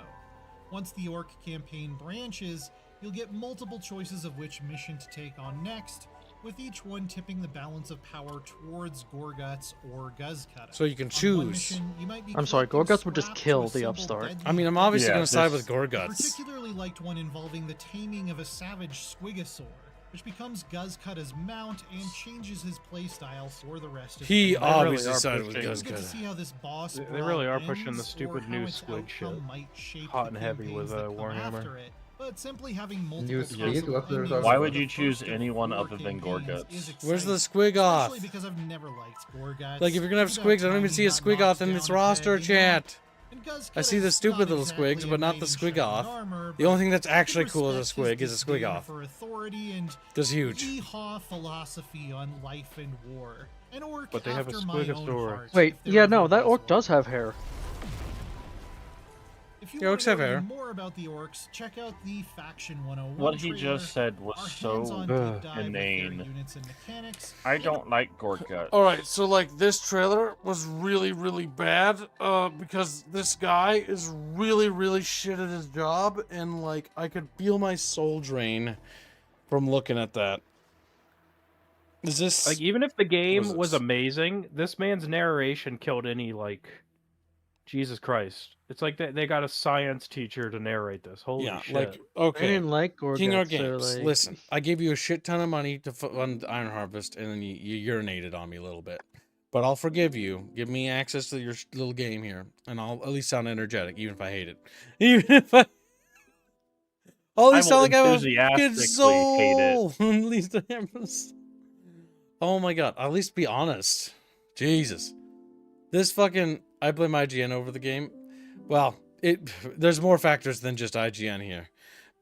Once the Orc campaign branches, you'll get multiple choices of which mission to take on next, with each one tipping the balance of power towards Gorguts or Guzzcutter. So you can On one choose. mission, you might be I'm sorry, collecting Gorguts would just scrap to kill the assemble upstart. deadly I mean, I'm obviously Yeah, going to side this- with I Gorguts. particularly liked one involving the taming of a savage Squigosaur, which becomes Guzzcutter's mount and changes his playstyle for the rest of He the game. obviously are sided with pushing- We'll get to see Guzzcutter. how this boss They brawl really are pushing the ends, stupid or new how its squid outcome shit. might shape Hot the and heavy campaigns with, that come Warhammer. after it. But simply having multiple New possible squid? What they're endings talking Why for would the you choose first of anyone 4 other than campaigns Gorguts? is Where's the exciting, Squigoth? especially because I've never liked Gorguts. Like, if you're going to have Even though Squigs, I don't even Tiny see a got Squigoth knocked in down its a roster, peg, you know, chat. And Guz I see Cut the is stupid not little exactly squigs, a but not knight the in squig shining off. armor, The but only thing that's he actually cool as a respects his squig is a squig disdain off. for authority and That's huge. yeehaw philosophy on life and war. An orc But they have a after my own squigosaurus. heart, Wait, if there yeah, ever no, that was orc one. does have hair. If you Yeah, want orcs to have know hair. even more about the orcs, check out the Faction 101 What he trailer, just said was our so hands-on deep dive with their inane. units and mechanics, I don't like Gorka. Alright, so like this trailer was really, really bad, because this guy is really, really shit at his job, and like I could feel my soul drain from looking at that. Is this Like, even if the game was this? amazing, this man's narration killed any, like, Jesus Christ. It's like they got a science teacher to narrate this. Holy Yeah, shit. like I okay. didn't like Gorguts, King Art so, Games, like... listen, I gave you a shit ton of money to fund Iron Harvest, and then you urinated on me a little bit. But I'll forgive you. Give me access to your little game here, and I'll at least sound energetic, even if I hate it. Even if I... I'll at least sound like I have a good enthusiastically soul. At least I have a... Oh my god, I'll at least be honest. Jesus. This fucking... I blame IGN over the game. Well, there's more factors than just IGN here.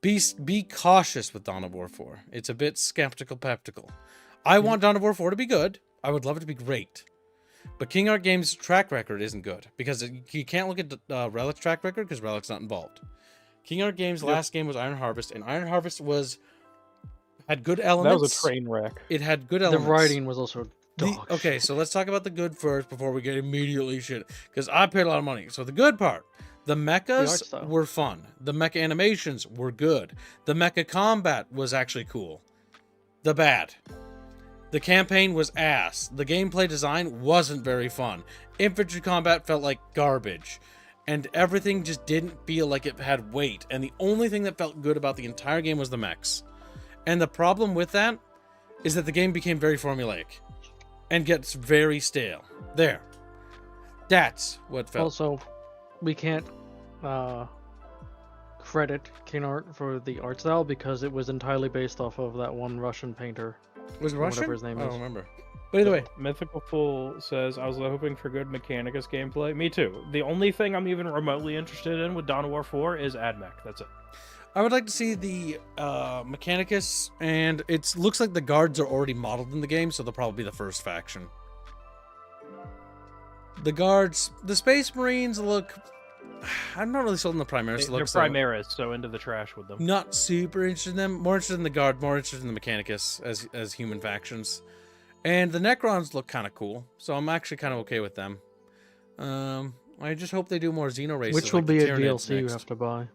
Be cautious with Dawn of War 4. It's a bit skeptical-peptical. I want Dawn of War 4 to be good. I would love it to be great. But King Art Games' track record isn't good. Because you can't look at Relic's track record because Relic's not involved. King Art Games' last game was Iron Harvest, and Iron Harvest had good elements. That was a train wreck. It had good The elements. writing was also dog Okay, shit. so let's talk about the good first before we get immediately shit. Because I paid a lot of money. So the good part. The mechas style. were fun. The mecha animations were good. The mecha combat was actually cool. The bad. The campaign was ass. The gameplay design wasn't very fun. Infantry combat felt like garbage. And everything just didn't feel like it had weight. And the only thing that felt good about the entire game was the mechs. And the problem with that is that the game became very formulaic. And gets very stale. There. That's what felt. Also, we can't credit King Art for the art style because it was entirely based off of that one Russian painter. Was it or Russian? whatever his name I is. don't remember. But either way. Mythical Fool says, I was hoping for good Mechanicus gameplay. Me too. The only thing I'm even remotely interested in with Dawn of War 4 is AdMech. That's it. I would like to see the Mechanicus, and it looks like the guards are already modeled in the game, so they'll probably be the first faction. The guards, the Space Marines look... I'm not really sold on the Primaris They're looks. Primaris, so into the trash with them. Not super interested in them. More interested in the guard, more interested in the Mechanicus as human factions. And the Necrons look kind of cool, so I'm actually kind of okay with them. I just hope they do more Xeno races. Which will like the be a Tyranids DLC you next. have to buy.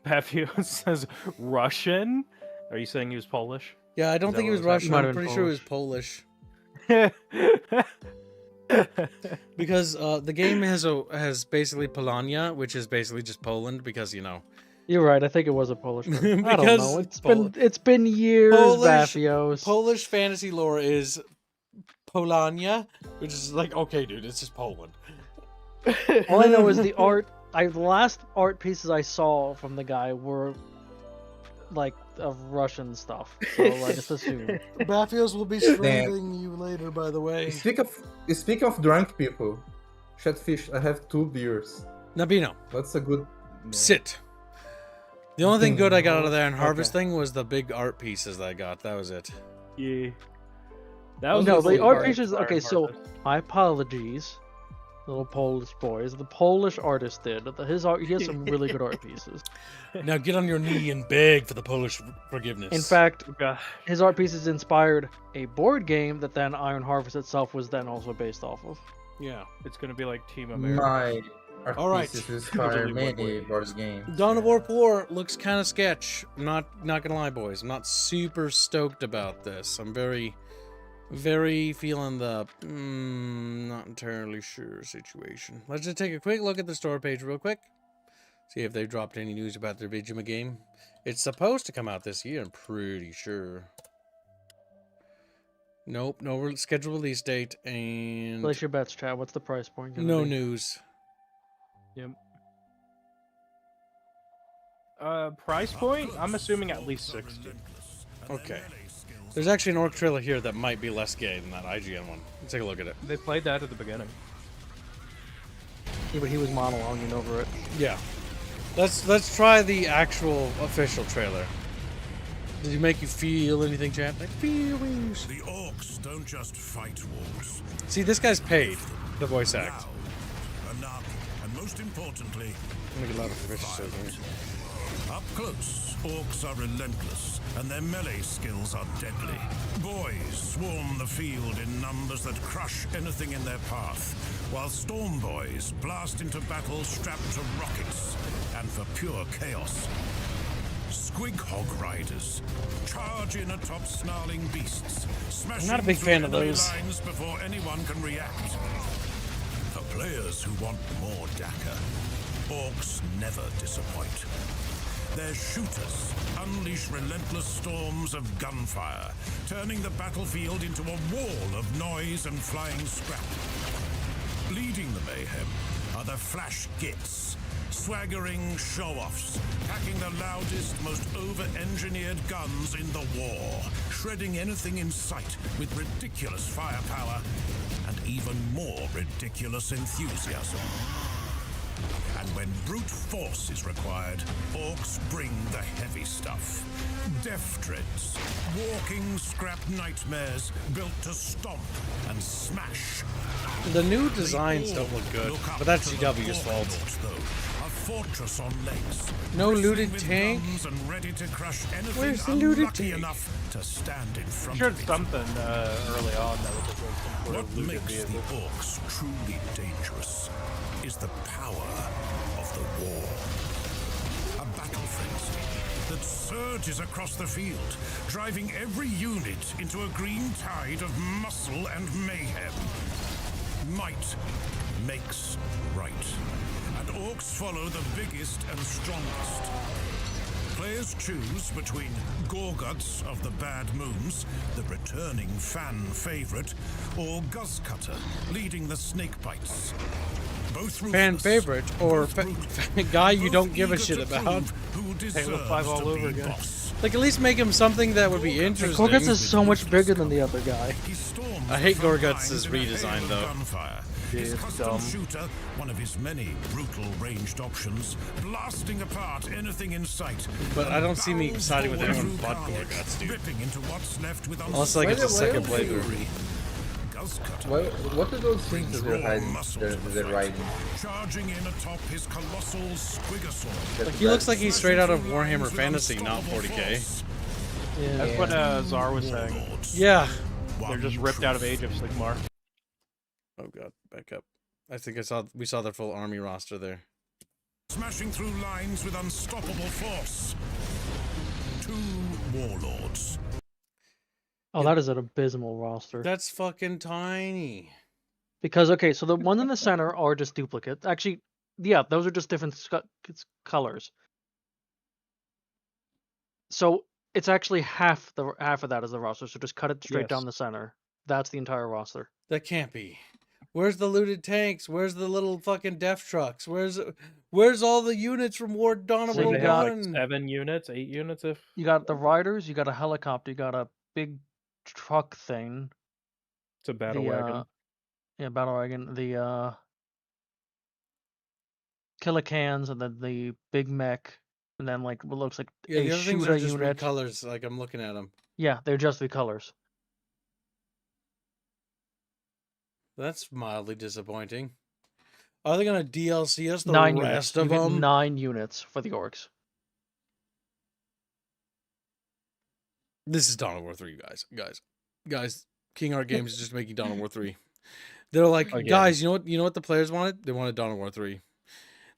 Pafio says, Russian? Are you saying he was Polish? Yeah, I don't Is think that he was what was Russian. Might I'm have been pretty sure he was Polish. happening? Because the game has basically Polania, which is basically just Poland, because you know. You're right. I think it was a Polish word. I don't Because know. It's been years, Vafios. Polish fantasy lore is Polania, which is like, okay, dude, it's just Poland. All I know is the art. The last art pieces I saw from the guy were like of Russian stuff. So I just assume. Bafios will be strangling you later, by the way. Speak of drunk people. Chatfish, I have 2 beers. Nabino, That's a good. sit. The only thing good I got out of there in Harvest thing was the big art pieces that I got. That was it. Yeah. That was No, the the cool art part pieces. of Okay, Iron so Harvest. my apologies, little Polish boys. The Polish artist did his art. He has some really good art pieces. Now get on your knee and beg for the Polish forgiveness. In fact, God. his art pieces inspired a board game that then Iron Harvest itself was then also based off of. yeah. It's gonna be like Team America. My art All right. pieces inspire Literally one many way. board games. Dawn of War 4 looks kind of sketch. I'm not gonna lie, boys. I'm not super stoked about this. I'm very feeling the not entirely sure situation. Let's just take a quick look at the store page real quick. See if they've dropped any news about their Vigima game. It's supposed to come out this year, I'm pretty sure. Nope, no scheduled release date, and Place your bets, Chad. What's the price point? gonna no be? news. Yep. Price point? I'm assuming at least 60. Okay. There's actually an orc trailer here that might be less gay than that IGN one. Let's take a look at it. They played that at the beginning. Yeah, but he was monologuing over it. Yeah. Let's try the actual official trailer. Did he make you feel anything, chat? Like feelings. The orcs don't just fight wars. See, this guy's paid the voice act. Loud, anarchic, and most importantly, I'm gonna get louder for vicious here. up close, orcs are relentless, and their melee skills are deadly. Boys swarm the field in numbers that crush anything in their path, while storm boys blast into battle strapped to rockets, and for pure chaos. Squig hog riders charge in atop snarling beasts, smashing not a big through fan of enemy those. lines before anyone can react. For players who want more Daka, orcs never disappoint. Their shooters unleash relentless storms of gunfire, turning the battlefield into a wall of noise and flying scrap. Leading the mayhem are the flash gits, swaggering show-offs, packing the loudest, most over-engineered guns in the war, shredding anything in sight with ridiculous firepower and even more ridiculous enthusiasm. And when brute force is required, orcs bring the heavy stuff. Death dreads, walking scrap nightmares built to stomp and smash. The new designs don't look good, Look up but that's to the GW's fault. forecourt, though. A fortress on legs. No bristling looted with tank? guns and ready to crush anything Where's the looted unlucky tank? enough to stand in front Sure, of it. something early on that was just like some sort What of looted makes the vehicle. orcs truly dangerous is the power of the war. A battle frenzy that surges across the field, driving every unit into a green tide of muscle and mayhem. Might makes right, and orcs follow the biggest and strongest. Players choose between Gorguts of the Bad Moons, the returning fan favorite, or Guzzcutter, leading the Snakebites. Both Fan ruthless, favorite or both brutal, guy you both don't give a eager shit to about. prove Who Halo 5 deserves all to over be again. boss. Like, at least make him something that would be interesting. Gorguts is so much bigger than the other guy. He storms I hate the front Gorguts' lines in a redesign, hail of though. gunfire. Yeah, His it's custom dumb. shooter, one of his many brutal ranged options, blasting apart anything in sight. But I don't see me Barrels siding with forward anyone through but carnage, Gorguts, dude. ripping into what's left with Unless, like, it's a second playthrough. What are those things that they're hiding? They're riding. Charging in atop his colossal squigosaur. Like, he looks like he's straight out of Warhammer Fantasy, not 40k. Yeah. That's what Czar was saying. Yeah. They're just ripped out of Age of Sigmar. Oh god, back up. I think we saw the full army roster there. Smashing through lines with unstoppable force. 2 warlords. Oh, that is an abysmal roster. That's fucking tiny. Because, okay, so the ones in the center are just duplicates. Actually, yeah, those are just different colors. So it's actually half of that is the roster. So just cut it straight Yes. down the center. That's the entire roster. That can't be. Where's the looted tanks? Where's the little fucking death trucks? Where's all the units from Dawn of So War you They have like 1? 7 units, 8 units if You got the riders, you got a helicopter, you got a big truck thing. it's a battle the, wagon. Yeah, battle wagon. The Killicans, and then the big mech, and then like what looks like Yeah, a the other things shooter are just unit. colors. Like, I'm looking at them. Yeah, they're just the colors. That's mildly disappointing. Are they gonna DLC us the 9 rest units. You of get them? 9 units for the orcs. This is Dawn of War 3, guys. King Art Games is just making Dawn of War 3. They're like, Again. guys, you know what the players wanted? They wanted Dawn of War 3.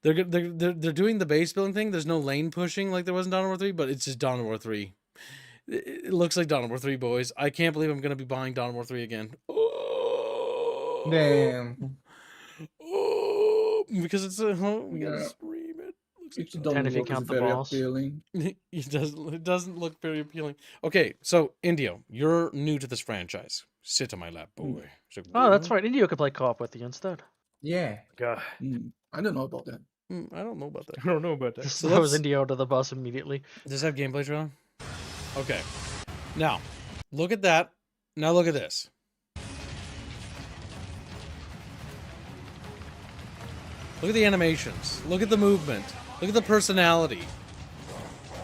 They're doing the base building thing. There's no lane pushing like there was in Dawn of War 3, but it's just Dawn of War 3. It looks like Dawn of War 3, boys. I can't believe I'm gonna be buying Dawn of War 3 again. Oh, Damn. oh, because it's a I'm gonna Yeah. scream it. Looks It like don't 10 if you look count the very boss. appealing. It doesn't look very appealing. Okay, so Indio, you're new to this franchise. Sit on my lap, boy. She's like, Oh, that's "What?" right. Indio could play co-op with you instead. Yeah. God, I don't know about that. I don't know about that. I don't know about that. Just So throws let's- Indio to the bus immediately. Does it have gameplay trailer? Okay. Now, look at that. Now look at this. Look Look at the animations. Look at the movement. Look at the personality.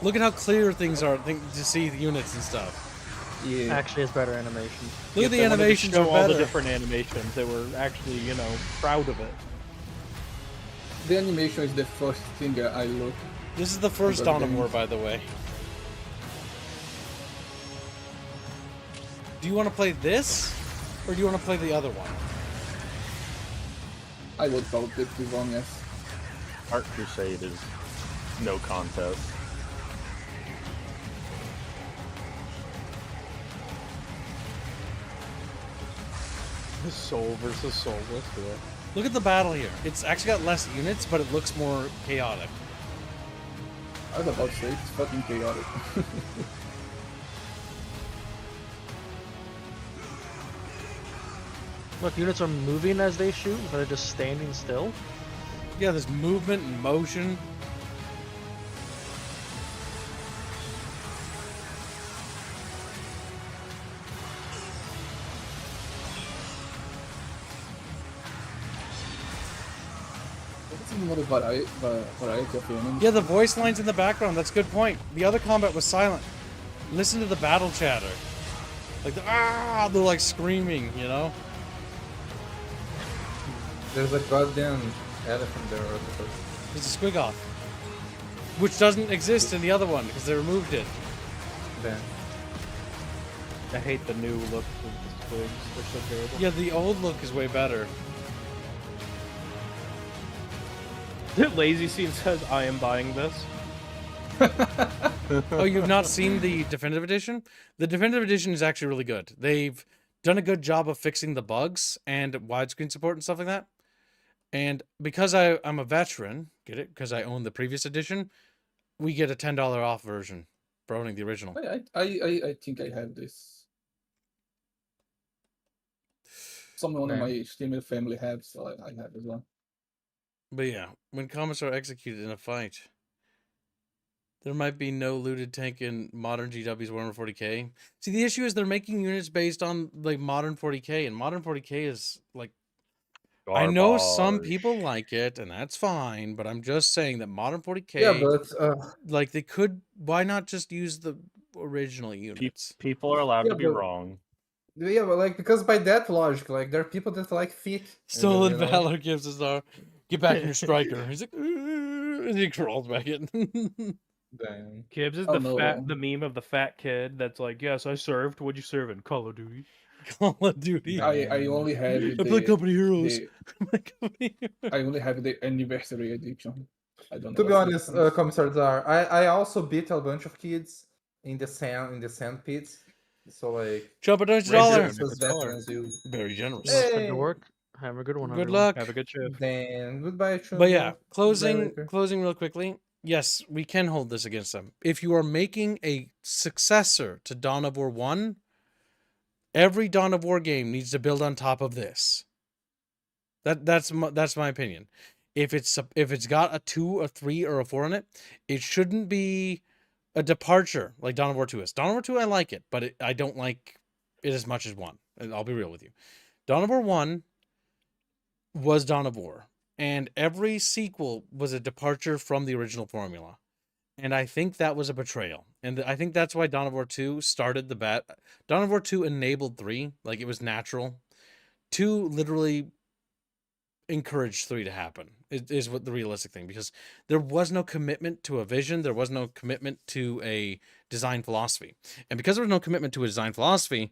Look at how clear things are to see the units and stuff. Yeah. Actually, it's better animation. Look at the They wanted to animations show are all better. the different animations. They were actually, you know, proud of it. The animation is the first thing I look. This is the first Dawn of War, by the way. Do you want to play this, or do you want to play the other one? I would probably pick this one, yes. Art Crusade is no contest. Soul versus soul. Let's do it. Look at the battle here. It's actually got less units, but it looks more chaotic. I was about to say, it's fucking chaotic. Look, units are moving as they shoot, but they're just standing still. Yeah, there's movement and motion. It's more variety of enemies. Yeah, the voice lines in the background. That's a good point. The other combat was silent. Listen to the battle chatter. Like, they're like screaming, you know? There's a goddamn elephant there. Or whatever. It's a squig-off. Which doesn't exist in the other one, because they removed it. Then I hate the new look of the squigs. They're so terrible. Yeah, the old look is way better. Lazy Scene says, I am buying this. Oh, you've not seen the Definitive Edition? The Definitive Edition is actually really good. They've done a good job of fixing the bugs and widescreen support and stuff like that. And because I'm a veteran, get it? Because I own the previous edition, we get a $10 off version for owning the original. I think I have this. Someone in my streamer family have, so I have as well. But yeah, when comments are executed in a fight, there might be no looted tank in modern GW's Warhammer 40k. See, the issue is they're making units based on like modern 40k, and modern 40k is like, I know some Garbage. people like it, and that's fine, but I'm just saying that modern 40k, yeah, but like they could, why not just use the original units? People are allowed Yeah, to be but- wrong. yeah, but like because by that logic, like there are people that like fit. Stolen you know? Valor gives us our, get back in your striker. He's like, and he crawls back in. Damn. Kibbs is Oh, the no. the meme of the fat kid that's like, yes, I served. What'd you serve in? Call of Duty. Call of Duty. I only have I play Company Heroes. I only have the anniversary edition. I don't know. To be what's honest, the Commissar Czar, I also beat a bunch of kids in the sand pits. So like, Jump a $20. those veterans, you. Very generous. Hey. Good work. Have a good one. Good everyone. luck. Have a good shift. Then goodbye, But yeah, Chungo. closing real quickly. Yes, we can hold this against them. If you are making a successor to Dawn of War 1, every Dawn of War game needs to build on top of this. That's my opinion. If it's got a 2, a 3, or a 4 in it, it shouldn't be a departure like Dawn of War 2 is. Dawn of War 2, I like it, but I don't like it as much as 1. And I'll be real with you. Dawn of War 1 was Dawn of War, and every sequel was a departure from the original formula. And I think that was a betrayal. And I think that's why Dawn of War 2 started the bat. Dawn of War 2 enabled 3, like it was natural. 2 literally encouraged 3 to happen, is what the realistic thing, because there was no commitment to a vision, there was no commitment to a design philosophy. And because there was no commitment to a design philosophy,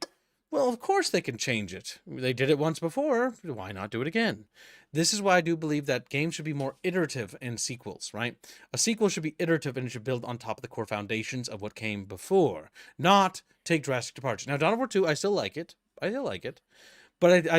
well, of course they can change it. They did it once before, why not do it again? This is why I do believe that games should be more iterative in sequels, right? A sequel should be iterative and it should build on top of the core foundations of what came before, not take drastic departures. Now, Dawn of War 2, I still like it, but I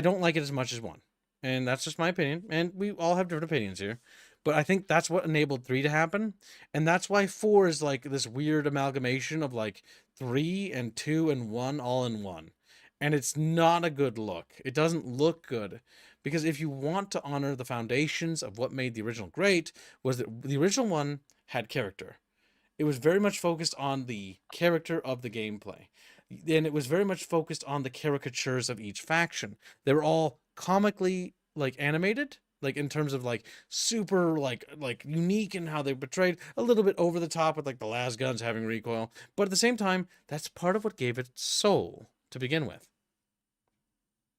don't like it as much as 1. And that's just my opinion. And we all have different opinions here. But I think that's what enabled 3 to happen. And that's why 4 is like this weird amalgamation of like 3 and 2 and 1 all in one. And it's not a good look. It doesn't look good. Because if you want to honor the foundations of what made the original great, was that the original one had character. It was very much focused on the character of the gameplay. And it was very much focused on the caricatures of each faction. They were all comically like animated, Like in terms of like super like unique in how they portrayed, a little bit over the top with like the las guns having recoil, but at the same time, that's part of what gave it soul to begin with.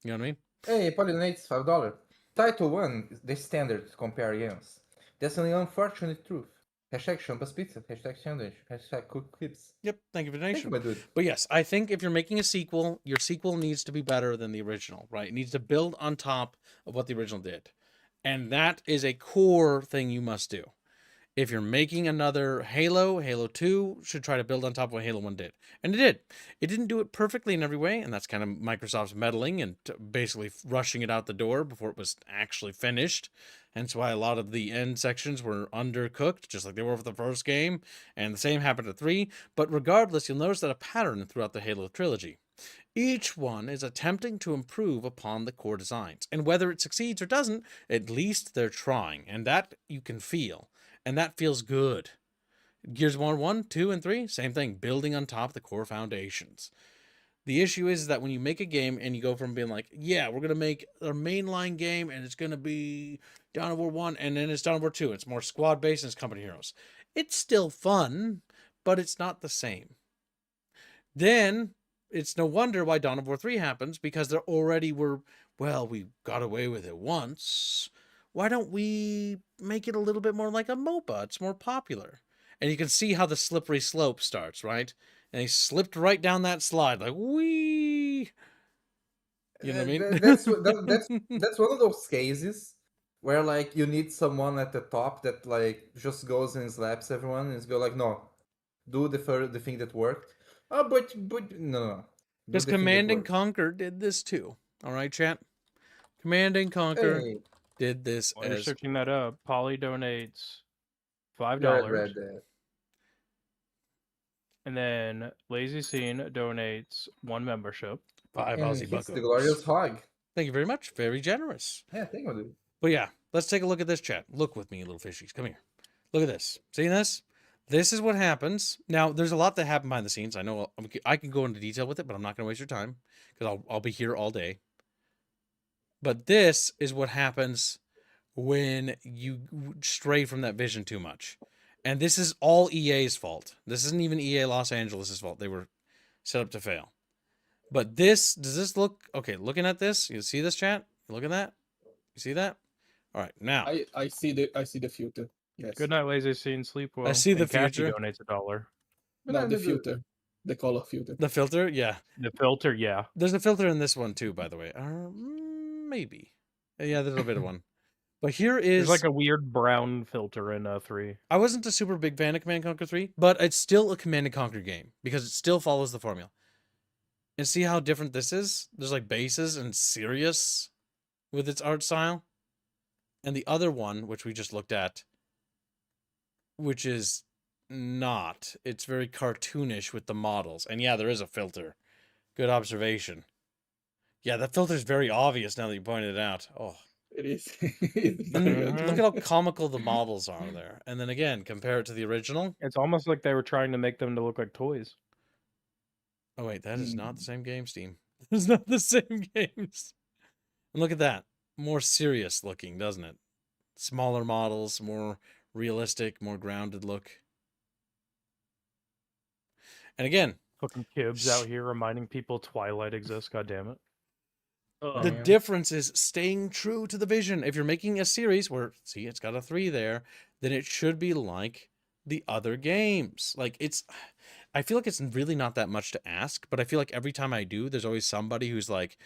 You know what I mean? Hey, Polynates, $5. Title 1 is the standard to compare games. That's an unfortunate truth. Hashtag Champas Pizza, hashtag sandwich, hashtag cook clips. Yep, thank you for the Thank you, donation. my dude. But yes, I think if you're making a sequel, your sequel needs to be better than the original, right? It needs to build on top of what the original did. And that is a core thing you must do. If you're making another Halo, Halo 2 should try to build on top of what Halo 1 did. And it did. It didn't do it perfectly in every way, and that's kind of Microsoft's meddling and basically rushing it out the door before it was actually finished. Hence why a lot of the end sections were undercooked, just like they were for the first game, and the same happened to 3. But regardless, you'll notice that a pattern throughout the Halo trilogy. Each one is attempting to improve upon the core designs. And whether it succeeds or doesn't, at least they're trying. And that you can feel. And that feels good. Gears of War 1, 2, and 3, same thing, building on top of the core foundations. The issue is that when you make a game and you go from being like, yeah, we're going to make a mainline game and it's going to be Dawn of War 1 and then it's Dawn of War 2. It's more squad-based and it's company heroes. It's still fun, but it's not the same. Then it's no wonder why Dawn of War 3 happens, because there already were, well, we got away with it once. Why don't we make it a little bit more like a MOBA? It's more popular. And you can see how the slippery slope starts, right? And he slipped right down that slide, like, wee. You know what I mean? That's one of those cases where like you need someone at the top that like just goes and slaps everyone and go like, no, do the thing that worked. Oh, but no. Do Because the thing that Command and worked. Conquer did this too. All right, chat? Command and Conquer Hey, did this While you're as... searching that up, Polly donates $5. read that. And then Lazy Scene donates 1 membership. 5 And Aussie he's the bucks. glorious hog. Thank you very much. Very generous. Yeah, thank you, dude. But yeah, let's take a look at this, chat. Look with me, little fishies. Come here. Look at this. See this? This is what happens. Now, there's a lot that happened behind the scenes. I know I can go into detail with it, but I'm not going to waste your time because I'll be here all day. But this is what happens when you stray from that vision too much. And this is all EA's fault. This isn't even EA Los Angeles' fault. They were set up to fail. But this, does this look, okay, looking at this, you see this, chat? You look at that? You see that? All right, now. I see the filter. Yes. Good night, Lazy Scene. Sleep well. see the And Cassie future. donates $1. No, the filter. The color filter. The filter? Yeah. The filter, yeah. There's a filter in this one too, by the way. Maybe. Yeah, there's a bit of one. But here is... There's like a weird brown filter in 3. I wasn't a super big fan of Command & Conquer 3, but it's still a Command & Conquer game because it still follows the formula. And see how different this is? There's like bases and serious with its art style. And the other one, which we just looked at, which is not. It's very cartoonish with the models. And yeah, there is a filter. Good observation. Yeah, that filter is very obvious now that you pointed it out. Oh. It is. Look at how comical the models are there. And then again, compare it to the original. It's almost like they were trying to make them to look like toys. Oh, wait, that is not the same game, Steam. It's not the same games. And look at that. More serious looking, doesn't it? Smaller models, more realistic, more grounded look. And again, Fucking kids out here reminding people Twilight exists. God damn it. the difference is staying true to the vision. If you're making a series where, see, it's got a 3 there, then it should be like the other games. Like, it's... I feel like it's really not that much to ask, but I feel like every time I do, there's always somebody who's like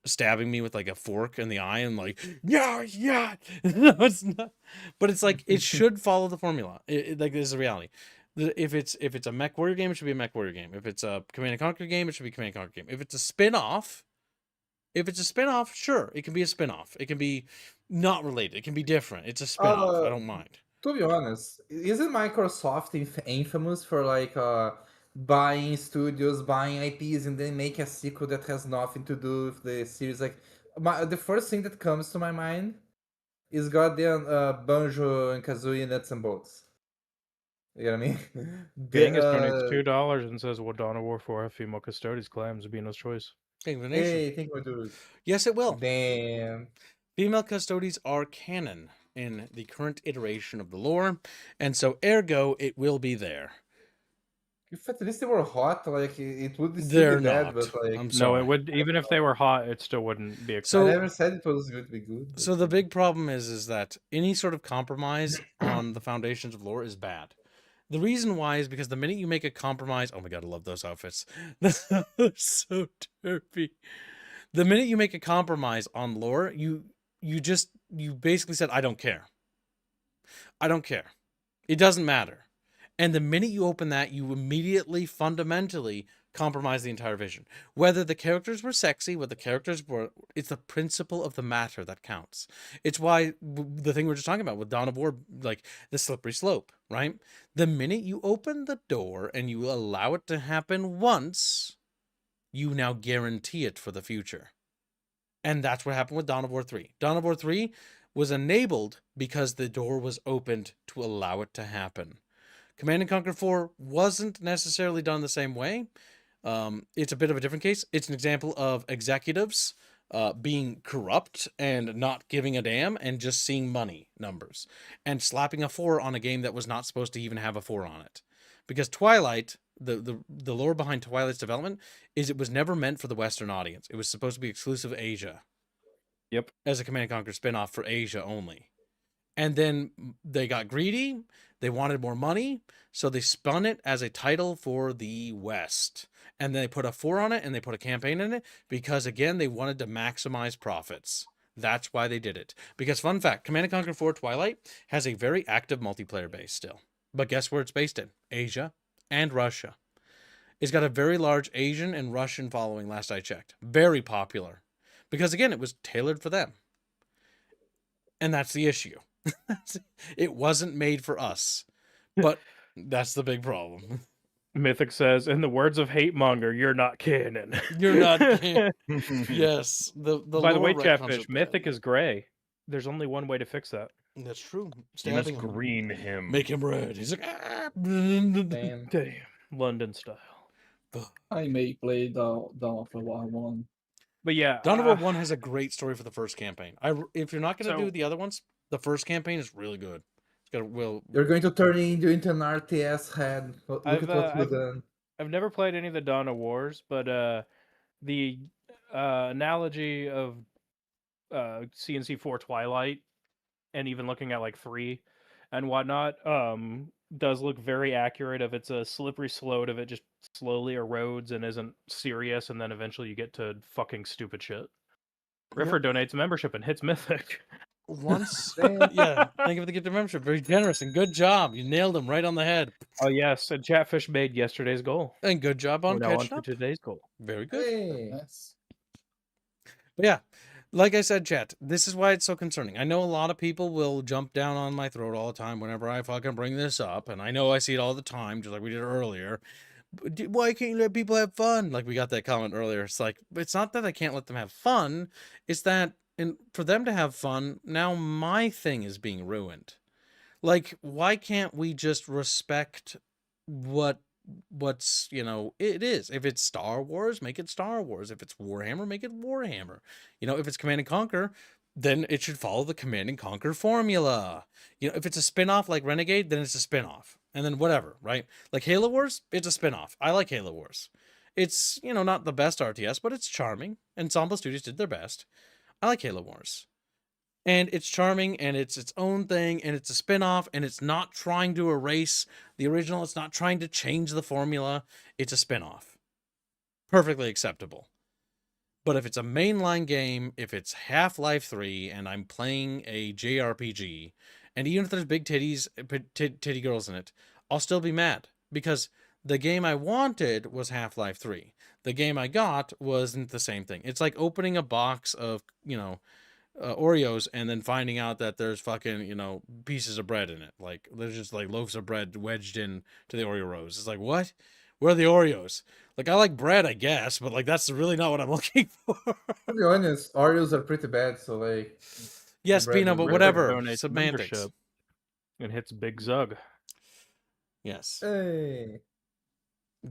stabbing me with like a fork in the eye and like, yeah. No, it's not. But it's like, it should follow the formula. Like, this is the reality. If it's a Mech Warrior game, it should be a Mech Warrior game. If it's a Command & Conquer game, it should be a Command & Conquer game. If it's a spin-off, sure, it can be a spin-off. It can be not related. It can be different. It's a spin-off. I don't mind. To be honest, isn't Microsoft infamous for like buying studios, buying IPs, and then make a sequel that has nothing to do with the series? Like, the first thing that comes to my mind is goddamn Banjo and Kazooie Nuts and Bolts. You know what I mean? Gang is donates $2 and says, "Will Dawn of War 4 have female custodies? Clams Beano's choice." Hey, think we do. Yes, it will. Damn. Female custodies are canon in the current iteration of the lore, and so ergo it will be there. If at least they were hot, like it would still They're be bad, not. but like I'm No, sorry. it would, even if they were hot, it still wouldn't be I So- never said it was going to be good. but- So the big problem is that any sort of compromise on the foundations of lore is bad. The reason why is because the minute you make a compromise, oh my god, I love those outfits. They're so derpy. The minute you make a compromise on lore, you basically said, I don't care. I don't care. It doesn't matter. And the minute you open that, you immediately fundamentally compromise the entire vision. Whether the characters were sexy, whether the characters were, it's the principle of the matter that counts. It's why the thing we we're just talking about with Dawn of War, like the slippery slope, right? The minute you open the door and you allow it to happen once, you now guarantee it for the future. And that's what happened with Dawn of War 3. Dawn of War 3 was enabled because the door was opened to allow it to happen. Command & Conquer 4 wasn't necessarily done the same way. It's a bit of a different case. It's an example of executives being corrupt and not giving a damn and just seeing money numbers and slapping a 4 on a game that was not supposed to even have a 4 on it. Because Twilight, the lore behind Twilight's development is it was never meant for the Western audience. It was supposed to be exclusive Asia. Yep. As a Command & Conquer spinoff for Asia only. And then they got greedy. They wanted more money. So they spun it as a title for the West. And they put a 4 on it and they put a campaign in it because, again, they wanted to maximize profits. That's why they did it. Because, fun fact, Command & Conquer 4 Twilight has a very active multiplayer base still. But guess where it's based in? Asia and Russia. It's got a very large Asian and Russian following, last I checked. Very popular. Because, again, it was tailored for them. And that's the issue. It wasn't made for us. But that's the big problem. Mythic says, in the words of Hate Monger, you're not canon. You're not canon. Yes. By the way, lore retcons Chatfish, are bad. Mythic is gray. There's only one way to fix that. That's true. You must Stabbing him. green him. Make him red. He's like, ah. Damn. Damn. London style. I may play Dawn of War 1. But yeah. Dawn of War 1 has a great story for the first campaign. If you're not going to So- do the other ones, the first campaign is really good. It's got You're going to turn into an RTS head. Look I've, at what you've I've- done. I've never played any of the Dawn of Wars, but the analogy of CNC4 Twilight and even looking at like 3 and whatnot does look very accurate. If it's a slippery slope, if it just slowly erodes and isn't serious, and then eventually you get to fucking stupid shit. Riffer donates membership and hits Mythic. once. Damn. Yeah, thank you for the gift of membership. Very generous and good job. You nailed him right on the head. Oh yes, and Chatfish made yesterday's goal. And good job on We're now on catching to up. today's goal. Very good. Hey. Yes. But yeah, like I said, chat, this is why it's so concerning. I know a lot of people will jump down on my throat all the time whenever I fucking bring this up. And I know I see it all the time, just like we did earlier. But why can't you let people have fun? Like we got that comment earlier. It's like, it's not that I can't let them have fun. It's that for them to have fun, now my thing is being ruined. Like, why can't we just respect what's it is? If it's Star Wars, make it Star Wars. If it's Warhammer, make it Warhammer. If it's Command & Conquer, then it should follow the Command & Conquer formula. If it's a spin-off like Renegade, then it's a spin-off. And then whatever, right? Like Halo Wars, it's a spin-off. I like Halo Wars. It's, not the best RTS, but it's charming. Ensemble Studios did their best. I like Halo Wars. And it's charming, and it's its own thing, and it's a spin-off, and it's not trying to erase the original. It's not trying to change the formula. It's a spin-off. Perfectly acceptable. But if it's a mainline game, if it's Half-Life 3, and I'm playing a JRPG, and even if there's big titties, titty girls in it, I'll still be mad. Because the game I wanted was Half-Life 3. The game I got wasn't the same thing. It's like opening a box of, Oreos and then finding out that there's fucking, pieces of bread in it. Like, there's just like loaves of bread wedged in to the Oreo rows. It's like, what? Where are the Oreos? Like, I like bread, I guess, but like, that's really not what I'm looking for. To be honest, Oreos are pretty bad, so like. Yes, bread Pino, is but really whatever. Donates Semantics. membership and hits Big Zug. Yes. Hey.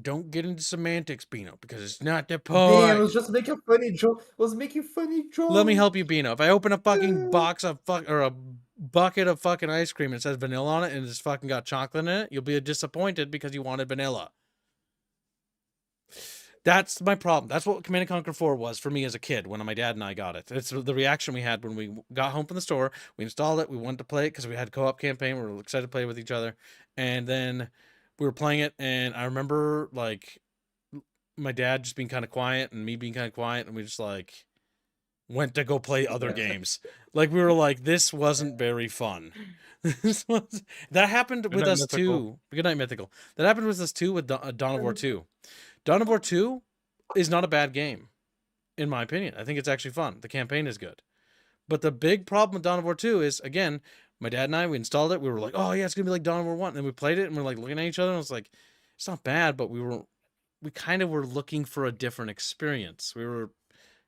Don't get into semantics, Beano, because it's not the Damn, I was point. just making a funny joke. I was making funny joke. Let me help you, Beano. If I open a fucking box of or a bucket of fucking ice cream and it says vanilla on it and it's fucking got chocolate in it, you'll be disappointed because you wanted vanilla. That's my problem. That's what Command & Conquer 4 was for me as a kid when my dad and I got it. It's the reaction we had when we got home from the store. We installed it. We wanted to play it because we had co-op campaign. We were excited to play with each other. And then we were playing it. And I remember like my dad just being kind of quiet and me being kind of quiet. And we just like went to go play other games. Like we were like, this wasn't very fun. That happened with us too. Good night, Mythical. That happened with us too with Dawn of War 2. Dawn of War 2 is not a bad game, in my opinion. I think it's actually fun. The campaign is good. But the big problem with Dawn of War 2 is, again, my dad and I, we installed it. We were like, oh, yeah, it's going to be like Dawn of War 1. And then we played it, and we're like looking at each other, and it's like, it's not bad, but we kind of were looking for a different experience. We were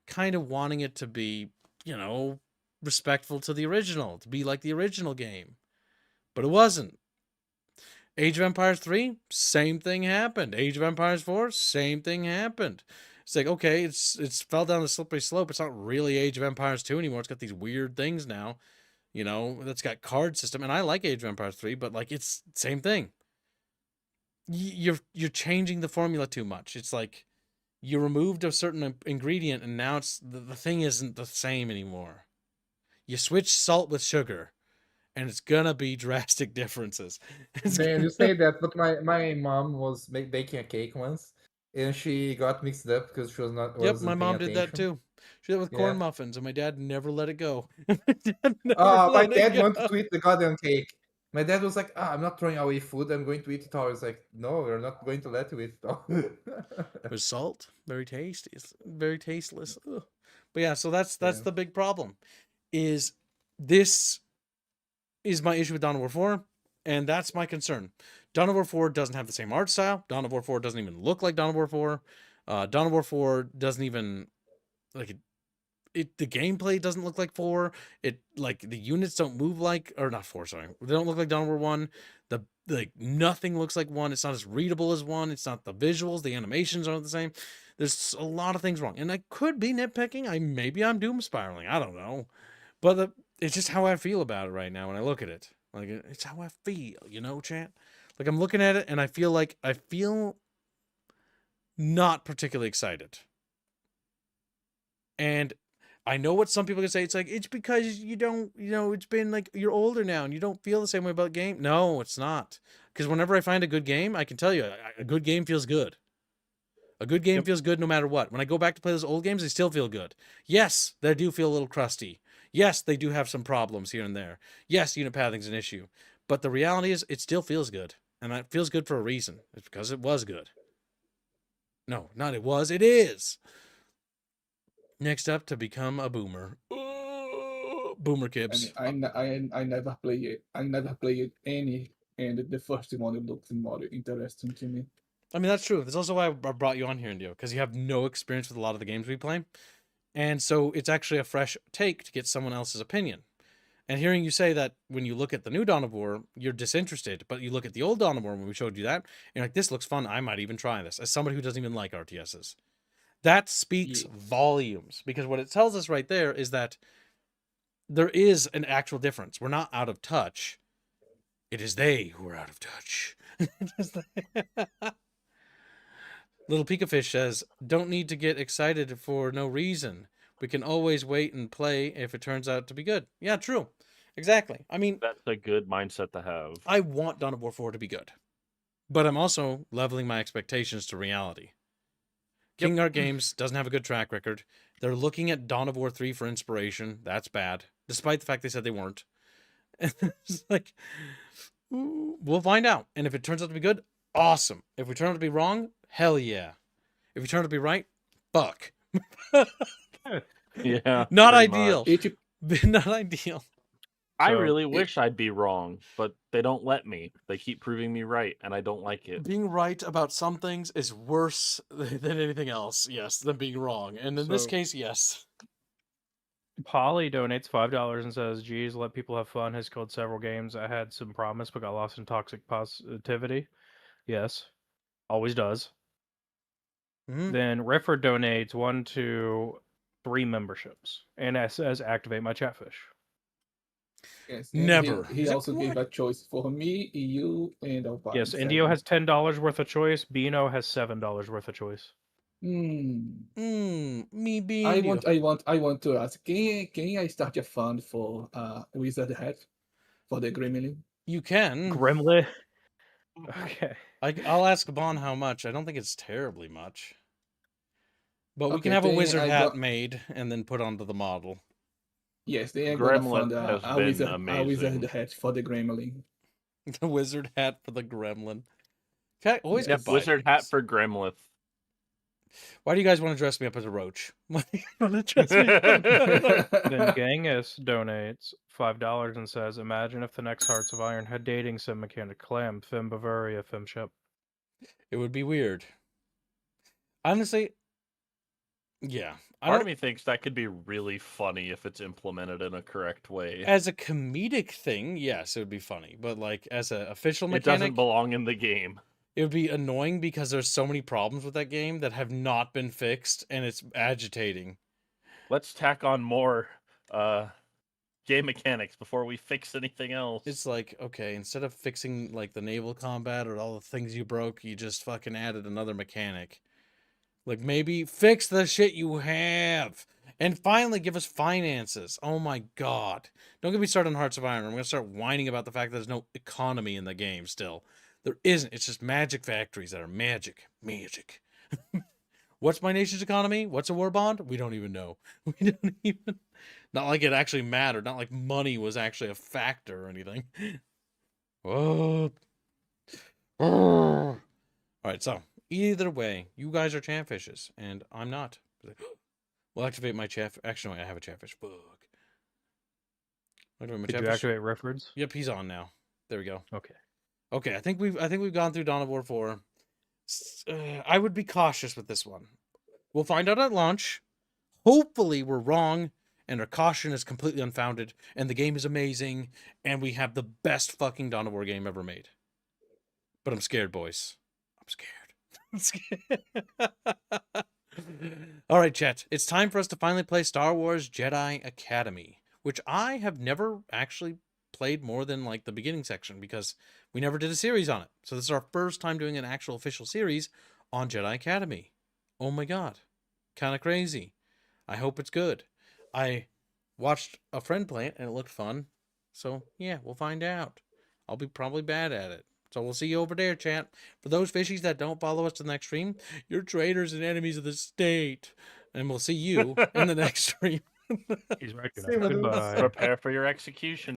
kind of wanting it to be, you know, respectful to the original, to be like the original game. But it wasn't. Age of Empires 3, same thing happened. Age of Empires 4, same thing happened. It's like, okay, it's fell down the slippery slope. It's not really Age of Empires 2 anymore. It's got these weird things now, you know, that's got card system. And I like Age of Empires 3, but like it's same thing. You're changing the formula too much. It's like you removed a certain ingredient and now it's the thing isn't the same anymore. You switch salt with sugar. And it's gonna be drastic differences. Man, you say that, but my mom was baking a cake once, and she got mixed up because she was not. Yep, my mom did that too. She did it with corn Yeah. muffins, and my dad never let it go. My dad wanted to eat the goddamn cake. My dad was like, I'm not throwing away food. I'm going to eat it all. I was like, no, we're not going to let you eat it all. There's salt, very tasty. It's very tasteless. Ugh. But yeah, so that's the big problem. Is this is my issue with Dawn of War 4, and that's my concern. Dawn of War 4 doesn't have the same art style. Dawn of War 4 doesn't even look like Dawn of War 4. Dawn of War 4 doesn't even like it. The gameplay doesn't look like 4. It like the units don't move like, or not 4. Sorry, they don't look like Dawn of War 1. Like nothing looks like 1. It's not as readable as 1. It's not the visuals. The animations aren't the same. There's a lot of things wrong, and I could be nitpicking. Maybe I'm doom spiraling. I don't know, but it's just how I feel about it right now when I look at it. Like, it's how I feel, you know, chat? Like, I'm looking at it, and I feel not particularly excited. And I know what some people can say. It's like, it's because you don't, you know, it's been like, you're older now, and you don't feel the same way about game. No, it's not. Because whenever I find a good game, I can tell you, a good game feels good. A good game feels good no matter what. When I go back to play those old games, they still feel good. Yes, they do feel a little crusty. Yes, they do have some problems here and there. Yes, unit pathing's an issue. But the reality is, it still feels good. And it feels good for a reason. It's because it was good. No, not it was. It is. Next up, to become a boomer. Boomer Kibs. I never play it. I never played any, and the first one looked more interesting to me. I mean, that's true. That's also why I brought you on here, Indio, because you have no experience with a lot of the games we play. And so it's actually a fresh take to get someone else's opinion. And hearing you say that when you look at the new Dawn of War, you're disinterested, but you look at the old Dawn of War when we showed you that, and you're like, this looks fun. I might even try this, as somebody who doesn't even like RTSs. That speaks volumes, because what it tells us right there is that there is an actual difference. We're not out of touch. It is they who are out of touch. Little Pika Fish says, don't need to get excited for no reason. We can always wait and play if it turns out to be good. Yeah, true. Exactly. I mean, that's a good mindset to have. I want Dawn of War 4 to be good. But I'm also leveling my expectations to reality. King Art Games doesn't have a good track record. They're looking at Dawn of War 3 for inspiration. That's bad. Despite the fact they said they weren't. It's like, we'll find out. And if it turns out to be good, awesome. If we turn out to be wrong, hell yeah. If we turn out to be right, fuck. Yeah. Not ideal. Not ideal. I really wish I'd be wrong, but they don't let me. They keep proving me right, and I don't like it. Being right about some things is worse than anything else, yes, than being wrong. And in this case, yes. Polly donates $5 and says, geez, let people have fun. Has killed several games. I had some promise, but got lost in toxic positivity. Yes. Always does. then Riffer donates 1 to 3 memberships, and it says activate my chatfish. Yes, and Never. He Is it also gave a choice for me, you, and Alpine. Yes, Indio has $10 worth of choice. Beano has $7 worth of choice. Me being I want to ask. Can I start a fund for Wizard Hat for the Gremlin? You can. Gremlin. Okay. I'll ask Bon how much. I don't think it's terribly much. But we can Okay, have a then wizard I hat got- made and then put onto the model. Yes, they are gonna fund Gremlin has a been wizard amazing. hat for the Gremlin. The wizard hat for the gremlin. Okay, always Yep, good buy wizard hat things. for Gremlith. Why do you guys want to dress me up as a roach? Why do you want to dress me up? Then Genghis donates $5 and says, imagine if the next Hearts of Iron had dating sim mechanic Clam, Fim Bavaria, Fim Ship. It would be weird. Honestly, yeah. Part of me thinks that could be really funny if it's implemented in a correct way. As a comedic thing, yes, it would be funny. But like as an official mechanic, It doesn't belong in the game. it would be annoying because there's so many problems with that game that have not been fixed, and it's agitating. Let's tack on more game mechanics before we fix anything else. It's like, okay, instead of fixing like the naval combat or all the things you broke, you just fucking added another mechanic. Like maybe fix the shit you have. And finally give us finances. Oh my god. Don't get me started on Hearts of Iron. I'm going to start whining about the fact that there's no economy in the game still. There isn't. It's just magic factories that are magic. Magic. What's my nation's economy? What's a war bond? We don't even know. We don't even... Not like it actually mattered. Not like money was actually a factor or anything. Oh. All right, so either way, you guys are chatfishes, and I'm not. We'll activate my chat. Actually, no, I have a chatfish. Fuck. Activate my Did you chatfish. activate Riffords? Yep, he's on now. There we go. Okay. Okay, I think we've gone through Dawn of War 4. I would be cautious with this one. We'll find out at launch. Hopefully, we're wrong, and our caution is completely unfounded, and the game is amazing, and we have the best fucking Dawn of War game ever made. But I'm scared, boys. I'm scared. I'm scared. All right, chat. It's time for us to finally play Star Wars Jedi Academy, which I have never actually played more than like the beginning section because we never did a series on it. So this is our first time doing an actual official series on Jedi Academy. Oh my god. Kind of crazy. I hope it's good. I watched a friend play it and it looked fun. So yeah, we'll find out. I'll be probably bad at it. So we'll see you over there, chat. For those fishies that don't follow us to the next stream, you're traitors and enemies of the state. And we'll see you in the next stream. He's right. See you, Goodbye. Prepare for your execution.